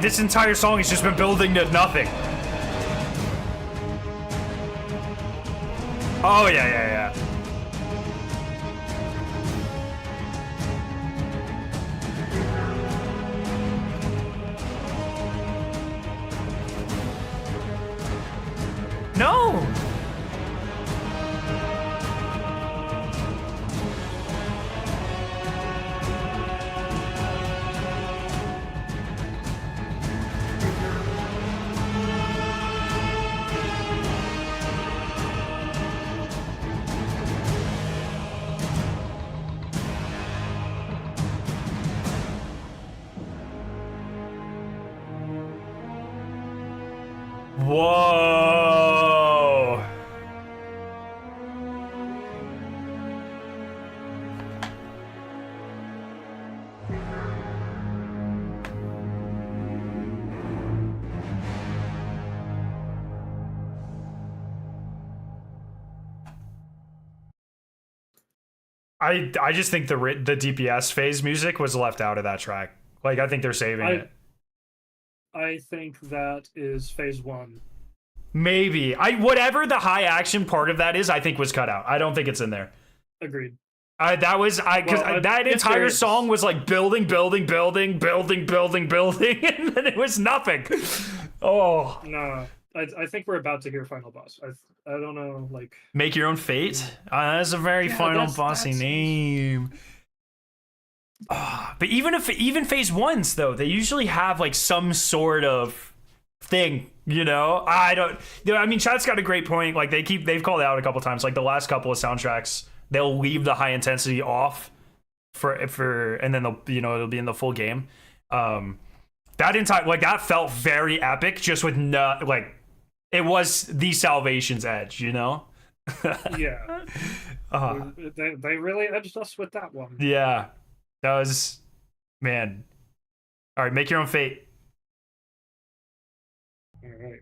Speaker 1: This entire song has just been building to nothing. Oh, yeah. Whoa. I just think the DPS phase music was left out of that track. Like, I think they're saving it.
Speaker 2: I think that is phase 1.
Speaker 1: Maybe. Whatever the high action part of that is, I think was cut out. I don't think it's in there.
Speaker 2: Agreed.
Speaker 1: That entire song was like building, and then it was nothing. Oh.
Speaker 2: No. I think we're about to hear final boss. I don't know, like...
Speaker 1: Make Your Own Fate? That's a very final bossy name. But even phase 1s, though, they usually have like some sort of thing, you know? I mean, chat's got a great point. Like, they've called it out a couple times. Like, the last couple of soundtracks, they'll leave the high intensity off and then it'll be in the full game. That felt very epic, just with it was the Salvation's edge, you know?
Speaker 2: Yeah. They really edged us with that one.
Speaker 1: Yeah. That was, man. All right, Make Your Own Fate.
Speaker 2: All right.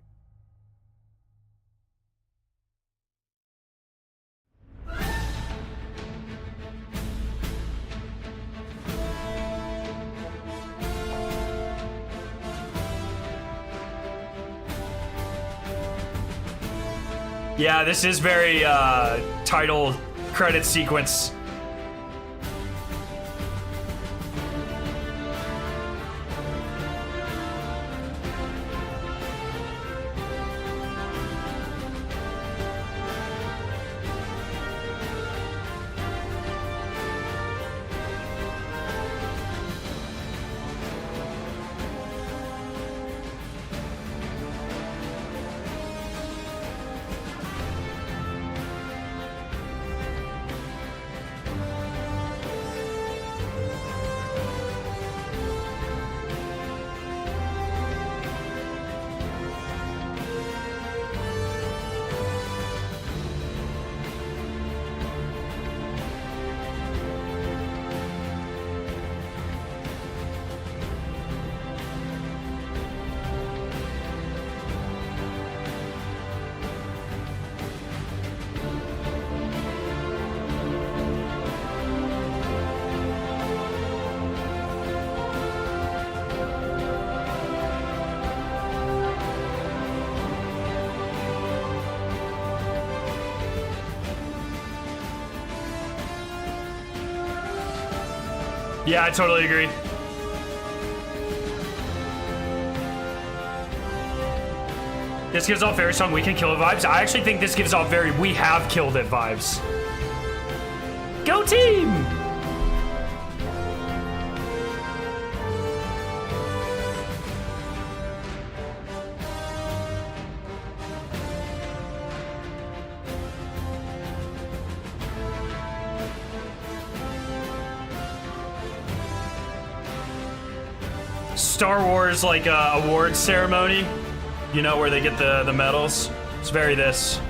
Speaker 1: Yeah, this is very title credit sequence. Yeah, I totally agree. This gives off very strong We Can Kill It vibes. I actually think this gives off very We Have Killed It vibes. Go team! Star Wars, like, awards ceremony, you know, where they get the medals. It's very this.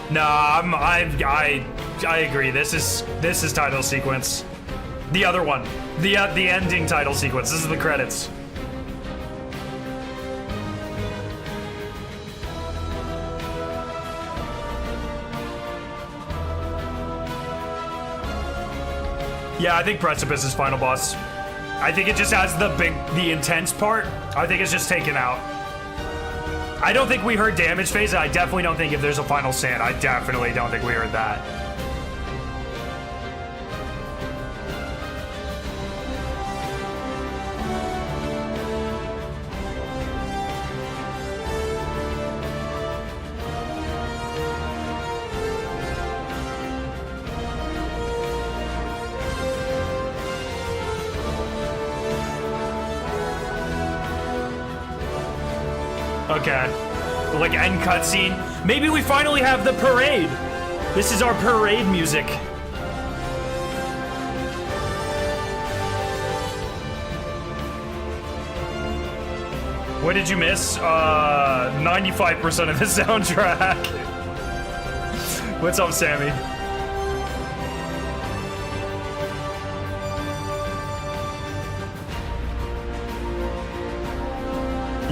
Speaker 1: No, I agree. This is title sequence. The other one, the ending title sequence. This is the credits. Yeah, I think Precipice is final boss. I think it just has the intense part. I think it's just taken out. I don't think we heard damage phase, and I definitely don't think if there's a final stand, I definitely don't think we heard that. Okay. Like end cutscene. Maybe we finally have the parade. This is our parade music. What did you miss? 95% of the soundtrack. What's up, Sammy?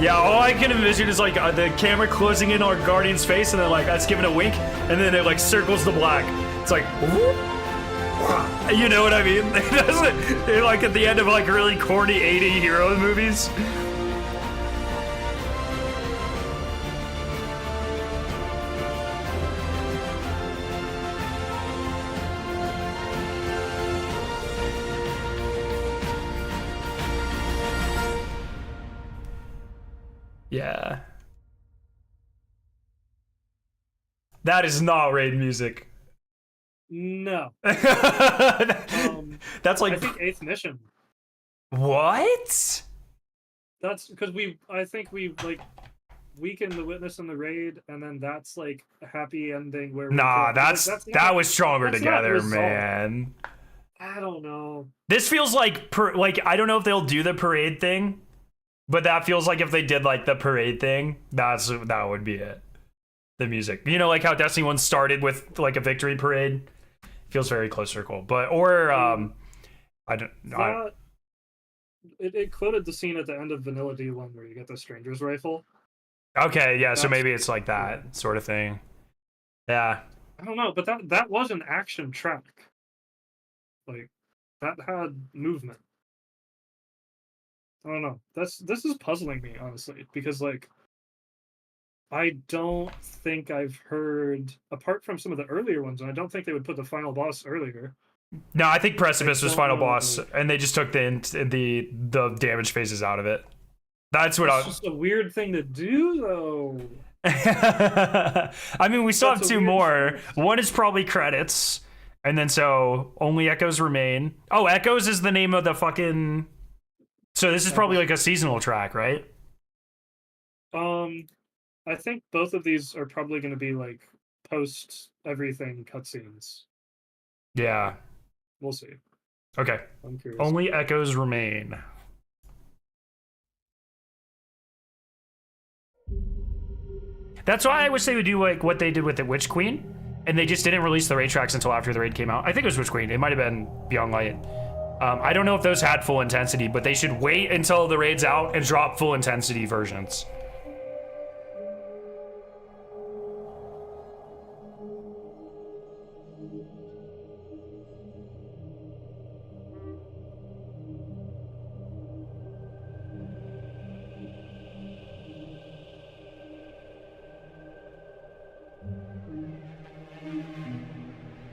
Speaker 1: Yeah, all I can envision is like the camera closing in on Guardian's face and then like us giving a wink and then it like circles the black. It's like, whoop. You know what I mean? It doesn't, like at the end of like really corny 80 hero movies. Yeah. That is not raid music.
Speaker 2: No.
Speaker 1: That's like
Speaker 2: I think 8th mission.
Speaker 1: What?
Speaker 2: That's because I think we like weakened the witness in the raid, and then that's like a happy ending where
Speaker 1: nah, that was stronger together, man.
Speaker 2: I don't know.
Speaker 1: This feels like I don't know if they'll do the parade thing. But that feels like if they did like the parade thing, that would be it. The music, you know, like how Destiny 1 started with like a victory parade, feels very close circle. But I don't know.
Speaker 2: It included the scene at the end of Vanilla D1 where you get the stranger's rifle.
Speaker 1: Okay, yeah, so maybe it's like that sort of thing. Yeah.
Speaker 2: I don't know, but that was an action track. Like that had movement. I don't know. This is puzzling me, honestly, because like I don't think I've heard, apart from some of the earlier ones, and I don't think they would put the final boss earlier.
Speaker 1: No, I think Precipice was final boss, and they just took the damage phases out of it. That's what
Speaker 2: It's just a weird thing to do, though.
Speaker 1: I mean, we still have two more. One is probably credits, and then so only Echoes remain. Oh, Echoes is the name of the fucking. So this is probably like a seasonal track, right?
Speaker 2: I think both of these are probably going to be like post everything cutscenes.
Speaker 1: Yeah.
Speaker 2: We'll see.
Speaker 1: Okay.
Speaker 2: I'm curious.
Speaker 1: Only Echoes remain. That's why I wish they would do like what they did with the Witch Queen, and they just didn't release the raid tracks until after the raid came out. I think it was Witch Queen. It might have been Beyond Light. I don't know if those had full intensity, but they should wait until the raid's out and drop full intensity versions.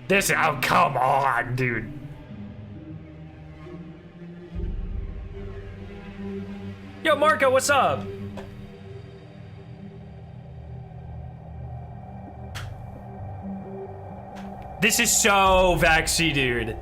Speaker 1: Oh, come on, dude. Yo, Marco, what's up? This is so Vaxy, dude.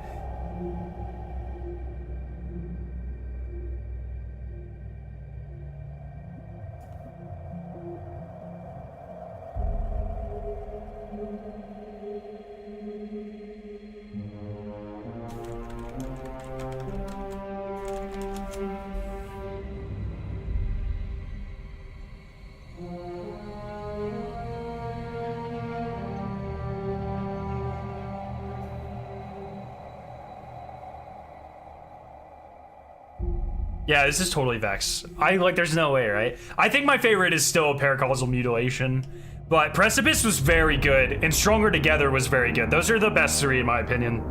Speaker 1: Yeah, this is totally Vex. There's no way, right? I think my favorite is still Paracausal Mutilation, but Precipice was very good, and Stronger Together was very good. Those are the best three, in my opinion.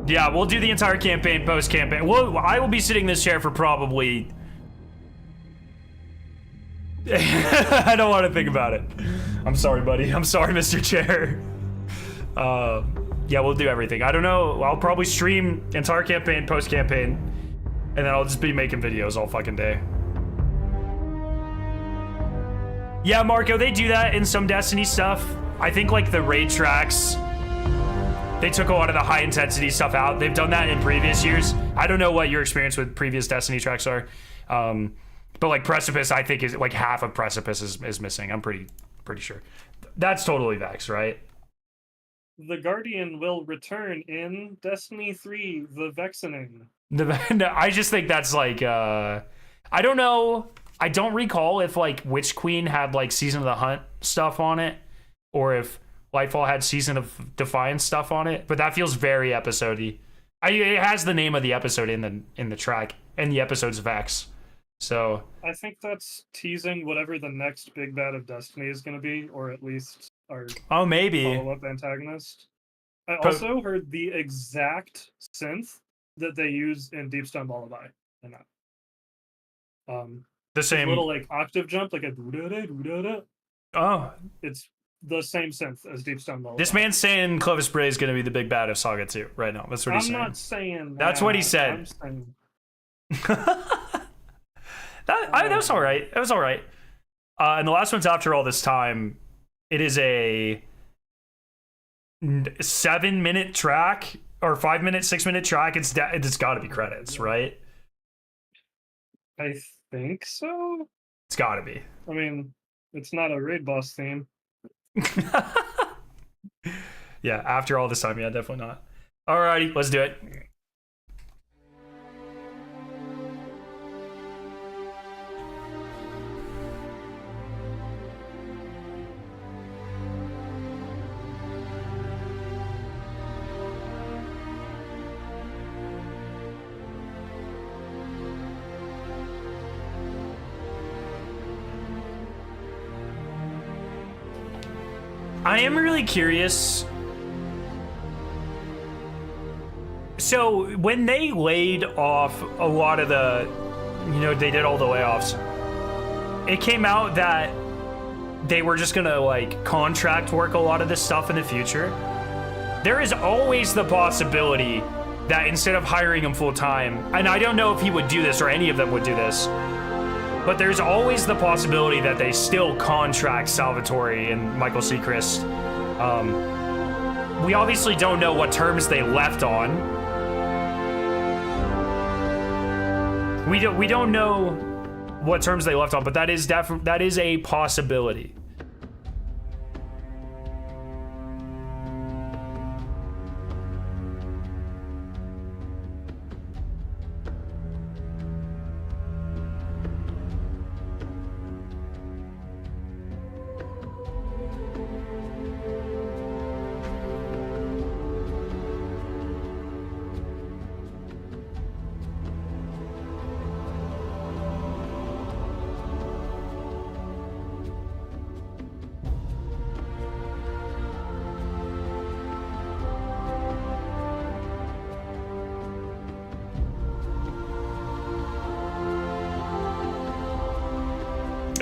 Speaker 1: Yeah, we'll do the entire campaign, post-campaign. Well, I will be sitting in this chair for probably... I don't want to think about it. I'm sorry, buddy. I'm sorry, Mr. Chair. Yeah, we'll do everything. I don't know. I'll probably stream entire campaign, post-campaign, and then I'll just be making videos all fucking day. Yeah, Marco, they do that in some Destiny stuff. I think, like, the raid tracks, they took a lot of the high-intensity stuff out. They've done that in previous years. I don't know what your experience with previous Destiny tracks are. But like Precipice, I think is like half of Precipice is missing. I'm pretty sure. That's totally Vex, right?
Speaker 2: The Guardian will return in Destiny 3, the Vexening.
Speaker 1: I just think that's like I don't know. I don't recall if like Witch Queen had like Season of the Hunt stuff on it, or if Lightfall had Season of Defiance stuff on it. But that feels very episode-y. It has the name of the episode in the track, and the episode's Vex. So
Speaker 2: I think that's teasing whatever the next big bad of Destiny is going to be, or at least our
Speaker 1: maybe
Speaker 2: follow-up antagonist. I also heard the exact synth that they use in Deepstone Lullaby in that.
Speaker 1: The same
Speaker 2: little like octave jump, like a doo-da-da.
Speaker 1: Oh,
Speaker 2: it's the same synth as Deepstone Lullaby.
Speaker 1: This man's saying Clovis Bray is going to be the big bad of Saga 2 right now. That's what he's saying.
Speaker 2: I'm not saying
Speaker 1: that's what he said.
Speaker 2: I'm saying...
Speaker 1: that was all right. It was all right. And the last one's After All This Time. It is a 7-minute track or 5-minute, 6-minute track. It's got to be credits, right?
Speaker 2: I think so.
Speaker 1: It's got to be.
Speaker 2: I mean, it's not a raid boss theme.
Speaker 1: Yeah, After All This Time. Yeah, definitely not. Alrighty, let's do it. I am really curious. So when they laid off a lot of the, they did all the layoffs, it came out that they were just gonna like contract work a lot of this stuff in the future. There is always the possibility that instead of hiring him full time, and I don't know if he would do this or any of them would do this, but there's always the possibility that they still contract Salvatore and Michael Seacrest. We obviously don't know what terms they left on. We don't know what terms they left on, but that is a possibility.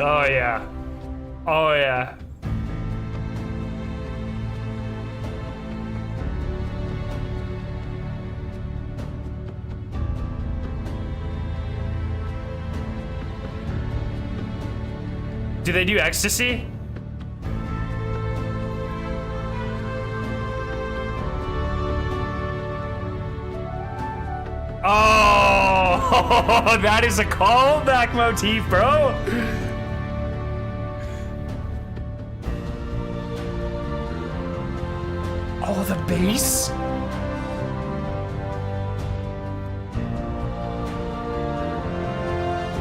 Speaker 1: Oh yeah. Oh yeah. Do they do ecstasy? Oh, that is a callback motif, bro. Oh, the bass?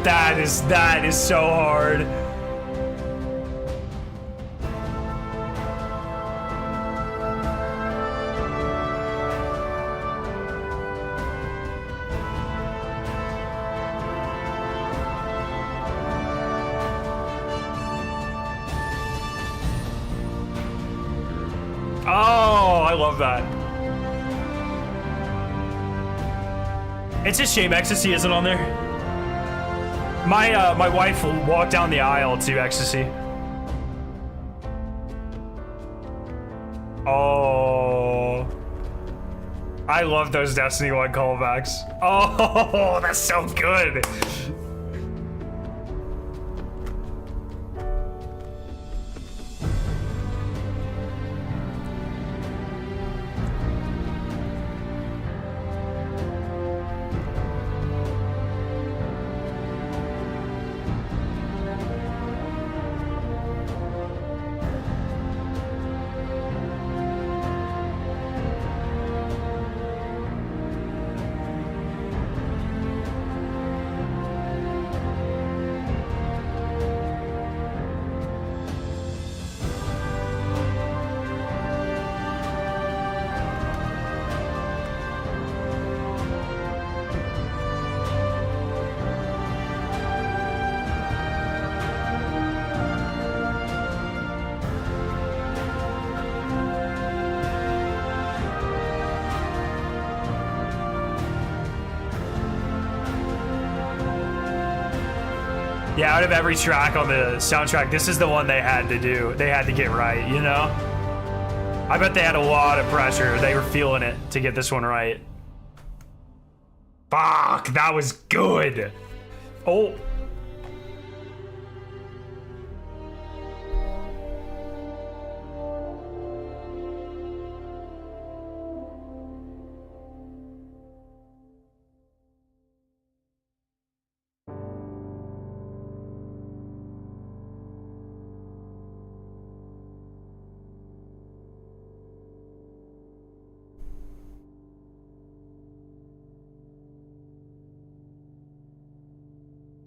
Speaker 1: That is so hard. Oh, I love that. It's a shame Ecstasy isn't on there. My wife will walk down the aisle to Ecstasy. Oh, I love those Destiny 1 callbacks. Oh, that's so good. Yeah, out of every track on the soundtrack, this is the one they had to do. They had to get right, you know? I bet they had a lot of pressure. They were feeling it to get this one right. Fuck, that was good. Oh.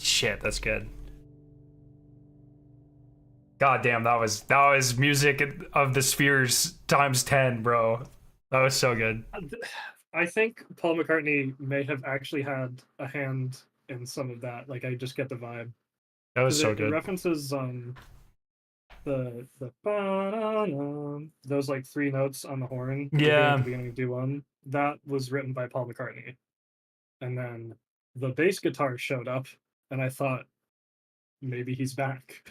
Speaker 1: Shit, that's good. God damn, that was music of the Spheres times 10, bro. That was so good.
Speaker 2: I think Paul McCartney may have actually had a hand in some of that. Like, I just get the vibe.
Speaker 1: That was so
Speaker 2: It
Speaker 1: good.
Speaker 2: references the those like 3 notes on the horn.
Speaker 1: Yeah.
Speaker 2: At the beginning of D1. That was written by Paul McCartney. And then the bass guitar showed up, and I thought maybe he's back.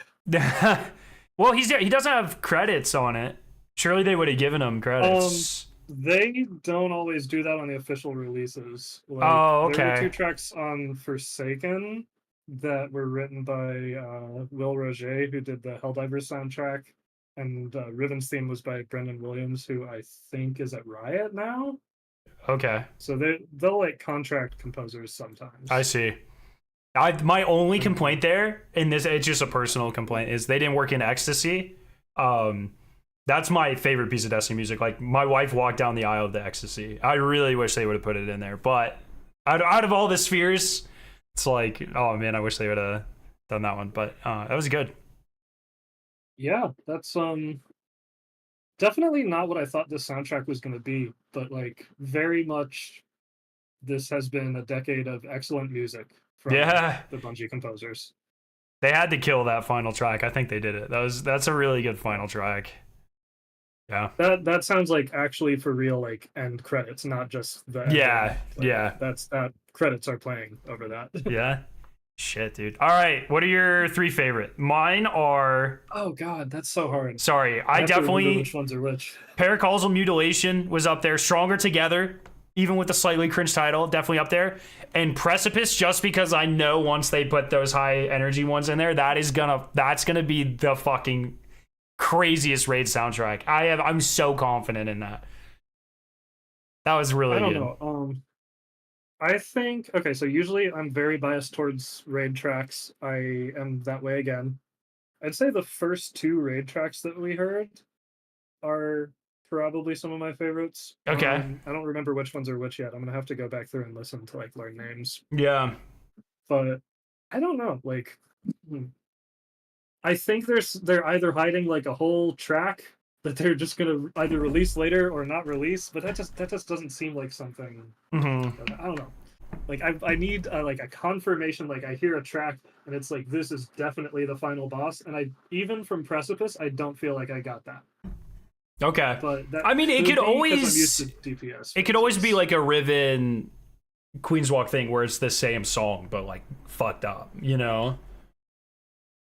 Speaker 1: Well, he doesn't have credits on it. Surely they would have given him credits.
Speaker 2: They don't always do that on the official releases. Like,
Speaker 1: oh, okay.
Speaker 2: There were 2 tracks on Forsaken that were written by Will Roger, who did the Helldivers soundtrack, and Riven's theme was by Brendan Williams, who I think is at Riot now.
Speaker 1: Okay.
Speaker 2: So they'll like contract composers sometimes.
Speaker 1: I see. My only complaint there, and this it's just a personal complaint, is they didn't work in Ecstasy. That's my favorite piece of Destiny music. Like, my wife walked down the aisle of the Ecstasy. I really wish they would have put it in there. But out of all the Spheres, it's like, oh man, I wish they would have done that one. But that was good.
Speaker 2: Yeah, that's definitely not what I thought this soundtrack was going to be. But like, very much, this has been a decade of excellent music from the Bungie composers.
Speaker 1: They had to kill that final track. I think they did it. That's a really good final track. Yeah.
Speaker 2: That sounds like actually for real, like, end credits, not just the end.
Speaker 1: Yeah.
Speaker 2: That credits are playing over that.
Speaker 1: Yeah. Shit, dude. All right, what are your 3 favorite? Mine are...
Speaker 2: Oh god, that's so hard.
Speaker 1: Sorry, I definitely...
Speaker 2: which ones are which.
Speaker 1: Paracausal Mutilation was up there. Stronger Together, even with the slightly cringe title, definitely up there. And Precipice, just because I know once they put those high energy ones in there, that's gonna be the fucking craziest raid soundtrack. I'm so confident in that. That was really good.
Speaker 2: I don't know. I think, okay, so usually I'm very biased towards raid tracks. I am that way again. I'd say the first 2 raid tracks that we heard are probably some of my favorites.
Speaker 1: Okay.
Speaker 2: I don't remember which ones are which yet. I'm gonna have to go back through and listen to like learn names.
Speaker 1: Yeah.
Speaker 2: But I don't know. Like, I think they're either hiding like a whole track that they're just gonna either release later or not release. But that just doesn't seem like something.
Speaker 1: Mm-hmm.
Speaker 2: I don't know. Like, I need like a confirmation. Like, I hear a track and it's like, this is definitely the final boss. And even from Precipice, I don't feel like I got that.
Speaker 1: Okay.
Speaker 2: But
Speaker 1: I mean, it could always
Speaker 2: DPS.
Speaker 1: It could always be like a Riven Queenswalk thing where it's the same song but like fucked up, you know?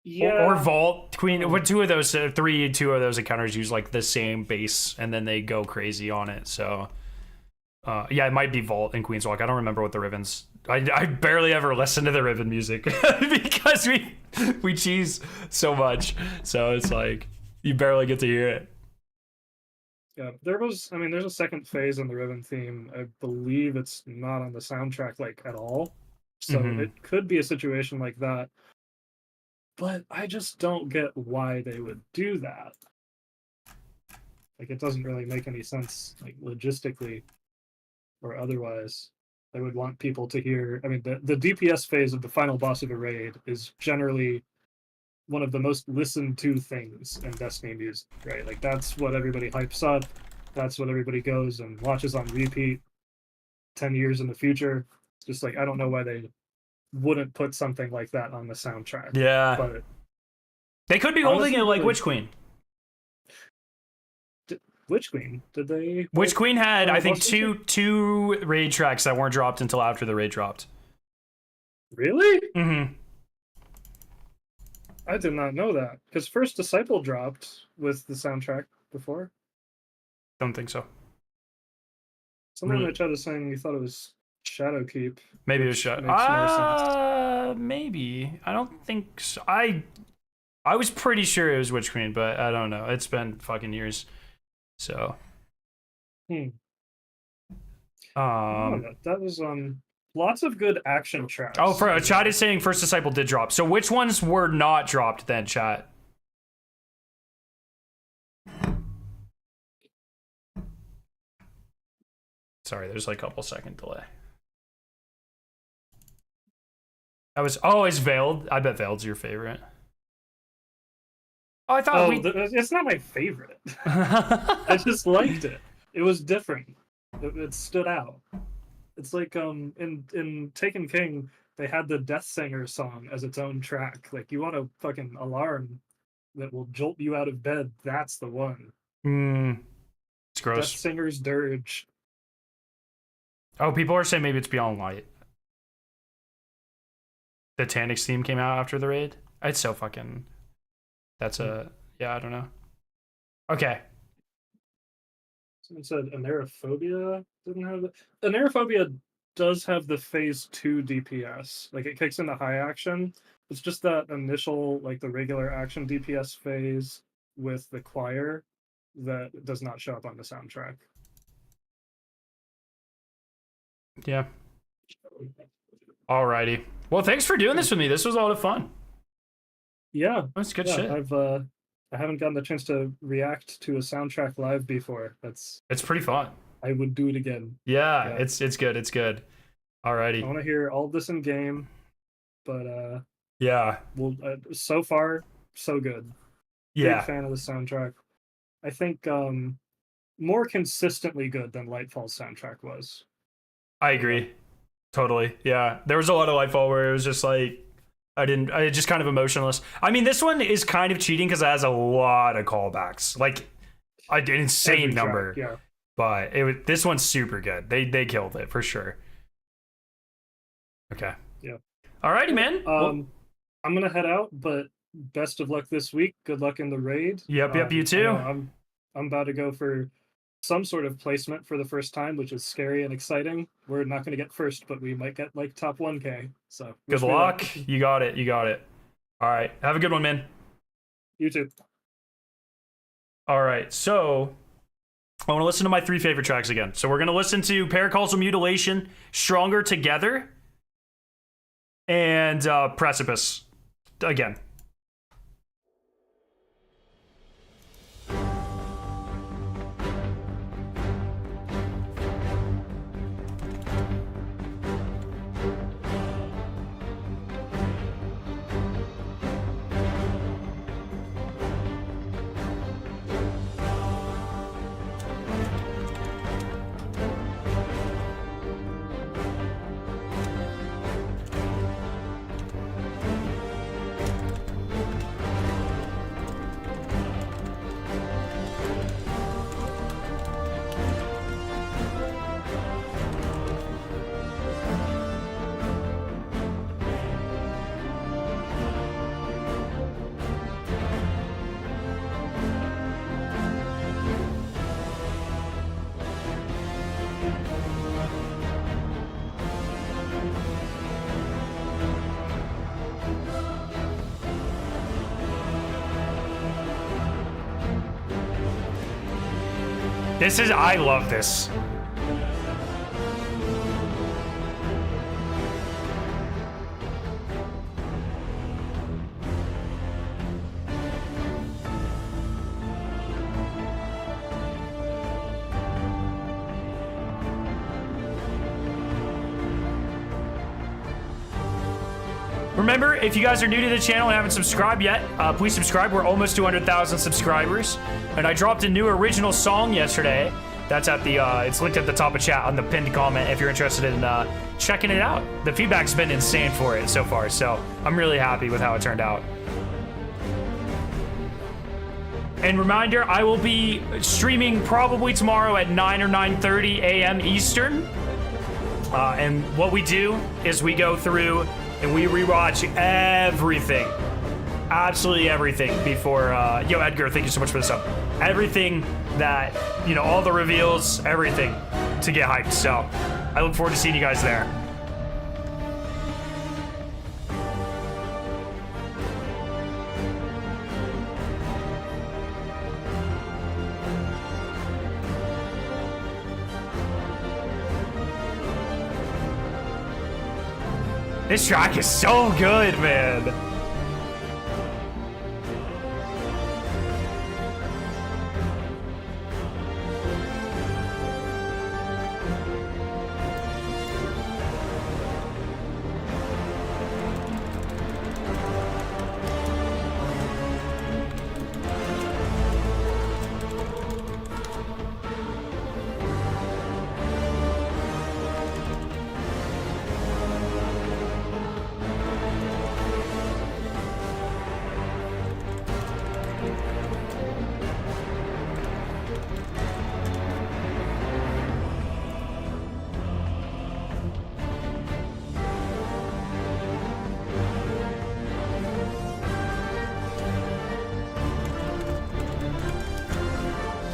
Speaker 2: Yeah.
Speaker 1: Or Vault Queen. What 2 of those encounters use like the same bass and then they go crazy on it. So yeah, it might be Vault and Queenswalk. I don't remember what the Rivens. I barely ever listen to the Riven music because we cheese so much. So it's like you barely get to hear it.
Speaker 2: Yeah, there's a second phase in the Riven theme. I believe it's not on the soundtrack like at all. So it could be a situation like that. But I just don't get why they would do that. Like, it doesn't really make any sense, like, logistically or otherwise. They would want people to hear... I mean, the DPS phase of the final boss of a raid is generally one of the most listened to things in Destiny music, right? Like, that's what everybody hypes up. That's what everybody goes and watches on repeat 10 years in the future. It's just like, I don't know why they wouldn't put something like that on the soundtrack.
Speaker 1: Yeah.
Speaker 2: But
Speaker 1: they could be holding it like Witch Queen.
Speaker 2: Witch Queen? Did they?
Speaker 1: Witch Queen had, I think, two raid tracks that weren't dropped until after the raid dropped.
Speaker 2: Really?
Speaker 1: Mm-hmm.
Speaker 2: I did not know that because First Disciple dropped with the soundtrack before.
Speaker 1: Don't think so.
Speaker 2: Someone in the chat is saying you thought it was Shadowkeep.
Speaker 1: Maybe it was Shadow.
Speaker 2: Makes more sense.
Speaker 1: Maybe. I don't think so. I was pretty sure it was Witch Queen, but I don't know. It's been fucking years. So.
Speaker 2: That was lots of good action tracks.
Speaker 1: Oh, for chat is saying First Disciple did drop. So which ones were not dropped then, chat? Sorry, there's like a couple second delay. That was is Veiled. I bet Veiled's your favorite. Oh, I thought
Speaker 2: it's not my favorite. I just liked it. It was different. It stood out. It's like in Taken King, they had the Death Singer song as its own track. Like, you want a fucking alarm that will jolt you out of bed, that's the one.
Speaker 1: It's gross.
Speaker 2: Death Singer's Dirge.
Speaker 1: Oh, people are saying maybe it's Beyond Light. The Tanix theme came out after the raid. It's so fucking... That's a... Yeah, I don't know. Okay.
Speaker 2: Someone said Anerophobia didn't have it. Anerophobia does have the phase 2 DPS. Like, it kicks into high action. It's just that initial, like, the regular action DPS phase with the choir that does not show up on the soundtrack.
Speaker 1: Yeah. Alrighty. Well, thanks for doing this with me. This was a lot of fun.
Speaker 2: Yeah.
Speaker 1: That's good shit.
Speaker 2: I haven't gotten the chance to react to a soundtrack live before.
Speaker 1: It's pretty fun.
Speaker 2: I would do it again.
Speaker 1: Yeah. It's good. It's good. Alrighty.
Speaker 2: I want to hear all of this in game, but
Speaker 1: yeah.
Speaker 2: Well, so far so good.
Speaker 1: Yeah.
Speaker 2: Big fan of the soundtrack. I think more consistently good than Lightfall's soundtrack was.
Speaker 1: I agree. Totally. Yeah. There was a lot of Lightfall where it was just like I just kind of emotionless. I mean, this one is kind of cheating because it has a lot of callbacks, like an insane number.
Speaker 2: Yeah.
Speaker 1: But this one's super good. They killed it for sure. Okay.
Speaker 2: Yeah.
Speaker 1: Alrighty, man.
Speaker 2: I'm gonna head out, but best of luck this week. Good luck in the raid.
Speaker 1: Yep. You too.
Speaker 2: I'm about to go for some sort of placement for the first time, which is scary and exciting. We're not going to get first, but we might get like top 1K. So
Speaker 1: good luck. You got it. All right. Have a good one, man.
Speaker 2: You too.
Speaker 1: All right. So I want to listen to my 3 favorite tracks again. So we're going to listen to Paracausal Mutilation, Stronger Together, and Precipice again. I love this. Remember, if you guys are new to the channel and haven't subscribed yet, please subscribe. We're almost 200,000 subscribers. And I dropped a new original song yesterday. That's at the, it's linked at the top of chat on the pinned comment if you're interested in checking it out. The feedback's been insane for it so far, so I'm really happy with how it turned out. And reminder, I will be streaming probably tomorrow at 9 or 9:30 a.m. Eastern. And what we do is we go through and we rewatch everything absolutely everything before, yo, Edgar, thank you so much for this up. Everything that, you know, all the reveals, everything to get hyped. So I look forward to seeing you guys there. This track is so good, man.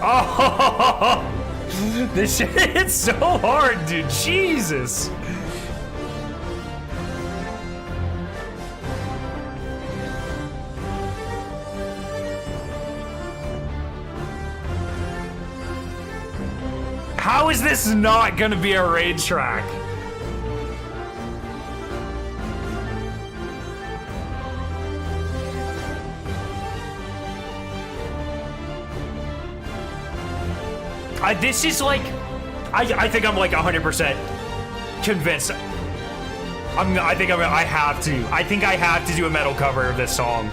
Speaker 1: Oh, this shit hits so hard, dude. Jesus. How is this not gonna be a raid track? This is like, I think I'm like 100% convinced. I think I have to do a metal cover of this song.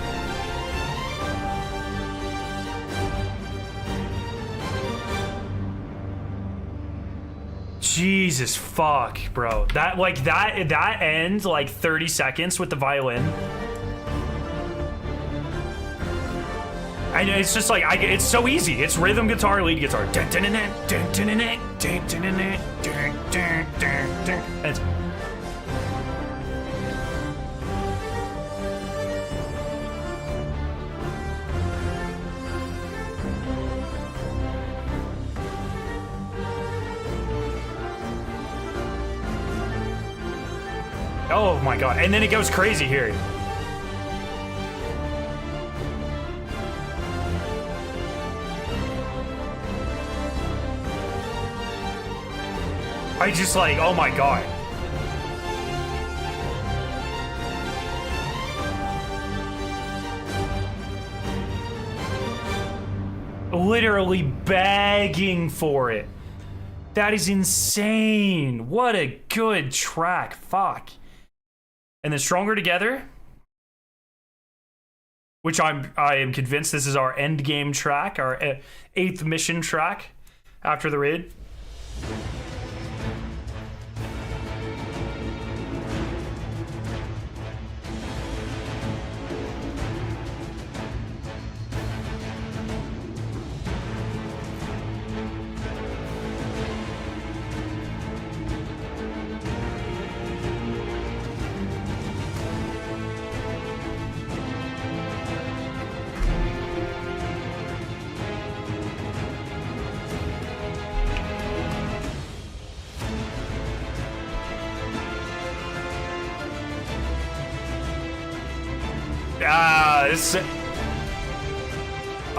Speaker 1: Jesus fuck, bro. That ends like 30 seconds with the violin. And it's just like, it's so easy. It's rhythm guitar, lead guitar. And it's, oh my god. And then it goes crazy here. I just like, oh my god. Literally begging for it. That is insane. What a good track. Fuck. And then Stronger Together, which I am convinced this is our end game track, our 8th mission track after the raid.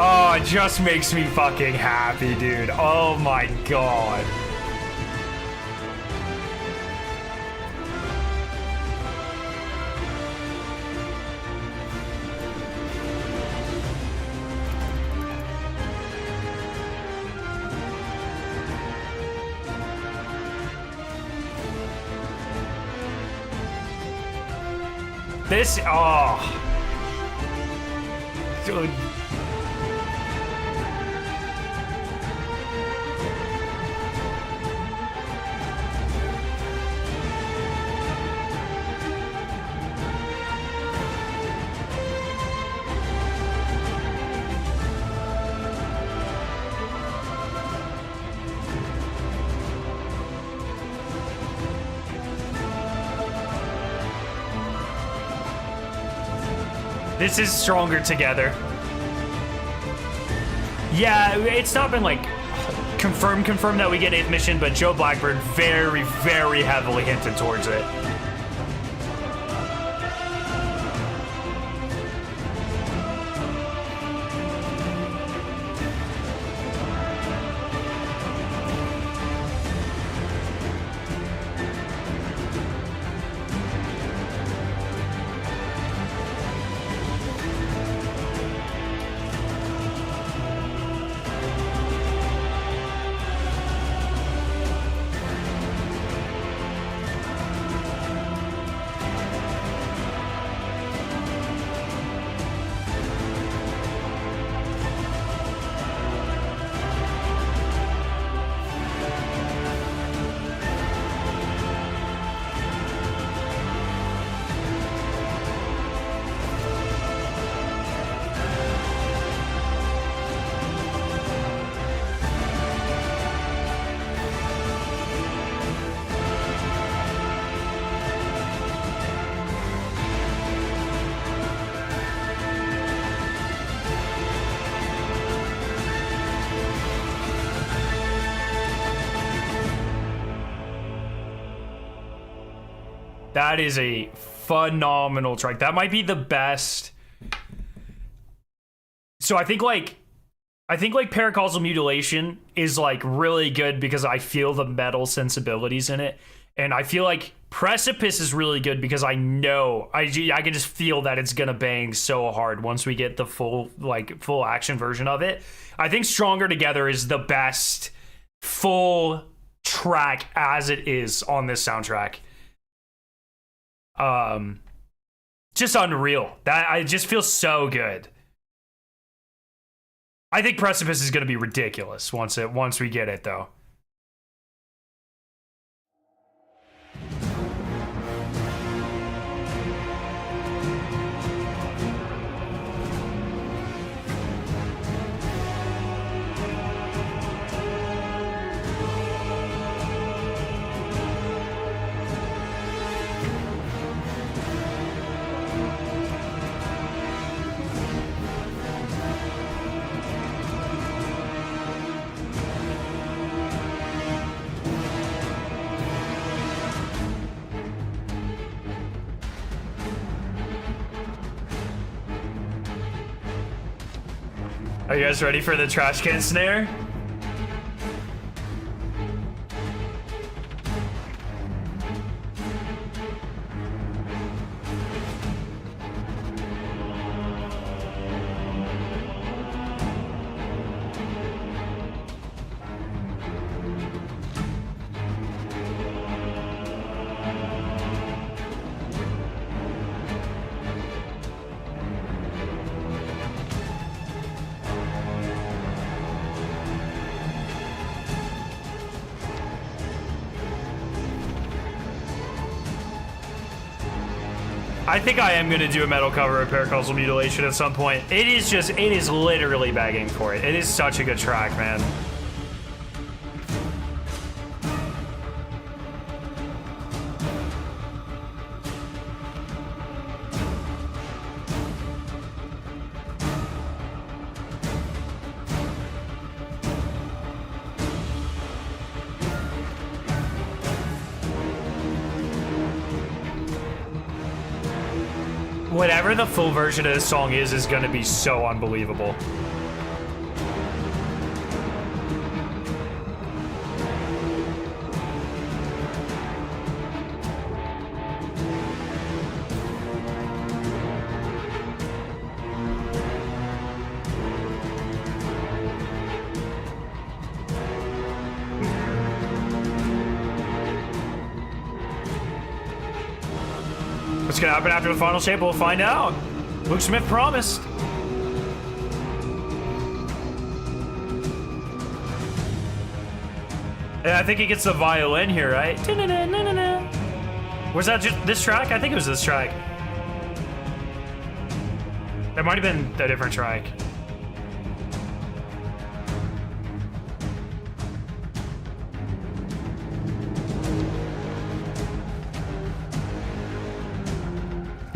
Speaker 1: Oh, it just makes me fucking happy, dude. Oh my god. This, oh. Dude. This is stronger together. Yeah, it's not been like confirmed that we get 8th mission, but Joe Blackbird very, very heavily hinted towards it. That is a phenomenal track. That might be the best. So I think like Paracausal Mutilation is like really good because I feel the metal sensibilities in it, and I feel like Precipice is really good because I know I can just feel that it's gonna bang so hard once we get the full action version of it. I think Stronger Together is the best full track as it is on this soundtrack. Just unreal. That I just feel so good. I think Precipice is going to be ridiculous once we get it though. Are you guys ready for the trash can snare? I think I am going to do a metal cover of Paracausal Mutilation at some point. It is literally begging for it. It is such a good track, man. Whatever the full version of this song is going to be so unbelievable. What's gonna happen after the final shape? We'll find out. Luke Smith promised. And I think he gets the violin here, right? Was that just this track? I think it was this track. That might have been a different track.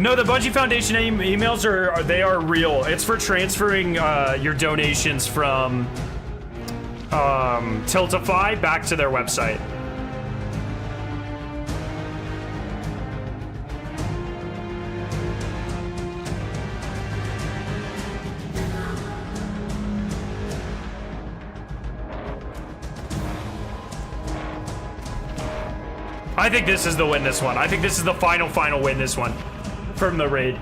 Speaker 1: No, the Bungie Foundation emails they are real. It's for transferring your donations from Tiltify back to their website. I think this is the win this one. I think this is the final win this one from the raid.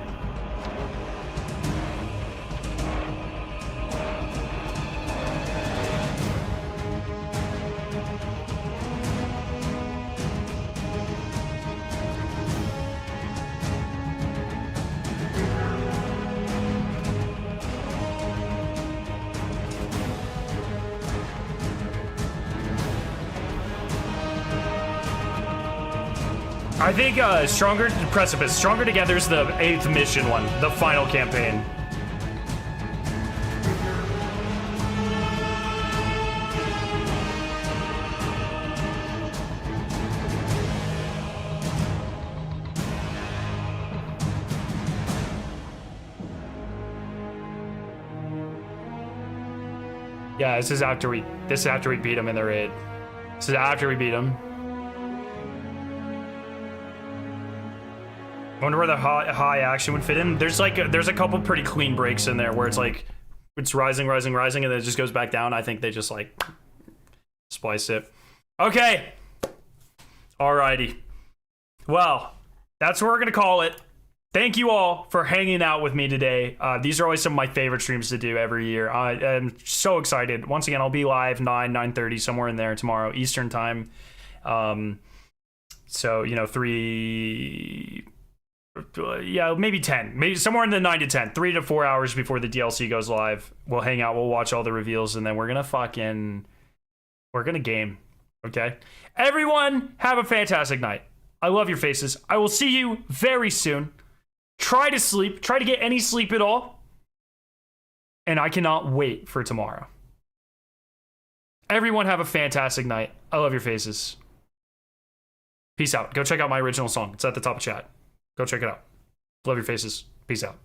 Speaker 1: I think Stronger Precipice. Stronger Together is the 8th mission one, the final campaign. Yeah, this is after we beat him in the raid. This is after we beat him. I wonder where the high action would fit in. There's a couple pretty clean breaks in there where it's like it's rising, and then it just goes back down. I think they just like splice it. Okay. Alrighty. Well, that's what we're gonna call it. Thank you all for hanging out with me today. These are always some of my favorite streams to do every year. I am so excited. Once again, I'll be live 9:30 somewhere in there tomorrow Eastern time. So 3. Yeah, maybe 10, maybe somewhere in the 9 to 10, 3 to 4 hours before the DLC goes live. We'll hang out, we'll watch all the reveals, and then we're gonna game. Okay, everyone have a fantastic night. I love your faces. I will see you very soon. Try to sleep, try to get any sleep at all, and I cannot wait for tomorrow. Everyone have a fantastic night. I love your faces. Peace out. Go check out my original song. It's at the top of chat. Go check it out. Love your faces. Peace out.